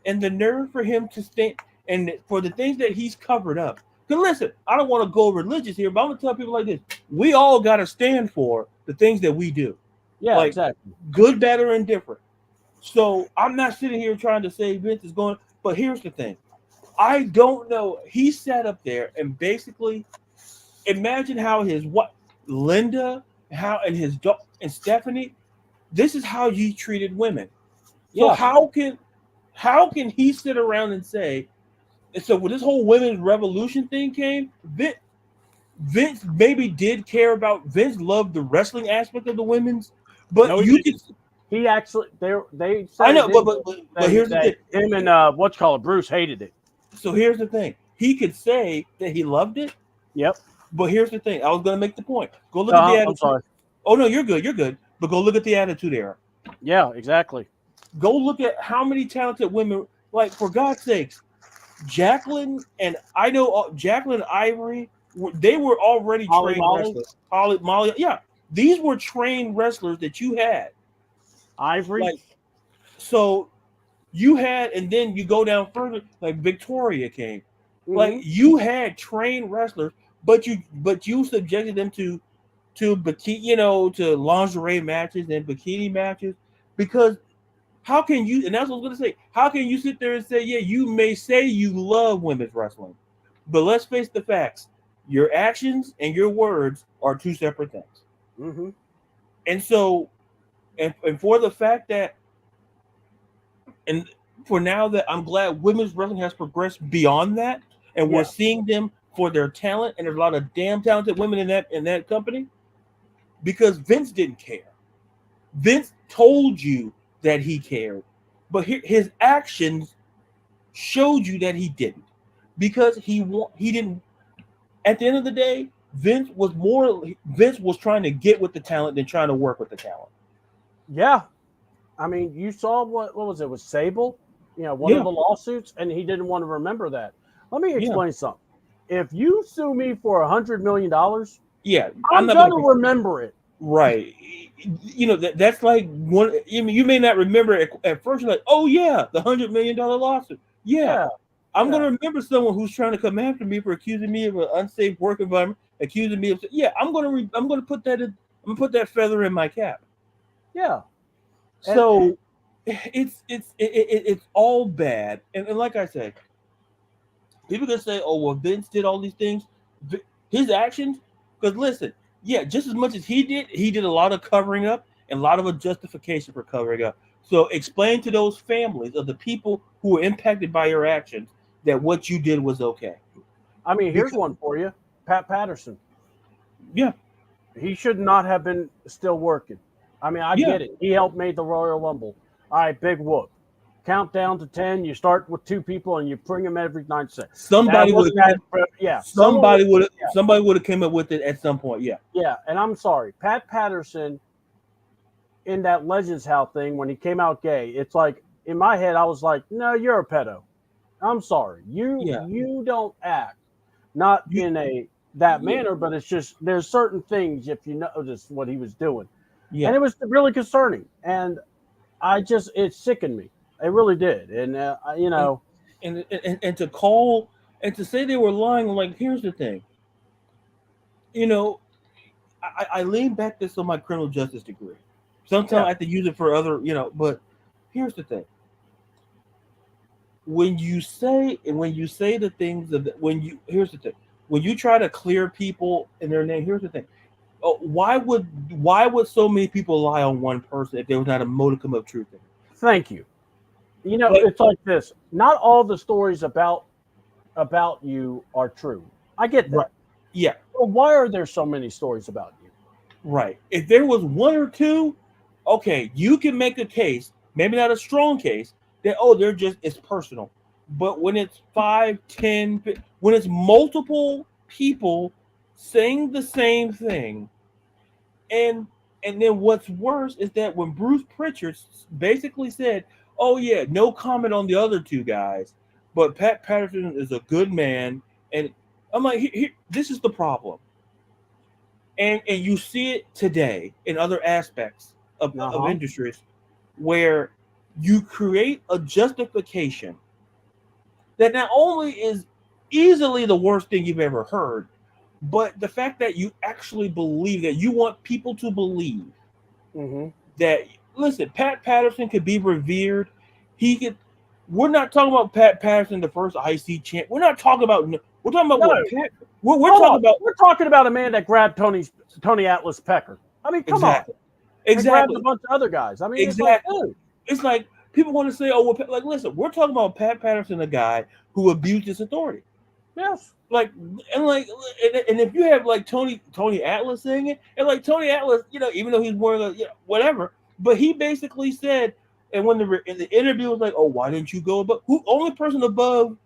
A: and the nerve for him to stand, and for the things that he's covered up. Because listen, I don't want to go religious here, but I'm going to tell people like this. We all got to stand for the things that we do.
B: Yeah, exactly.
A: Good, bad, or indifferent. So I'm not sitting here trying to say Vince is going, but here's the thing. I don't know. He sat up there and basically imagine how Linda, and Stephanie, this is how he treated women. So how can he sit around and say, and so when this whole women's revolution thing came, Vince maybe did care about. Vince loved the wrestling aspect of the women's, but
B: he actually they said
A: I know, but here's the thing.
B: Him and Bruce hated it.
A: So here's the thing. He could say that he loved it.
B: Yep.
A: But here's the thing. I was going to make the point. Go look at the attitude. I'm sorry. Oh no, you're good. But go look at the attitude era.
B: Yeah, exactly.
A: Go look at how many talented women. Like, for God's sakes. Jacqueline and Ivory, they were already trained wrestlers. Molly, yeah. These were trained wrestlers that you had.
B: Ivory.
A: Like, so you had, and then you go down further, like Victoria came. Like
B: Mm-hmm.
A: you had trained wrestlers, but you subjected them to bikini, to lingerie matches and bikini matches, because how can you? And that's what I was gonna say. How can you sit there and say, yeah, you may say you love women's wrestling, but let's face the facts. Your actions and your words are two separate things.
B: Mm-hmm.
A: And so, and for the fact that, and for now that I'm glad women's wrestling has progressed beyond that, and we're
B: Yeah.
A: seeing them for their talent, and there's a lot of damn talented women in that company, because Vince didn't care. Vince told you that he cared, but his actions showed you that he didn't, because he didn't. At the end of the day, Vince was trying to get with the talent than trying to work with the talent.
B: Yeah. I mean, you saw what was it with Sable? One of
A: Yeah,
B: the lawsuits, and he didn't want to remember that. Let me
A: yeah,
B: explain something. If you sue me for $100 million,
A: yeah. I'm
B: I'm
A: not going
B: gonna
A: to.
B: remember it.
A: Right. That's like one. You may not remember it at first. You're like, oh yeah, the $100 million lawsuit. Yeah,
B: Yeah,
A: I'm
B: yeah,
A: gonna remember someone who's trying to come after me for accusing me of an unsafe work environment, accusing me of. Yeah, I'm gonna put that in. I'm gonna put that feather in my cap.
B: yeah. And
A: So it's all bad, and like I said, people can say, "Oh, well, Vince did all these things." His actions, because listen, yeah, just as much as he did a lot of covering up and a lot of a justification for covering up. So explain to those families of the people who were impacted by your actions that what you did was okay.
B: I mean, here's
A: Because
B: one for you. Pat Patterson.
A: yeah,
B: He should not have been still working. I mean, I
A: yeah,
B: get it. He helped make the Royal Rumble. All right, big whoop. Count down to 10. You start with two people and you bring them every 9 seconds. That
A: somebody would
B: wasn't
A: have
B: that. Yeah, someone.
A: somebody would have came up with it at some point. Yeah,
B: Yeah, and I'm sorry, Pat Patterson in that Legends House thing when he came out gay. It's like in my head, I was like, no, you're a pedo. I'm sorry, you
A: yeah,
B: you don't act not
A: you,
B: in a that
A: yeah,
B: manner, but it's just there's certain things if you notice what he was doing, and
A: yeah.
B: it was really concerning, and I just it sickened me. It really did, and
A: And and to call and to say they were lying. Like, here's the thing. You know, I lean back this on my criminal justice degree. Sometimes
B: yeah,
A: I have to use it for other, but here's the thing. When you say the things of here's the thing. When you try to clear people in their name, here's the thing. Why would so many people lie on one person if there was not a modicum of truth in it?
B: thank you.
A: Like,
B: It's like this. Not all the stories about you are true. I get
A: right.
B: that.
A: Yeah,
B: Well, why are there so many stories about you?
A: right. If there was one or two, okay, you can make a case, maybe not a strong case, that it's personal. But when it's 5, 10, when it's multiple people saying the same thing, and and then what's worse is that when Bruce Pritchard basically said, "Oh yeah, no comment on the other two guys, but Pat Patterson is a good man," and I'm like, this is the problem, and you see it today in other aspects
B: Uh
A: of
B: huh.
A: industries where you create a justification that not only is easily the worst thing you've ever heard, but the fact that you actually believe that you want people to believe
B: Mm-hmm.
A: that, listen, Pat Patterson could be revered. He could. We're not talking about Pat Patterson, the first IC champ. We're not talking about. We're talking about
B: No,
A: what Pat. We're
B: hold
A: talking
B: on.
A: about
B: We're talking about a man that grabbed Tony Atlas Pecker. I mean, come on,
A: exactly,
B: and grabbed a
A: exactly,
B: bunch of other guys. I mean, it's like,
A: exactly.
B: dude,
A: It's like people want to say, "Oh, well, like, listen, we're talking about Pat Patterson, a guy who abused his authority."
B: yes,
A: Like, and like, and if you have like Tony Atlas saying it, and like Tony Atlas, even though he's more of whatever, but he basically said, and when in the interview was like, "Oh, why didn't you go above?" Who only person above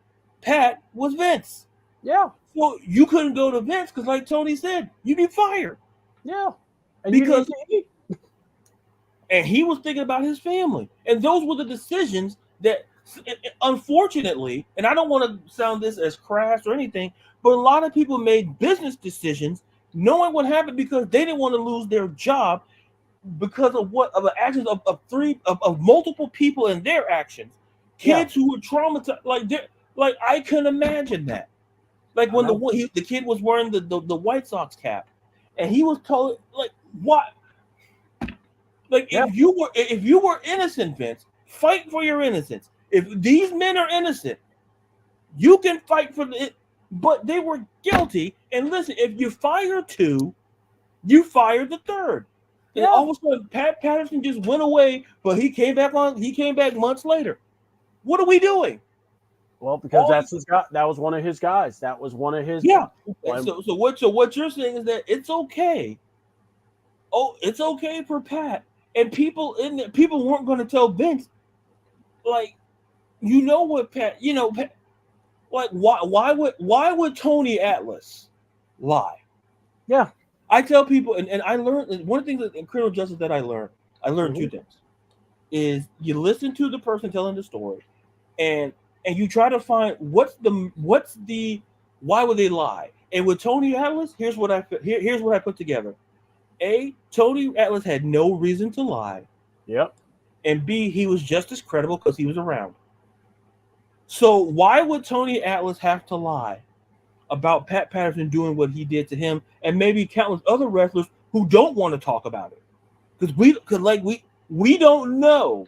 A: Pat was Vince.
B: yeah,
A: Well, you couldn't go to Vince because, like Tony said, you'd be fired
B: yeah, and you need
A: because,
B: to eat.
A: and he was thinking about his family, and those were the decisions that, unfortunately, and I don't want to sound this as crass or anything, but a lot of people made business decisions knowing what happened because they didn't want to lose their job because of the actions of multiple people and their actions.
B: Yeah,
A: Kids who were traumatized, like I can imagine that. Like
B: I
A: when
B: know.
A: the kid was wearing the White Sox cap, and he was told like what, like
B: Yeah,
A: if you were innocent, Vince, fight for your innocence. If these men are innocent, you can fight for it. But they were guilty. And listen, if you fire two, you fire the third. And
B: yeah.
A: all of a sudden, Pat Patterson just went away, but he came back on. He came back months later. What are we doing?
B: Well, because
A: All
B: that's his guy. That was one of his guys. That was one of his.
A: yeah.
B: Well,
A: So what you're saying is that it's okay. Oh, it's okay for Pat and people weren't going to tell Vince like what Pat Pat, like why would Tony Atlas lie?
B: yeah.
A: I tell people, and I learned one of the things in criminal justice that I learned
B: Hmm.
A: two things is you listen to the person telling the story, and you try to find what's the why would they lie. And with Tony Atlas, here's what I put together. A, Tony Atlas had no reason to lie,
B: Yep.
A: and B, he was just as credible because he was around. So why would Tony Atlas have to lie about Pat Patterson doing what he did to him, and maybe countless other wrestlers who don't want to talk about it? Because we don't know.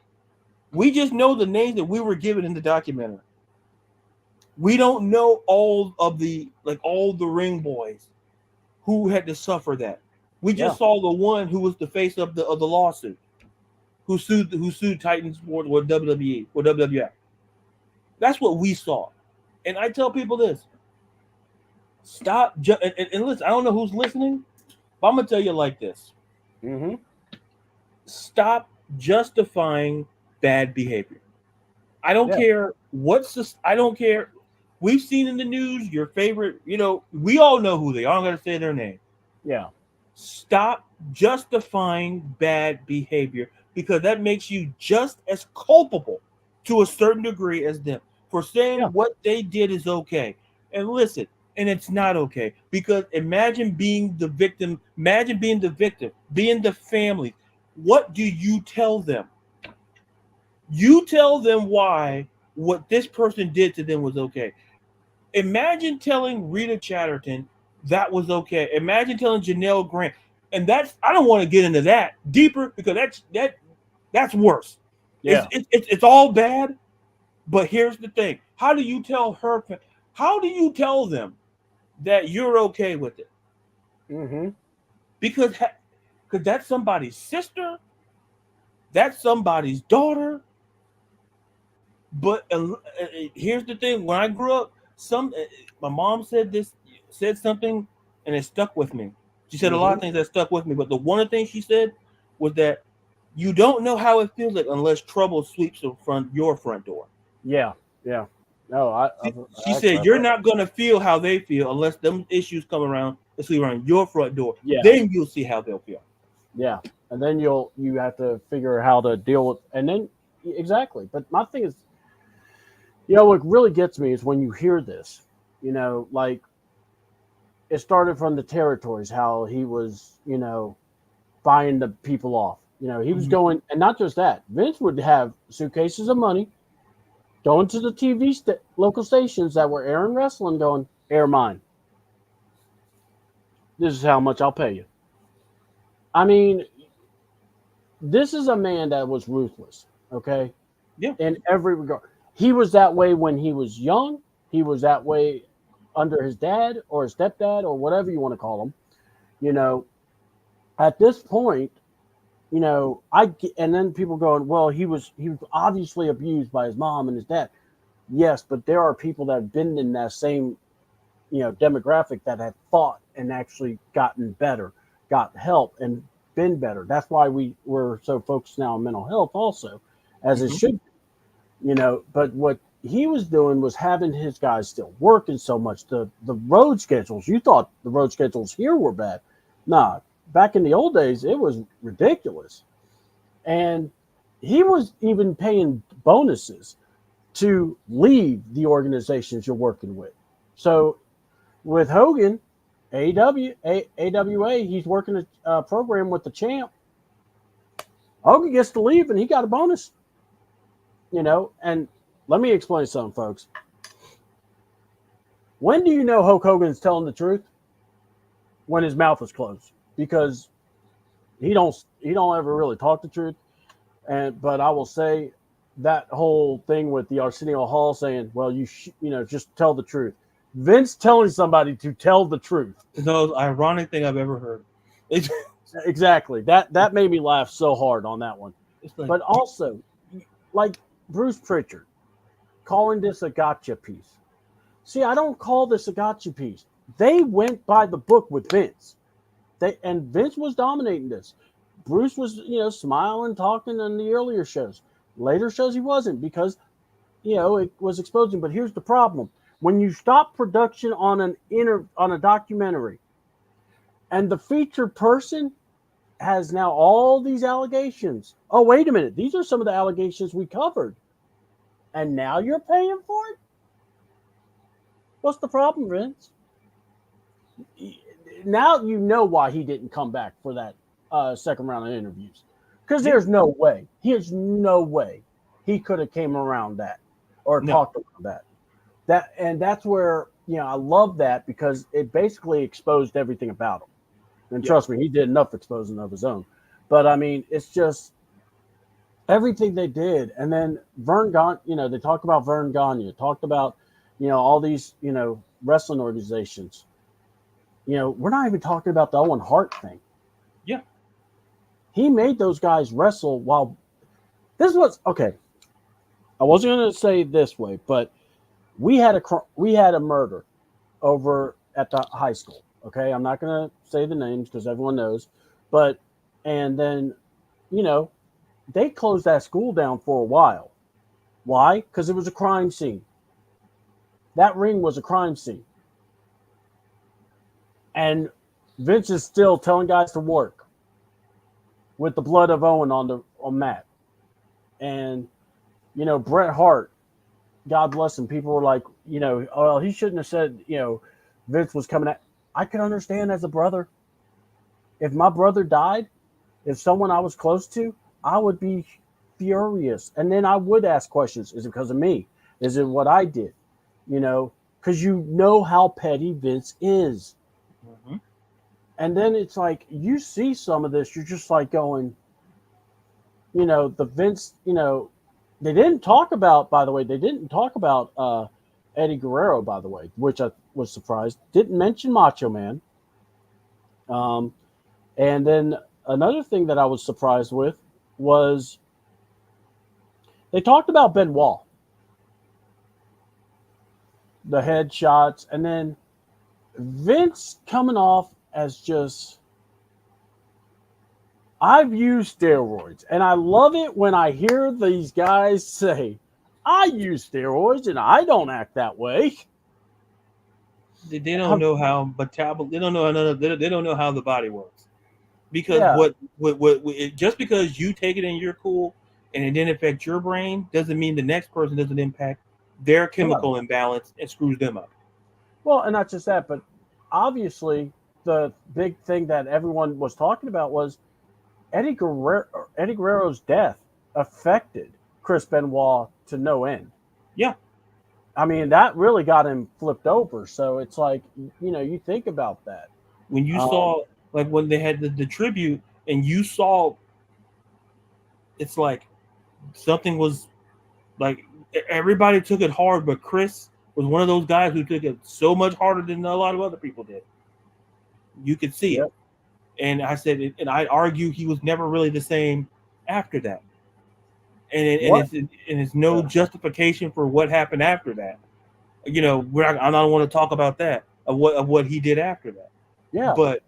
A: We just know the names that we were given in the documentary. We don't know all the ring boys who had to suffer that. We
B: Yeah.
A: just saw the one who was the face of the lawsuit, who sued Titan Sports or WWE or WWF. That's what we saw. And I tell people this: stop. And listen, I don't know who's listening, but I'm gonna tell you like this:
B: Hmm.
A: stop justifying bad behavior. I don't
B: Yeah.
A: care I don't care. We've seen in the news your favorite. We all know who they are. I'm gonna say their name.
B: Yeah.
A: Stop justifying bad behavior because that makes you just as culpable to a certain degree as them for
B: Yeah.
A: saying what they did is okay. And listen, and it's not okay because imagine being the victim, being the family. What do you tell them? You tell them why what this person did to them was okay. Imagine telling Rita Chatterton that was okay. Imagine telling Janelle Grant, and I don't want to get into that deeper because that's worse. It's
B: Yeah.
A: it's it's all bad. But here's the thing: how do you tell her? How do you tell them that you're okay with it?
B: Hmm.
A: Because that's somebody's sister, that's somebody's daughter. But here's the thing: when I grew up, my mom said something, and it stuck with me. She said a lot
B: Hmm.
A: of things that stuck with me, but the one thing she said was that you don't know how it feels like unless trouble sweeps your front door.
B: Yeah. Yeah. No,
A: She
B: actually
A: said
B: I've
A: you're
B: heard.
A: not gonna feel how they feel unless them issues come around and sweep around your front door.
B: Yeah.
A: Then you'll see how they'll feel.
B: Yeah. And then you have to figure how to deal with, and then exactly. But my thing is, what really gets me is when you hear this. Like it started from the territories, how he was, buying the people off. He was
A: Mhm.
B: going, and not just that. Vince would have suitcases of money going to the local stations that were airing wrestling, going, air mine. This is how much I'll pay you. I mean, this is a man that was ruthless, okay,
A: Yeah.
B: in every regard. He was that way when he was young. He was that way under his dad or his stepdad or whatever you want to call him. You know, at this point, and then people going, well, he was obviously abused by his mom and his dad. Yes, but there are people that have been in that same demographic that have fought and actually gotten better, got help and been better. That's why we're so focused now on mental health also, as it
A: Hmm.
B: should be. But what he was doing was having his guys still working so much. The road schedules, you thought the road schedules here were bad. Nah, back in the old days, it was ridiculous. And he was even paying bonuses to leave the organizations you're working with. So with Hogan, AWA, he's working a program with the champ. Hogan gets to leave, and he got a bonus. And let me explain something, folks. When do you know Hulk Hogan is telling the truth? When his mouth is closed, because he don't ever really talk the truth. But I will say that whole thing with the Arsenio Hall saying, "Well, just tell the truth." Vince telling somebody to tell the truth.
A: It's the most ironic thing I've ever heard.
B: Exactly. That made me laugh so hard on that one.
A: Like,
B: but also, like Bruce Pritchard calling this a gotcha piece. See, I don't call this a gotcha piece. They went by the book with Vince. And Vince was dominating this. Bruce was, smiling, talking in the earlier shows. Later shows he wasn't, because, it was exposing. But here's the problem: when you stop production on a documentary, and the featured person has now all these allegations. Oh, wait a minute. These are some of the allegations we covered. And now you're paying for it? What's the problem, Vince? Now you know why he didn't come back for that second round of interviews. Because there's no way he could have came around that or talked about that. And that's where, I love that, because it basically exposed everything about him. And trust me, he did enough exposing of his own. But, I mean, it's just everything they did. And then Vern Gagne, they talked about Vern Gagne, talked about, all these, wrestling organizations. We're not even talking about the Owen Hart thing.
A: Yeah.
B: He made those guys wrestle while this was okay. I wasn't going to say it this way, but we had a murder over at the high school. Okay, I'm not going to say the names because everyone knows, and then, they closed that school down for a while. Why? Because it was a crime scene. That ring was a crime scene. And Vince is still telling guys to work with the blood of Owen on Matt. And, Bret Hart, God bless him, people were like, oh, he shouldn't have said, Vince was coming at. I could understand as a brother. If my brother died, if someone I was close to, I would be furious. And then I would ask questions. Is it because of me? Is it what I did? Because how petty Vince is.
A: Mm-hmm.
B: And then it's like, you see some of this, you're just like going, the Vince, they didn't talk about, by the way, Eddie Guerrero, by the way, which I was surprised. Didn't mention Macho Man. And then another thing that I was surprised with was they talked about Benoit. The headshots, and then Vince coming off as just, I've used steroids, and I love it when I hear these guys say, I use steroids and I don't act that way.
A: They don't know how they don't know how the body works. Because just because you take it and you're cool and it didn't affect your brain doesn't mean the next person doesn't impact their chemical imbalance and screws them up.
B: Well, and not just that, but obviously the big thing that everyone was talking about was Eddie Guerrero's death affected Chris Benoit to no end.
A: Yeah.
B: I mean, that really got him flipped over. So it's like, you think about that.
A: When you saw, like when they had the tribute and you saw, it's like something was like, everybody took it hard, but Chris was one of those guys who took it so much harder than a lot of other people did. You could see it. And I said, and I argue he was never really the same after that. And it's no justification for what happened after that. I don't want to talk about that of what he did after that.
B: Yeah.
A: But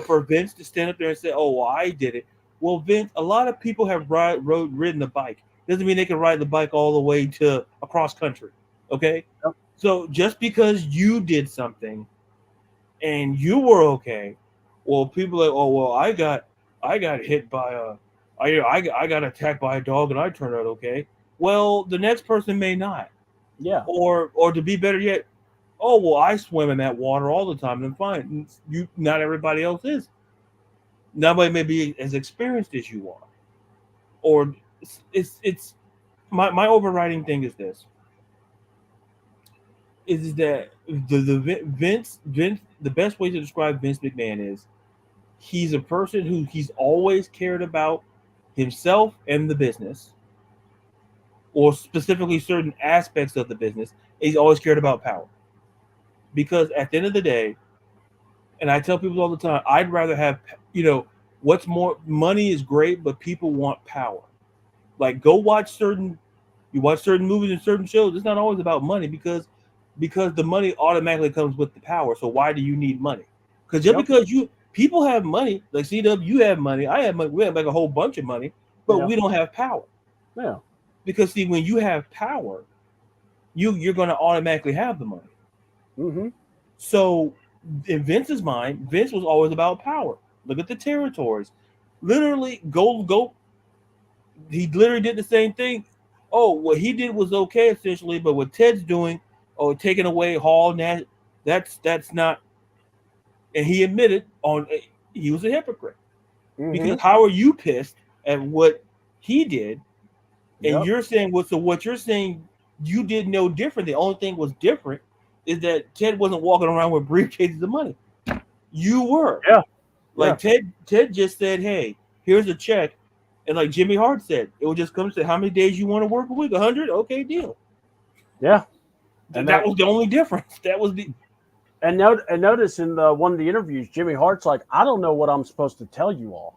A: for Vince to stand up there and say, "Oh, well, I did it." Well, Vince, a lot of people have ridden the bike. Doesn't mean they can ride the bike all the way to across country. Okay. Yep. So just because you did something and you were okay, well, people are like, "Oh, well, I got hit by I got attacked by a dog and I turned out okay." Well, the next person may not.
B: Yeah.
A: Or to be better yet, Oh well, I swim in that water all the time. Then fine, you not everybody else is. Nobody may be as experienced as you are, or it's my overriding thing is this: is that Vince the best way to describe Vince McMahon is he's a person who he's always cared about himself and the business, or specifically certain aspects of the business. He's always cared about power because at the end of the day, and I tell people all the time, I'd rather have what's more money is great, but people want power. Like go watch certain you watch certain movies and certain shows. It's not always about money because the money automatically comes with the power. So why do you need money? Because just
B: Yep.
A: because you people have money, like CW, you have money, I have money, we have like a whole bunch of money, but
B: Yeah.
A: we don't have power.
B: Yeah.
A: Because see, when you have power, you're going to automatically have the money.
B: Mm-hmm.
A: So in Vince's mind, Vince was always about power. Look at the territories. Literally, go. He literally did the same thing. Oh, what he did was okay essentially, but what Ted's doing, oh, taking away Hall, that's not. And he admitted on he was a hypocrite
B: Mm-hmm.
A: because how are you pissed at what he did, and
B: Yep.
A: you're saying what you're saying you did no different. The only thing was different is that Ted wasn't walking around with briefcases of money. You were.
B: Yeah. Yeah.
A: Like Ted just said, "Hey, here's a check," and like Jimmy Hart said, it would just come to how many days you want to work a week? 100? Okay, deal.
B: Yeah. And
A: That was the only difference. That was the
B: and notice in one of the interviews, Jimmy Hart's like, I don't know what I'm supposed to tell you all.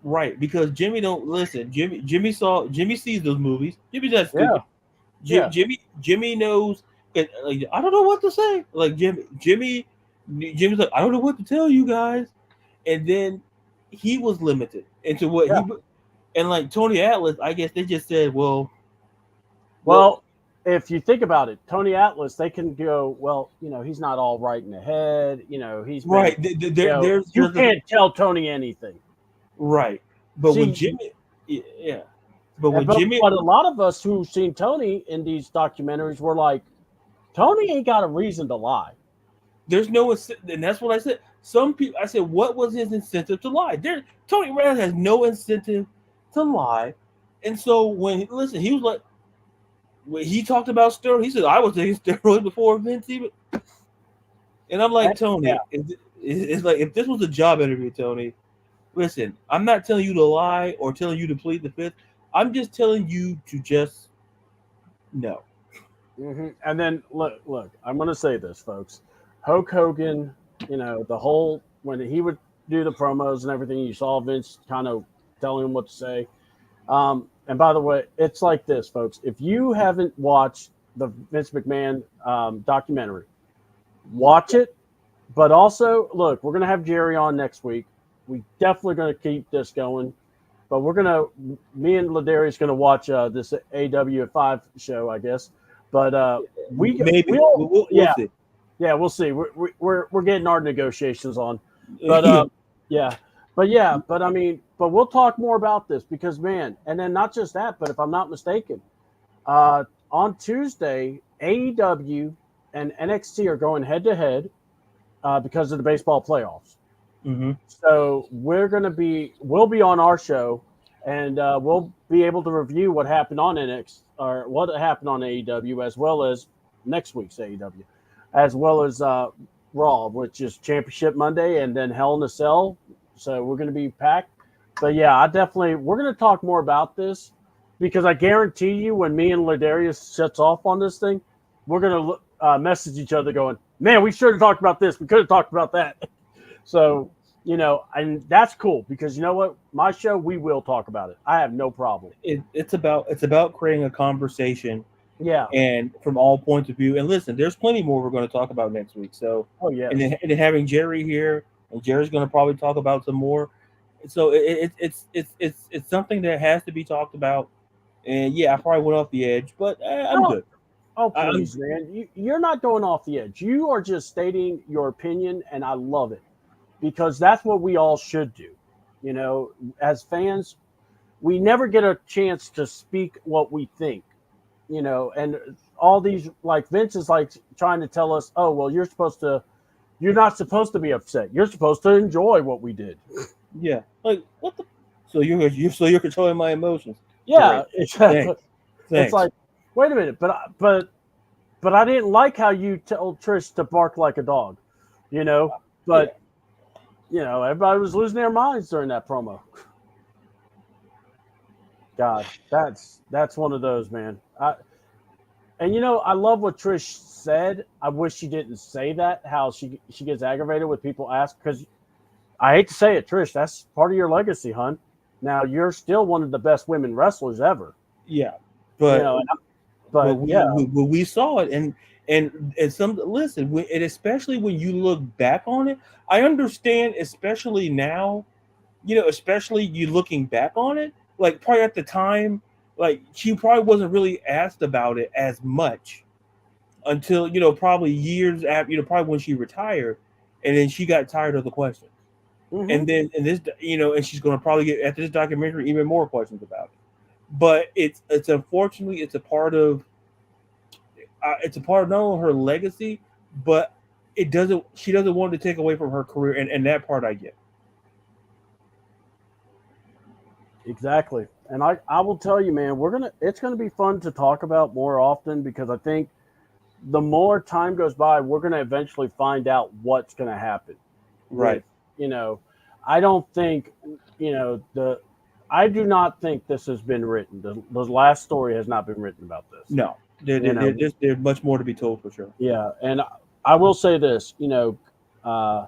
A: right because Jimmy don't listen. Jimmy sees those movies. Jimmy's not
B: Yeah.
A: stupid.
B: Yeah.
A: Jimmy knows. Like, I don't know what to say. Like Jimmy's like I don't know what to tell you guys, and then he was limited into what
B: Yeah.
A: he and like Tony Atlas. I guess they just said, well,
B: Well, if you think about it, Tony Atlas, they can go, well, he's not all right in the head. He's been,
A: right.
B: you
A: There's a
B: can't tell Tony anything.
A: right, but when
B: See,
A: Jimmy, yeah, but
B: and
A: when
B: but,
A: Jimmy,
B: but a lot of us who've seen Tony in these documentaries were like, Tony ain't got a reason to lie.
A: there's no, and that's what I said. Some people, I said, what was his incentive to lie? Tony Rand has no incentive to lie, and so listen, he was like, when he talked about steroids, he said, I was taking steroids before Vince even, and I'm like,
B: And, yeah,
A: Tony, it's like if this was a job interview, Tony, listen, I'm not telling you to lie or telling you to plead the fifth. I'm just telling you to just no.
B: And then look, I'm going to say this, folks. Hulk Hogan, the whole when he would do the promos and everything, you saw Vince kind of telling him what to say. And by the way, it's like this, folks. If you haven't watched the Vince McMahon documentary, watch it. But also, look, we're going to have Jerry on next week. We definitely going to keep this going. But me and LaDarius going to watch this AW5 show, I guess. But
A: Maybe we'll
B: yeah,
A: see.
B: yeah, we'll see. We're getting our negotiations on. But yeah, but I mean, but we'll talk more about this because man, and then not just that, but if I'm not mistaken, on Tuesday, AEW and NXT are going head to head because of the baseball playoffs.
A: mm-hmm.
B: So we'll be on our show, and we'll be able to review what happened on NXT or what happened on AEW as well as next week's AEW, as well as Raw, which is Championship Monday, and then Hell in a Cell. So we're going to be packed. But yeah, we're going to talk more about this because I guarantee you when me and LaDarius shuts off on this thing, we're going to message each other going, man, we should have talked about this. We could have talked about that. So, and that's cool because you know what? My show, we will talk about it. I have no problem.
A: It's about creating a conversation,
B: Yeah.
A: and from all points of view. And listen, there's plenty more we're going to talk about next week. So,
B: Oh, yes.
A: and then having Jerry here, and Jerry's going to probably talk about some more. So it's something that has to be talked about. And yeah, I probably went off the edge, but I'm good.
B: Oh, please, man. You're not going off the edge. You are just stating your opinion, and I love it because that's what we all should do. As fans, we never get a chance to speak what we think, and all these like Vince is like trying to tell us, oh well, you're not supposed to be upset. You're supposed to enjoy what we did.
A: Yeah. Like what the? So you're controlling my emotions.
B: Yeah,
A: Great.
B: exactly.
A: Thanks.
B: It's
A: Thanks.
B: like, wait a minute, but I didn't like how you told Trish to bark like a dog, you know.
A: Yeah.
B: But everybody was losing their minds during that promo. God, that's one of those, man. I love what Trish said. I wish she didn't say that. How she gets aggravated with people ask, because I hate to say it, Trish, that's part of your legacy, hun. Now you're still one of the best women wrestlers ever.
A: Yeah.
B: You
A: But
B: know,
A: but
B: but yeah,
A: we saw it, and some listen, and especially when you look back on it, I understand, especially now, especially you looking back on it, like probably at the time, like she probably wasn't really asked about it as much until probably years after, probably when she retired, and then she got tired of the questions,
B: mm-hmm,
A: and then and this, and she's going to probably get after this documentary even more questions about it. But it's unfortunately it's a part of not only her legacy, but she doesn't want to take away from her career, and that part I get.
B: exactly. And I will tell you, man, it's gonna be fun to talk about more often, because I think the more time goes by, we're gonna eventually find out what's gonna happen with,
A: Right.
B: you know, I don't think, I do not think this has been written. The last story has not been written about this.
A: No,
B: You know,
A: there's much more to be told for sure.
B: yeah. And I will say this, uh,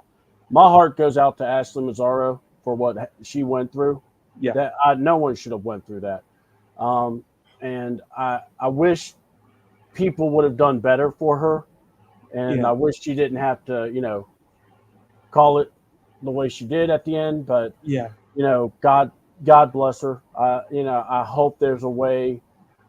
B: my heart goes out to Ashley Mazzaro for what she went through.
A: Yeah.
B: That no one should have went through that. Um, and I wish people would have done better for her. And
A: Yeah.
B: I wish she didn't have to, call it the way she did at the end. But
A: Yeah.
B: God bless her. I hope there's a way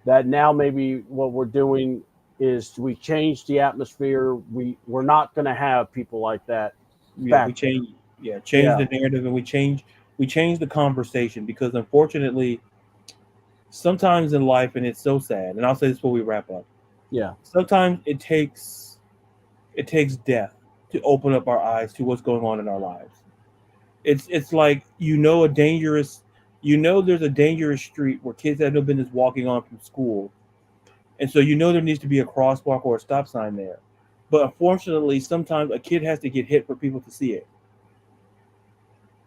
B: that now maybe what we're doing is we change the atmosphere. We're not going to have people like that
A: Yeah.
B: back
A: We
B: there.
A: change. Yeah. Change
B: Yeah,
A: the narrative, and we change the conversation, because unfortunately, sometimes in life, and it's so sad. And I'll say this before we wrap up.
B: yeah,
A: Sometimes it takes death to open up our eyes to what's going on in our lives. It's like, there's a dangerous street where kids have no business walking on from school, and so there needs to be a crosswalk or a stop sign there. But unfortunately, sometimes a kid has to get hit for people to see it,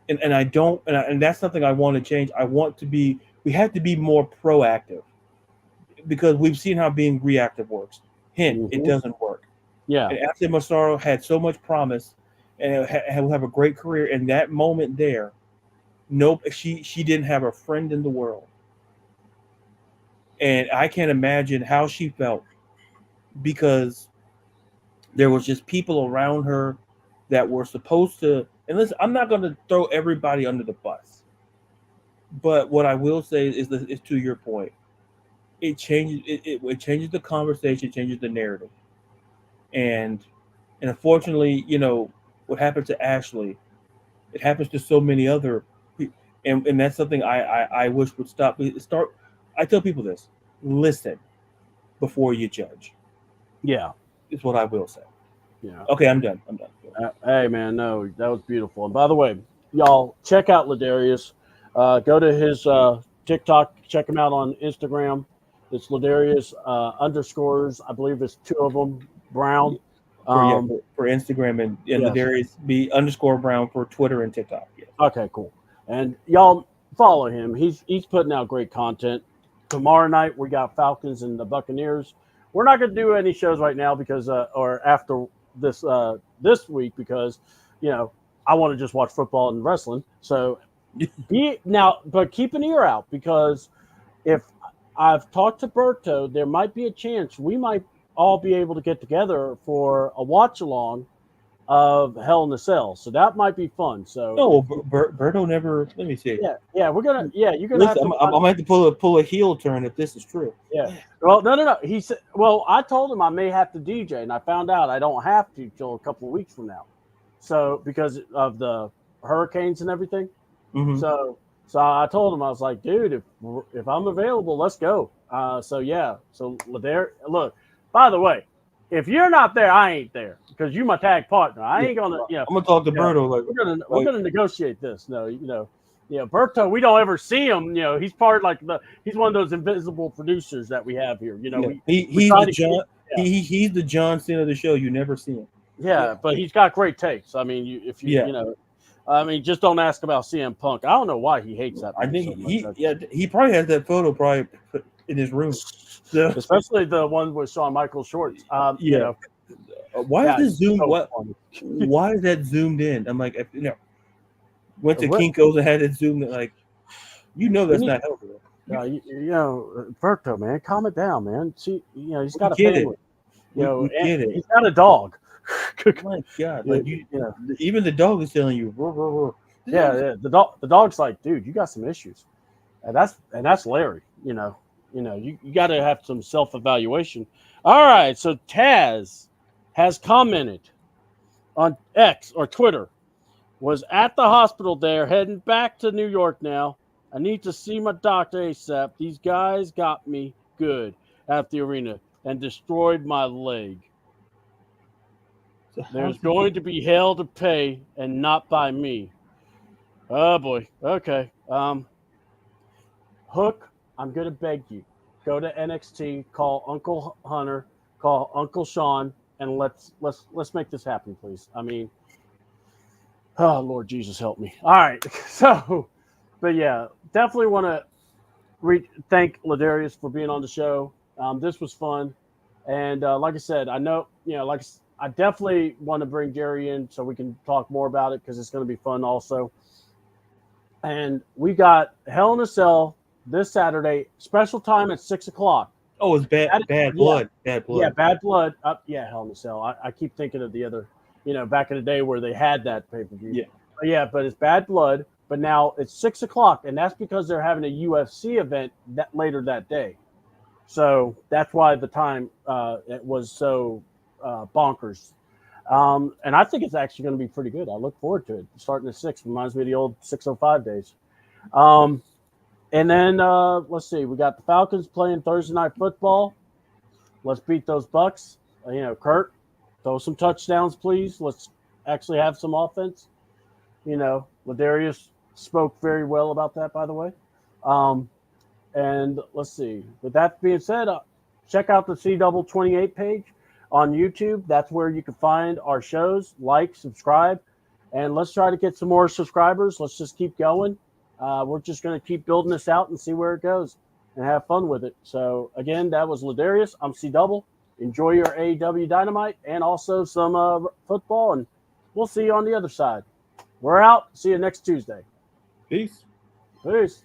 A: and I don't, and that's something I want to change. We have to be more proactive, because we've seen how being reactive works. Hint, it
B: hmm,
A: doesn't work.
B: yeah,
A: And Ashley Massaro had so much promise, and will have a great career. In that moment there, nope, she didn't have a friend in the world, and I can't imagine how she felt, because there was just people around her that were supposed to. And listen, I'm not going to throw everybody under the bus, but what I will say is to your point, it changes the conversation, changes the narrative, and unfortunately, what happened to Ashley, it happens to so many other people, and that's something I wish would stop. Start. I tell people this: listen before you judge.
B: yeah,
A: Is what I will say.
B: yeah.
A: Okay, I'm done. I'm done.
B: Hey, man, no, that was beautiful. And by the way, y'all check out LaDarius. Go to his TikTok. Check him out on Instagram. It's LaDarius underscores. I believe it's two of them. Brown.
A: For yeah,
B: Um,
A: for Instagram, and
B: yes.
A: Ladarius B underscore Brown for Twitter and TikTok. Yes.
B: Okay, cool. And y'all follow him. He's putting out great content. Tomorrow night we got Falcons and the Buccaneers. We're not going to do any shows right now because or after this week, because I want to just watch football and wrestling. So but keep an ear out, because if I've talked to Berto, there might be a chance we might all be able to get together for a watch along of Hell in a Cell. So that might be fun. So
A: No,
B: if
A: Berto never. Let me see.
B: you're gonna have
A: Listen,
B: to
A: I'm gonna have to pull a heel turn if this is true.
B: yeah. Well, no. He said, well, I told him I may have to DJ, and I found out I don't have to till a couple of weeks from now. So because of the hurricanes and everything.
A: Mm-hmm.
B: So I told him, I was like, dude, if I'm available, let's go. So yeah. So there, look, By the way, if you're not there, I ain't there because you my tag partner. I ain't gonna,
A: I'm gonna talk to Berto like
B: we're gonna negotiate this. No, Berto, we don't ever see him. He's part he's one of those invisible producers that we have here.
A: He's the John. He's the John Cena of the show. You never see him.
B: Yeah, but he's got great takes. I mean, just don't ask about CM Punk. I don't know why he hates that.
A: I think he probably has that photo probably put in his room. So.
B: Especially the one with Shawn Michaels shorts.
A: Why is this zoomed? Why is that zoomed in? I'm like, went to Kinko's and had it zoomed in, like, that's not healthy.
B: Berto, man, calm it down, man. See, he's got a
A: family.
B: He's got a dog.
A: Oh my God, even the dog is telling you.
B: Yeah, the dog's like, dude, you got some issues, and that's Larry. You got to have some self-evaluation. All right, so Taz has commented on X or Twitter, was at the hospital there, heading back to New York now. I need to see my doctor ASAP. These guys got me good at the arena and destroyed my leg. There's going to be hell to pay and not by me. Oh, boy. Okay. Hook, I'm going to beg you. Go to NXT, call Uncle Hunter, call Uncle Sean, and let's make this happen, please. I mean, oh, Lord Jesus, help me. All right. So, but yeah, definitely want to thank LaDarius for being on the show. This was fun. And like I said, I know, I definitely want to bring Jerry in so we can talk more about it because it's going to be fun also. And we got Hell in a Cell this Saturday, special time at 6 o'clock.
A: Oh, it's bad blood. Bad blood.
B: Yeah, bad blood. Hell in a Cell. I keep thinking of the other, back in the day where they had that pay-per-view. Yeah. But it's bad blood. But now it's 6 o'clock, and that's because they're having a UFC event later that day. So that's why the time it was so bonkers. And I think it's actually going to be pretty good. I look forward to it. Starting at 6 reminds me of the old 6:05 days. And then let's see. We got the Falcons playing Thursday Night Football. Let's beat those Bucks. Kurt, throw some touchdowns, please. Let's actually have some offense. LaDarius spoke very well about that, by the way. And let's see. With that being said, check out the C28 page on YouTube. That's where you can find our shows. Like, subscribe, and let's try to get some more subscribers. Let's just keep going. We're just going to keep building this out and see where it goes and have fun with it. So, again, that was LaDarius. I'm C-Double. Enjoy your AEW Dynamite and also some football, and we'll see you on the other side. We're out. See you next Tuesday.
A: Peace.
B: Peace.